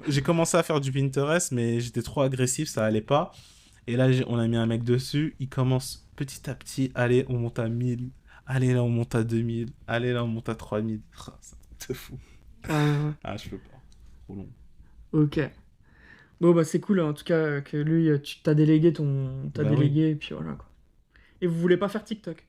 Speaker 2: j'ai commencé à faire du Pinterest, mais j'étais trop agressif, ça allait pas. Et là, on a mis un mec dessus. Il commence petit à petit. Allez, on monte à 1000. Allez, là, on monte à 2000. Allez, là, on monte à 3000. Ah, ça te fou.
Speaker 1: Ouais.
Speaker 2: Ah, je peux pas. Trop long.
Speaker 1: Ok. Bon, bah, c'est cool, hein, en tout cas, que lui, tu t'as délégué ton. T'as
Speaker 2: Bah oui.
Speaker 1: délégué, et puis voilà, quoi. Et vous voulez pas faire TikTok?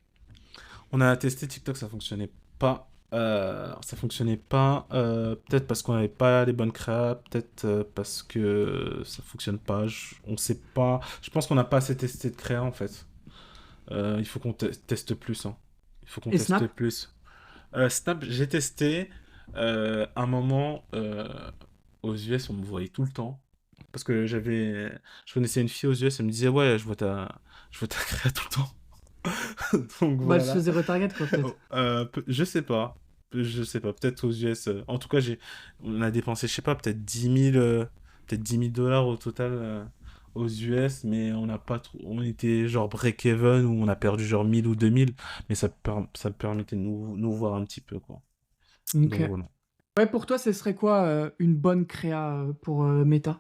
Speaker 2: On a testé TikTok, ça fonctionnait pas. Ça fonctionnait pas. Peut-être parce qu'on n'avait pas les bonnes créas. Peut-être parce que ça fonctionne pas. On sait pas. Je pense qu'on n'a pas assez testé de créa en fait. Il faut qu'on teste plus, hein. Il faut qu'on
Speaker 1: Et
Speaker 2: teste
Speaker 1: Snap?
Speaker 2: plus. Snap, j'ai testé. Un moment, aux US, on me voyait tout le temps. Parce que je connaissais une fille aux US, elle me disait, ouais, je vois ta créa tout le temps. Donc
Speaker 1: Bah, elle se
Speaker 2: voilà.
Speaker 1: faisait retarget, quoi, peut-être.
Speaker 2: Oh, je sais pas. Je sais pas. Peut-être aux US. En tout cas, on a dépensé, je sais pas, peut-être 10 000 dollars au total aux US, mais on n'a pas trop. On était genre break-even où on a perdu genre 1000 ou 2000, mais ça permettait de nous voir un petit peu, quoi.
Speaker 1: Ok.
Speaker 2: Donc voilà.
Speaker 1: Ouais, pour toi, ce serait quoi une bonne créa pour Meta?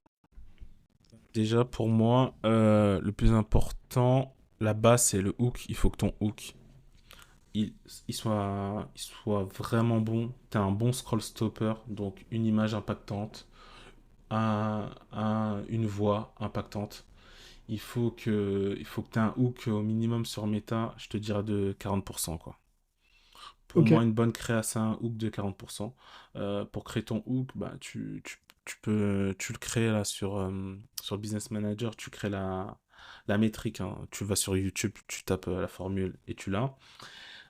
Speaker 2: Déjà, pour moi, le plus important, la base, c'est le hook. Il faut que ton hook, il, il soit vraiment bon. Tu as un bon scroll stopper, donc une image impactante, une voix impactante. Il faut que tu aies un hook au minimum sur Meta, je te dirais de 40%, quoi. Pour
Speaker 1: Ok.
Speaker 2: moi, une bonne créa, c'est un hook de 40%. Pour créer ton hook, bah, tu le crées là sur Business Manager, tu crées la métrique, hein. Tu vas sur YouTube, tu tapes la formule et tu l'as.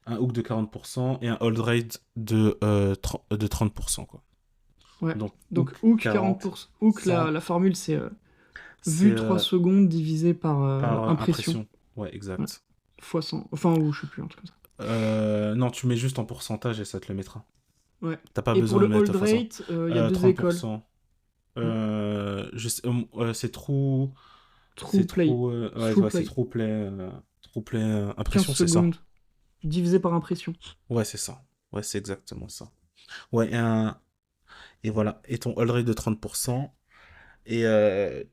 Speaker 2: Un hook de 40% et un hold rate de 30%, quoi.
Speaker 1: Ouais.
Speaker 2: Donc,
Speaker 1: Donc,
Speaker 2: hook
Speaker 1: hook
Speaker 2: 40,
Speaker 1: 40%. Hook,
Speaker 2: 100,
Speaker 1: la formule, c'est
Speaker 2: c'est
Speaker 1: vue 3 secondes divisé par
Speaker 2: par
Speaker 1: impression.
Speaker 2: impression. Ouais,
Speaker 1: Ouais.
Speaker 2: exact.
Speaker 1: Fois 100. Enfin, ou je sais plus, un truc comme ça.
Speaker 2: Non, tu mets juste en pourcentage et ça te le mettra.
Speaker 1: Ouais.
Speaker 2: T'as pas
Speaker 1: Et pour
Speaker 2: besoin de
Speaker 1: le
Speaker 2: mettre
Speaker 1: hold
Speaker 2: fois 100.
Speaker 1: rate, il y a deux écoles.
Speaker 2: 30%.
Speaker 1: Hmm.
Speaker 2: C'est trop.
Speaker 1: True
Speaker 2: C'est
Speaker 1: play.
Speaker 2: trop.
Speaker 1: True
Speaker 2: C'est
Speaker 1: play.
Speaker 2: trop play. Trop play
Speaker 1: 15
Speaker 2: impression, c'est ça?
Speaker 1: secondes divisé par impression.
Speaker 2: Ouais, c'est ça. Ouais, c'est exactement ça. Ouais, et voilà. Et ton all rate de 30%. Et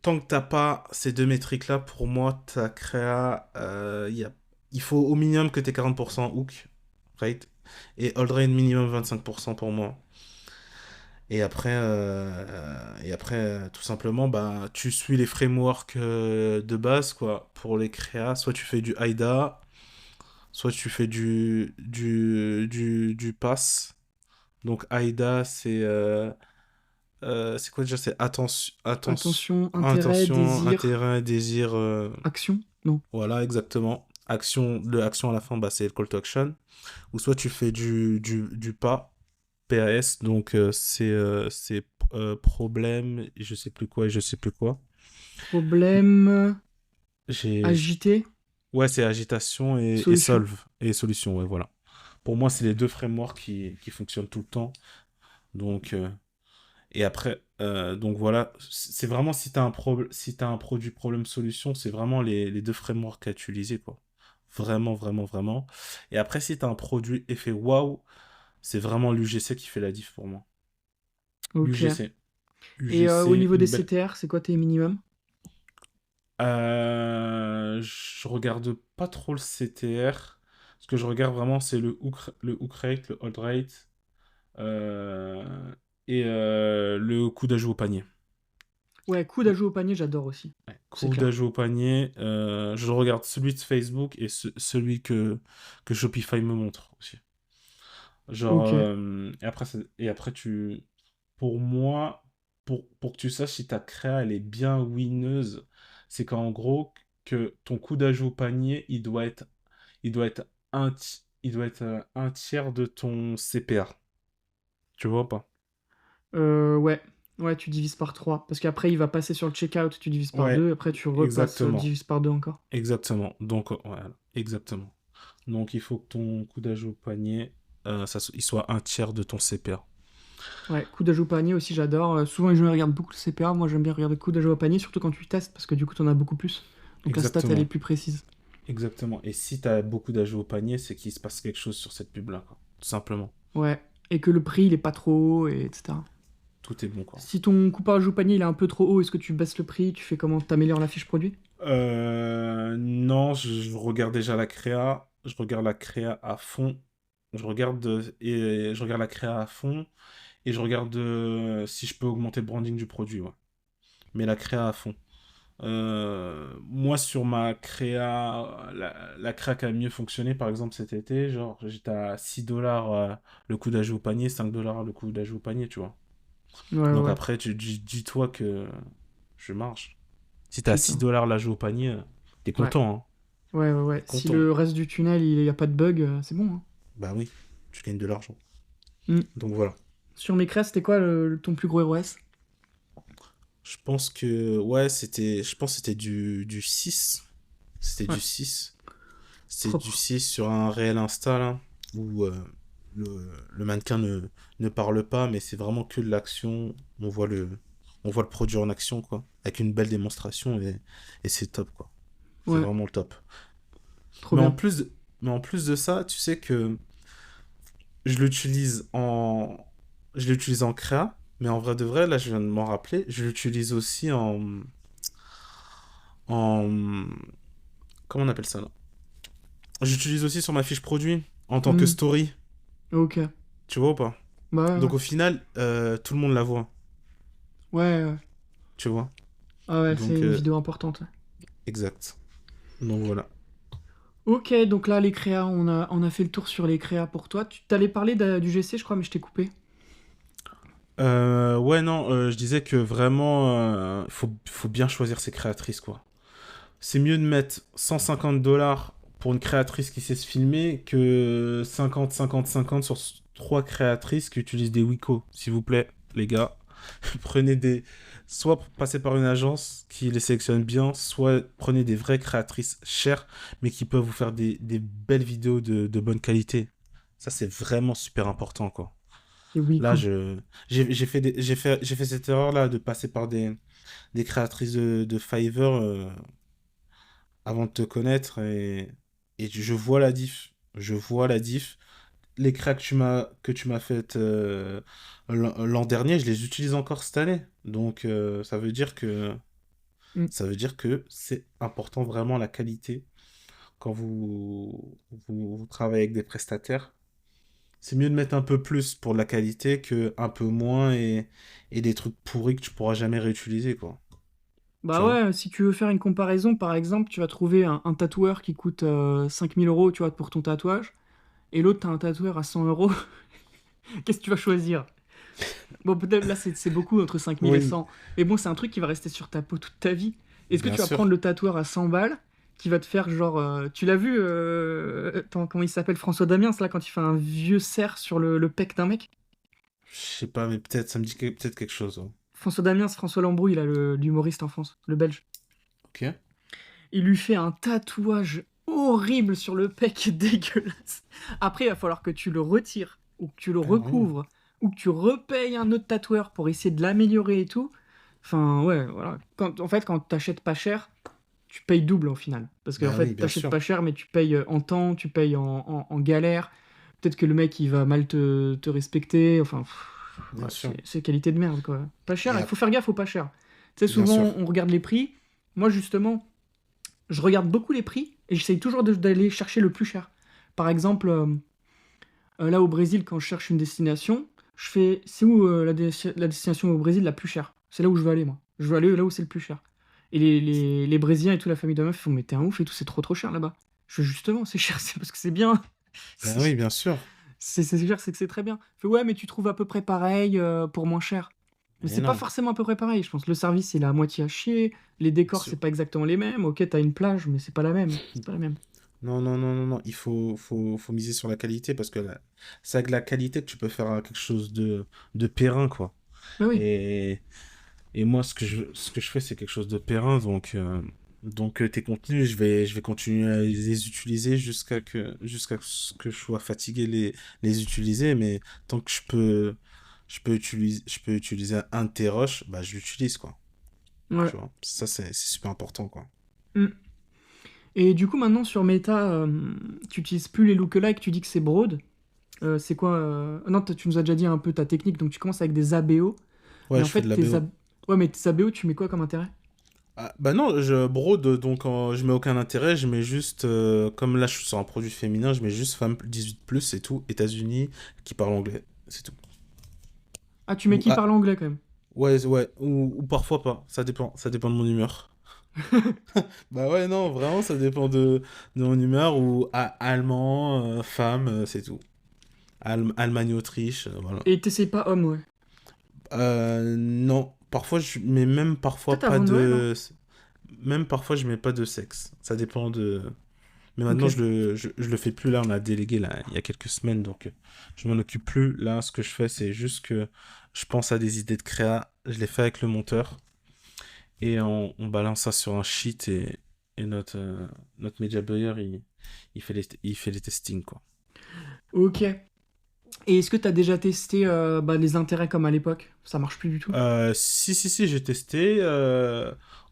Speaker 2: tant que t'as pas ces deux métriques-là, pour moi, ta créa, il faut au minimum que t'aies 40% hook rate. Et all rate minimum 25% pour moi. Et après tout simplement, bah, tu suis les frameworks de base, quoi, pour les créas. Soit tu fais du AIDA, soit tu fais du pass. Donc AIDA, c'est quoi déjà? C'est
Speaker 1: Attention, intérêt,
Speaker 2: intention,
Speaker 1: désir,
Speaker 2: intérêt, désir.
Speaker 1: action? Non.
Speaker 2: Voilà, exactement. action à la fin, bah, c'est le call to action. Ou soit tu fais du pas, PAS, donc problème, je sais plus quoi et je sais plus quoi.
Speaker 1: Problème,
Speaker 2: J'ai...
Speaker 1: agité,
Speaker 2: Ouais, c'est agitation et
Speaker 1: solution.
Speaker 2: solve et solution, ouais, voilà. Pour moi, c'est les deux frameworks qui fonctionnent tout le temps. Donc, et après, donc voilà, c'est vraiment si t'as un produit problème-solution, c'est vraiment les deux frameworks à utiliser, quoi. Vraiment, vraiment, vraiment. Et après, si t'as un produit effet waouh, c'est vraiment l'UGC qui fait la diff pour moi.
Speaker 1: Ok.
Speaker 2: L'UGC.
Speaker 1: Et au
Speaker 2: UGC,
Speaker 1: niveau des
Speaker 2: une belle.
Speaker 1: CTR, c'est quoi tes minimums?
Speaker 2: Je regarde pas trop le CTR. Ce que je regarde vraiment, c'est le hook rate, le hold rate euh, et le coup d'ajout au panier.
Speaker 1: Ouais, coup d'ajout au panier, j'adore aussi.
Speaker 2: Ouais,
Speaker 1: C'est
Speaker 2: coup
Speaker 1: clair.
Speaker 2: d'ajout au panier, je regarde celui de Facebook et celui que Shopify me montre aussi. Genre,
Speaker 1: Ok.
Speaker 2: et après pour moi, pour que tu saches si ta créa elle est bien winneuse, c'est qu'en gros, que ton coup d'ajout au panier, il doit être un tiers de ton CPR. Tu vois ou pas?
Speaker 1: Ouais. Ouais, tu divises par 3. Parce qu'après, il va passer sur le checkout, tu divises par
Speaker 2: Ouais,
Speaker 1: 2. Après, tu repasses,
Speaker 2: exactement.
Speaker 1: divises par 2 encore.
Speaker 2: Exactement. Donc, voilà, exactement. Donc, il faut que ton coup d'ajout au panier, il soit un tiers de ton CPA.
Speaker 1: Ouais, coup d'ajout au panier aussi, j'adore. Souvent, les gens regardent beaucoup le CPA. Moi, j'aime bien regarder le coup d'ajout au panier, surtout quand tu testes, parce que du coup, t'en as beaucoup plus. Donc la stat, elle est
Speaker 2: Exactement.
Speaker 1: plus précise.
Speaker 2: Exactement. Et si tu as beaucoup d'ajouts au panier, c'est qu'il se passe quelque chose sur cette pub-là, quoi. Tout simplement.
Speaker 1: Ouais. Et que le prix, il est pas trop haut, et etc.
Speaker 2: Tout est bon, quoi.
Speaker 1: Si ton coup par joue panier il est un peu trop haut, est-ce que tu baisses le prix? Tu fais comment? T'améliores la fiche produit?
Speaker 2: Non, je regarde déjà la créa. Je regarde la créa à fond. Je regarde la créa à fond. Et je regarde si je peux augmenter le branding du produit, ouais. Mais la créa à fond. Moi, sur ma créa, la créa qui a mieux fonctionné, par exemple, cet été, genre, j'étais à 6 dollars le coût d'ajout au panier, 5 dollars le coût d'ajout au panier, tu vois.
Speaker 1: Ouais,
Speaker 2: Donc
Speaker 1: ouais,
Speaker 2: après, dis-toi que je marche. Si t'as
Speaker 1: c'est
Speaker 2: 6
Speaker 1: ça.
Speaker 2: dollars l'ajout au panier, t'es
Speaker 1: Ouais,
Speaker 2: content, hein.
Speaker 1: ouais, ouais,
Speaker 2: T'es
Speaker 1: ouais. Si
Speaker 2: content.
Speaker 1: le reste du tunnel, il y a pas de bug, c'est bon, hein.
Speaker 2: Bah oui, tu gagnes de l'argent.
Speaker 1: Hmm.
Speaker 2: Donc voilà.
Speaker 1: Sur mes crêtes, c'était quoi ton plus gros ROS?
Speaker 2: Je pense que, ouais, je pense que c'était du 6. C'était
Speaker 1: Ouais,
Speaker 2: du 6. C'est du
Speaker 1: propre.
Speaker 2: 6 sur un réel Insta, là, où le mannequin ne parle pas, mais c'est vraiment que de l'action. On voit le produit en action, quoi. Avec une belle démonstration, et c'est top, quoi. C'est
Speaker 1: Ouais,
Speaker 2: vraiment le top.
Speaker 1: trop
Speaker 2: Mais en
Speaker 1: bien.
Speaker 2: plus de, mais en plus de ça, tu sais que je l'utilise en, je l'utilise en créa, mais en vrai de vrai, là, je viens de m'en rappeler, je l'utilise aussi en, comment on appelle ça, là? J'utilise aussi sur ma fiche produit, en tant que
Speaker 1: Hmm.
Speaker 2: story.
Speaker 1: Ok.
Speaker 2: Tu vois ou pas?
Speaker 1: Bah ouais,
Speaker 2: Donc au final, tout le monde la voit,
Speaker 1: ouais. Ouais, ouais.
Speaker 2: tu vois.
Speaker 1: Ah ouais, c'est
Speaker 2: Donc
Speaker 1: une vidéo importante.
Speaker 2: exact. Donc voilà.
Speaker 1: Ok, donc là, les créas, on a fait le tour sur les créas pour toi. Tu t'allais parler du GC, je crois, mais je t'ai coupé.
Speaker 2: Ouais non, je disais que vraiment, faut bien choisir ses créatrices quoi. C'est mieux de mettre 150 dollars pour une créatrice qui sait se filmer que 50, 50, 50 sur trois créatrices qui utilisent des Wiko. S'il vous plaît, les gars, prenez des... Soit passez par une agence qui les sélectionne bien, soit prenez des vraies créatrices chères, mais qui peuvent vous faire des belles vidéos de bonne qualité. Ça, c'est vraiment super important, quoi.
Speaker 1: Et
Speaker 2: Là,
Speaker 1: Wiko.
Speaker 2: j'ai fait cette erreur-là de passer par des créatrices de Fiverr avant de te connaître et je vois la diff. Je vois la diff. Les cracks que tu m'as faites l'an dernier, je les utilise encore cette année. Donc
Speaker 1: Hmm.
Speaker 2: ça veut dire que c'est important vraiment la qualité quand vous travaillez avec des prestataires. C'est mieux de mettre un peu plus pour de la qualité que un peu moins et des trucs pourris que tu pourras jamais réutiliser quoi. Tu
Speaker 1: Bah
Speaker 2: vois?
Speaker 1: ouais, si tu veux faire une comparaison, par exemple, tu vas trouver un tatoueur qui coûte 5000 euros, tu vois, pour ton tatouage, et l'autre, t'as un tatoueur à 100 euros. Qu'est-ce que tu vas choisir? Bon, peut-être là, c'est beaucoup entre 5000 et
Speaker 2: Oui,
Speaker 1: 100. Mais bon, c'est un truc qui va rester sur ta peau toute ta vie. Est-ce que
Speaker 2: bien
Speaker 1: tu vas prendre
Speaker 2: sûr.
Speaker 1: le tatoueur à 100 balles qui va te faire genre. Tu l'as vu, attends, comment il s'appelle? François Damiens, là, quand il fait un vieux cerf sur le pec d'un mec?
Speaker 2: Je sais pas, mais peut-être, ça me dit peut-être quelque chose, ouais.
Speaker 1: François Damiens, François Lambrouille, là, l'humoriste en France, le belge.
Speaker 2: Ok.
Speaker 1: Il lui fait un tatouage horrible sur le pec, dégueulasse. Après, il va falloir que tu le retires, ou que tu le
Speaker 2: Ah, vraiment.
Speaker 1: recouvres, ou que tu repayes un autre tatoueur pour essayer de l'améliorer et tout. Enfin, ouais, voilà. En fait, quand t'achètes pas cher, tu payes double au final. Parce qu'en
Speaker 2: Bah oui,
Speaker 1: fait,
Speaker 2: bien
Speaker 1: t'achètes
Speaker 2: sûr.
Speaker 1: pas cher, mais tu payes en temps, tu payes en galère. Peut-être que le mec, il va mal te respecter. Enfin,
Speaker 2: Bien
Speaker 1: ouais,
Speaker 2: sûr.
Speaker 1: c'est qualité de merde, quoi. Pas cher,
Speaker 2: Et
Speaker 1: il faut faire gaffe au pas cher. Tu sais,
Speaker 2: bien sûr.
Speaker 1: souvent, on regarde les prix. Moi, justement, je regarde beaucoup les prix et j'essaye toujours d'aller chercher le plus cher. Par exemple, là au Brésil, quand je cherche une destination, je fais c'est où la destination au Brésil la plus chère? C'est là où je veux aller, moi. Je veux aller là où c'est le plus cher. Et les Brésiliens et toute la famille de meuf font mais t'es un ouf et tout, c'est trop cher là-bas. Je fais justement, c'est cher, c'est parce que c'est bien.
Speaker 2: Bah oui, bien sûr.
Speaker 1: C'est cher, c'est que c'est très bien. Je fais ouais, mais tu trouves à peu près pareil pour moins cher. Mais
Speaker 2: Mais
Speaker 1: c'est pas
Speaker 2: non,
Speaker 1: forcément à peu près pareil, je pense. Le service, il est à moitié à chier. Les
Speaker 2: bien
Speaker 1: décors,
Speaker 2: sûr.
Speaker 1: c'est pas exactement les mêmes. Ok, t'as une plage, mais c'est pas la même. C'est pas la même.
Speaker 2: Non, non, non, non, non. Il faut miser sur la qualité parce que c'est avec la qualité que tu peux faire quelque chose de périn, quoi.
Speaker 1: Bah oui.
Speaker 2: Et, et moi, ce que je fais, c'est quelque chose de périn. Donc tes contenus, je vais continuer à les utiliser jusqu'à ce que je sois fatigué de les utiliser. Mais tant que je peux utiliser un de tes rushs, bah, je l'utilise, quoi.
Speaker 1: Ouais.
Speaker 2: Tu vois, ça, c'est super important, quoi.
Speaker 1: Mm. Et du coup, maintenant sur Meta, tu utilises plus les lookalikes, tu dis que c'est broad. C'est quoi Non, tu nous as déjà dit un peu ta technique, donc tu commences avec des ABO. Mais
Speaker 2: Ouais,
Speaker 1: en
Speaker 2: je fais de
Speaker 1: fait,
Speaker 2: la BO.
Speaker 1: ouais, mais tes ABO, tu mets quoi comme intérêt?
Speaker 2: Ah, bah non, je brode, donc je mets aucun intérêt, je mets juste, comme là je suis sur un produit féminin, je mets juste femme 18+, c'est tout, États-Unis, qui parle anglais, c'est tout.
Speaker 1: Ah, tu mets
Speaker 2: Ou,
Speaker 1: qui parle anglais quand même.
Speaker 2: ouais, ouais, ou parfois pas, ça dépend de mon humeur. Bah ouais, non, vraiment, ça dépend de mon humeur, ou allemand, femme, c'est tout. Allemagne, Autriche, voilà.
Speaker 1: Et t'essayes pas homme, ouais.
Speaker 2: Non, mais
Speaker 1: Peut-être avant Noël, hein.
Speaker 2: même parfois je mets pas de sexe, ça dépend de... Mais
Speaker 1: Ok.
Speaker 2: maintenant, je le fais plus. Là, on l'a délégué là, il y a quelques semaines. Donc, je m'en occupe plus. Là, ce que je fais, c'est juste que je pense à des idées de créa. Je les fais avec le monteur. Et on balance ça sur un sheet. Et notre media buyer, il fait les testings, quoi.
Speaker 1: Ok. Et est-ce que t'as déjà testé les intérêts comme à l'époque? Ça marche plus du tout?
Speaker 2: Si, si, si, j'ai testé.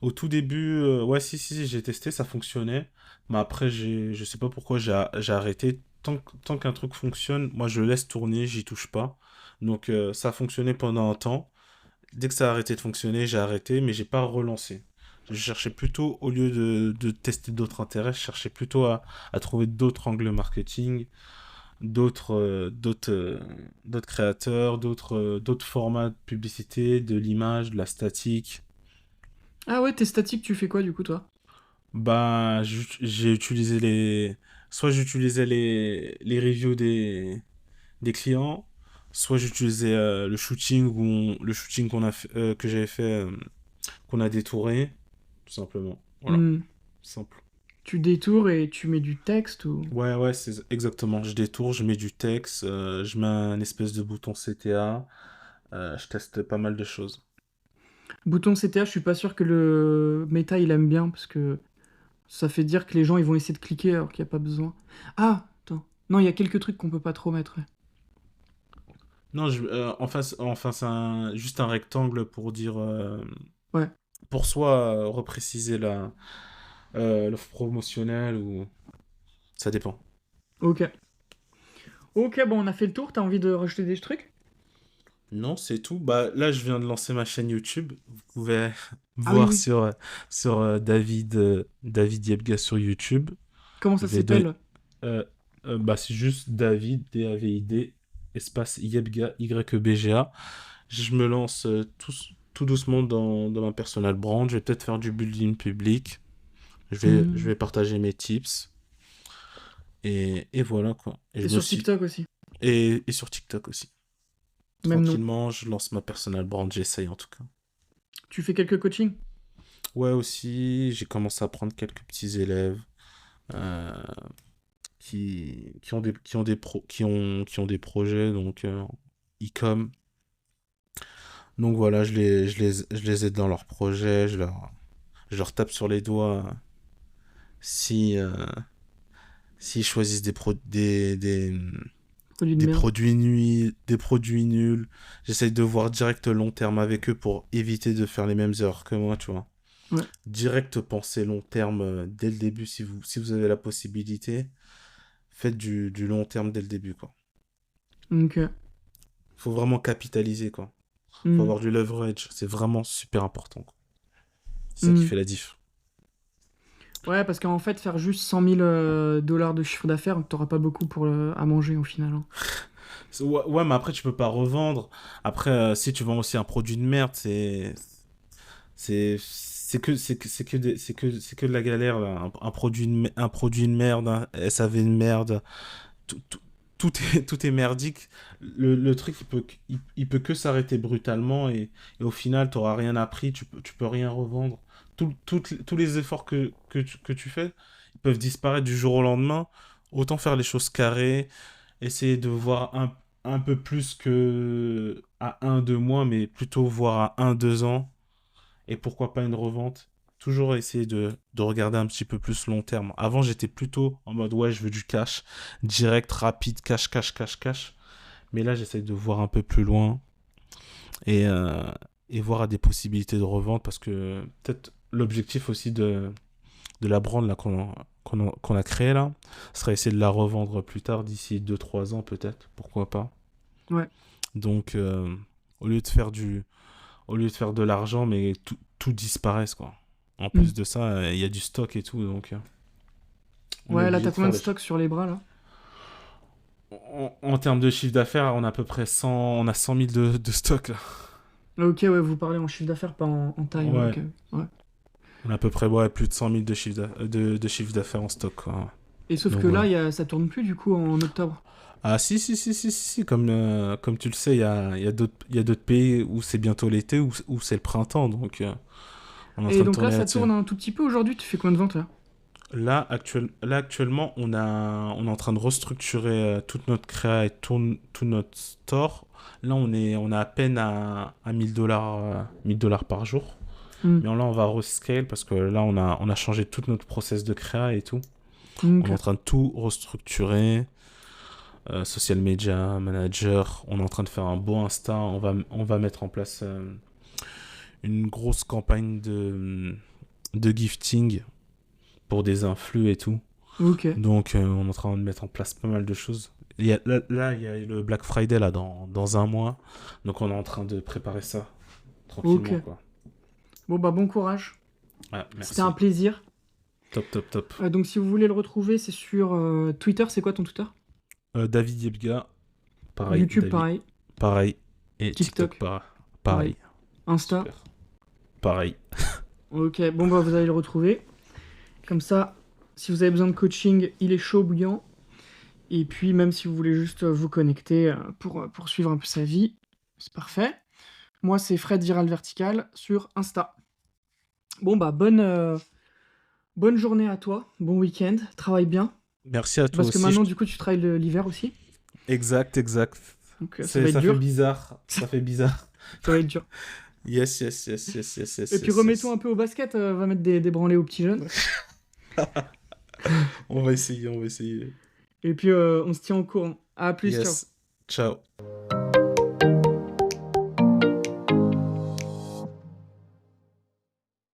Speaker 2: Au tout début, ouais, si, si, si, j'ai testé. Ça fonctionnait. Mais après, je sais pas pourquoi j'ai arrêté. Tant qu'un truc fonctionne, moi, je le laisse tourner, j'y touche pas. Donc, ça a fonctionné pendant un temps. Dès que ça a arrêté de fonctionner, j'ai arrêté, mais j'ai pas relancé. Je cherchais plutôt, au lieu de tester d'autres intérêts, je cherchais plutôt à trouver d'autres angles marketing, d'autres créateurs, d'autres formats de publicité, de l'image, de la statique.
Speaker 1: Ah ouais, tes statiques, tu fais quoi du coup, toi?
Speaker 2: Bah, j'ai utilisé soit j'utilisais les reviews des clients, soit j'utilisais le shooting que j'avais fait, qu'on a détouré, tout simplement. Voilà,
Speaker 1: Hmm.
Speaker 2: simple.
Speaker 1: Tu détours et tu mets du texte ou...
Speaker 2: Ouais, ouais, c'est exactement. Je détourne, je mets du texte, je mets un espèce de bouton CTA, je teste pas mal de choses.
Speaker 1: Bouton CTA, je suis pas sûr que le méta il aime bien parce que ça fait dire que les gens ils vont essayer de cliquer alors qu'il n'y a pas besoin. Ah, attends. Non, il y a quelques trucs qu'on peut pas trop mettre. Ouais.
Speaker 2: Non, enfin c'est juste un rectangle pour dire,
Speaker 1: Ouais,
Speaker 2: pour soit repréciser l'offre promotionnelle ou ça dépend.
Speaker 1: ok. Ok, bon, on a fait le tour. T'as envie de rajouter des trucs?
Speaker 2: Non, c'est tout. Bah là, je viens de lancer ma chaîne YouTube. Vous pouvez
Speaker 1: Ah oui,
Speaker 2: voir
Speaker 1: oui.
Speaker 2: sur David Yebga sur YouTube.
Speaker 1: Comment
Speaker 2: Je
Speaker 1: ça
Speaker 2: vais donner,
Speaker 1: s'appelle?
Speaker 2: euh, bah c'est juste David David espace Yebga YEBGA. Je me lance tout doucement dans ma personal brand. Je vais peut-être faire du building public. Je
Speaker 1: Hmm.
Speaker 2: vais partager mes tips. Et voilà quoi. Et
Speaker 1: Et
Speaker 2: je me
Speaker 1: sur
Speaker 2: suis
Speaker 1: TikTok aussi.
Speaker 2: et sur TikTok aussi.
Speaker 1: Même nom.
Speaker 2: Tranquillement, je lance ma personal brand, j'essaye en tout cas.
Speaker 1: Tu fais quelques coachings?
Speaker 2: Ouais, aussi, j'ai commencé à prendre quelques petits élèves euh, qui ont des projets, donc e-com. Donc voilà, je les aide dans leurs projets, je leur tape sur les doigts si, s'ils choisissent
Speaker 1: Produit de merde.
Speaker 2: des produits nuls. J'essaye de voir direct long terme avec eux pour éviter de faire les mêmes erreurs que moi, tu vois.
Speaker 1: Ouais.
Speaker 2: Direct penser long terme dès le début si vous avez la possibilité. Faites du long terme dès le début, quoi.
Speaker 1: Ok.
Speaker 2: Faut vraiment capitaliser, quoi. Faut
Speaker 1: Hmm.
Speaker 2: avoir du leverage. C'est vraiment super important, quoi. C'est ça qui
Speaker 1: Hmm.
Speaker 2: fait la diff.
Speaker 1: Ouais, parce qu'en fait, faire juste 100 000 dollars de chiffre d'affaires, t'auras pas beaucoup à manger au final, hein.
Speaker 2: Ouais, ouais, mais après, tu peux pas revendre. Après, si tu vends aussi un produit de merde, c'est que de la galère, là. Un produit de merde, un SAV de merde. Tout, tout, tout est merdique. Le truc, il peut que s'arrêter brutalement et au final, tu n'auras rien appris, tu peux rien revendre. Tous les efforts que tu fais, ils peuvent disparaître du jour au lendemain. Autant faire les choses carrées, essayer de voir un peu plus que à 1, 2 mois, mais plutôt voir à 1, 2 ans et pourquoi pas une revente. Toujours essayer de regarder un petit peu plus long terme. Avant, j'étais plutôt en mode ouais, je veux du cash, direct, rapide, cash, cash, cash, cash. Mais là, j'essaye de voir un peu plus loin et, euh, et voir à des possibilités de revente parce que peut-être l'objectif aussi de la brand là, qu'on a créée là serait essayer de la revendre plus tard, d'ici 2, 3 ans peut-être, pourquoi pas.
Speaker 1: Ouais.
Speaker 2: Donc, au lieu de faire au lieu de faire de l'argent, mais tout disparaisse, quoi. En
Speaker 1: Hmm.
Speaker 2: plus de ça, il y a du stock et tout, donc on est
Speaker 1: Ouais, là,
Speaker 2: obligé
Speaker 1: t'as
Speaker 2: de
Speaker 1: combien
Speaker 2: faire
Speaker 1: de
Speaker 2: les choses.
Speaker 1: stocks sur les bras, là?
Speaker 2: En termes de chiffre d'affaires, on a à peu près 100, on a 100 000 de stock, là.
Speaker 1: Ok, ouais, vous parlez en chiffre d'affaires, pas en taille, ouais,
Speaker 2: Ouais,
Speaker 1: ok. Ouais.
Speaker 2: on a à peu près ouais, plus de 100 000 de chiffre d'affaires en stock, quoi.
Speaker 1: Et sauf
Speaker 2: Donc
Speaker 1: que là,
Speaker 2: voilà.
Speaker 1: ça tourne plus, du coup, en octobre.
Speaker 2: Ah si, comme tu le sais, il y a d'autres pays où c'est bientôt l'été, où c'est le printemps, donc on est en
Speaker 1: Et
Speaker 2: train de
Speaker 1: donc là,
Speaker 2: tourner
Speaker 1: ça
Speaker 2: là-dessus.
Speaker 1: tourne un tout petit peu aujourd'hui. Tu fais combien de ventes, là?
Speaker 2: Là, actuellement, on est en train de restructurer toute notre créa et tout notre store. Là, on est à peine à 1000 $, 1000 $ par jour.
Speaker 1: Hmm.
Speaker 2: Mais là, on va rescale parce que là, on a changé tout notre process de créa et tout. On est en
Speaker 1: Ok.
Speaker 2: train de tout restructurer. Social media, manager. On est en train de faire un beau Insta. On va mettre en place une grosse campagne de gifting pour des influx et tout.
Speaker 1: Ok.
Speaker 2: Donc, on est en train de mettre en place pas mal de choses. Là, il y a le Black Friday là, dans un mois. Donc, on est en train de préparer ça
Speaker 1: Ok.
Speaker 2: tranquillement, quoi.
Speaker 1: Bon, bah, bon courage.
Speaker 2: Ah,
Speaker 1: C'était un
Speaker 2: merci.
Speaker 1: plaisir.
Speaker 2: Top, top, top.
Speaker 1: Donc, si vous voulez le retrouver, c'est sur Twitter. C'est quoi ton Twitter?
Speaker 2: David Yebga, pareil.
Speaker 1: YouTube,
Speaker 2: David,
Speaker 1: pareil.
Speaker 2: pareil. Et TikTok,
Speaker 1: TikTok, pareil.
Speaker 2: pareil.
Speaker 1: Insta.
Speaker 2: Super. Pareil.
Speaker 1: Ok. Bon, bah, vous allez le retrouver. Comme ça, si vous avez besoin de coaching, il est chaud bouillant. Et puis, même si vous voulez juste vous connecter pour suivre un peu sa vie, c'est parfait. Moi, c'est Fred Viral Vertical sur Insta. Bon, bah, bonne journée à toi. Bon week-end. Travaille bien.
Speaker 2: Merci à toi
Speaker 1: Parce que
Speaker 2: aussi.
Speaker 1: maintenant, du coup, tu travailles l'hiver aussi.
Speaker 2: Exact, exact.
Speaker 1: Donc, ça va être
Speaker 2: Ça fait
Speaker 1: dur.
Speaker 2: bizarre. Ça fait bizarre.
Speaker 1: Ça va être dur.
Speaker 2: Yes, yes, yes, yes, yes,
Speaker 1: Et
Speaker 2: yes,
Speaker 1: puis,
Speaker 2: yes,
Speaker 1: remets-toi un
Speaker 2: yes.
Speaker 1: peu au basket. Va mettre des branlées aux petits jeunes.
Speaker 2: On va essayer, on va essayer.
Speaker 1: Et puis, on se tient au courant. À plus, ciao.
Speaker 2: Yes. Ciao.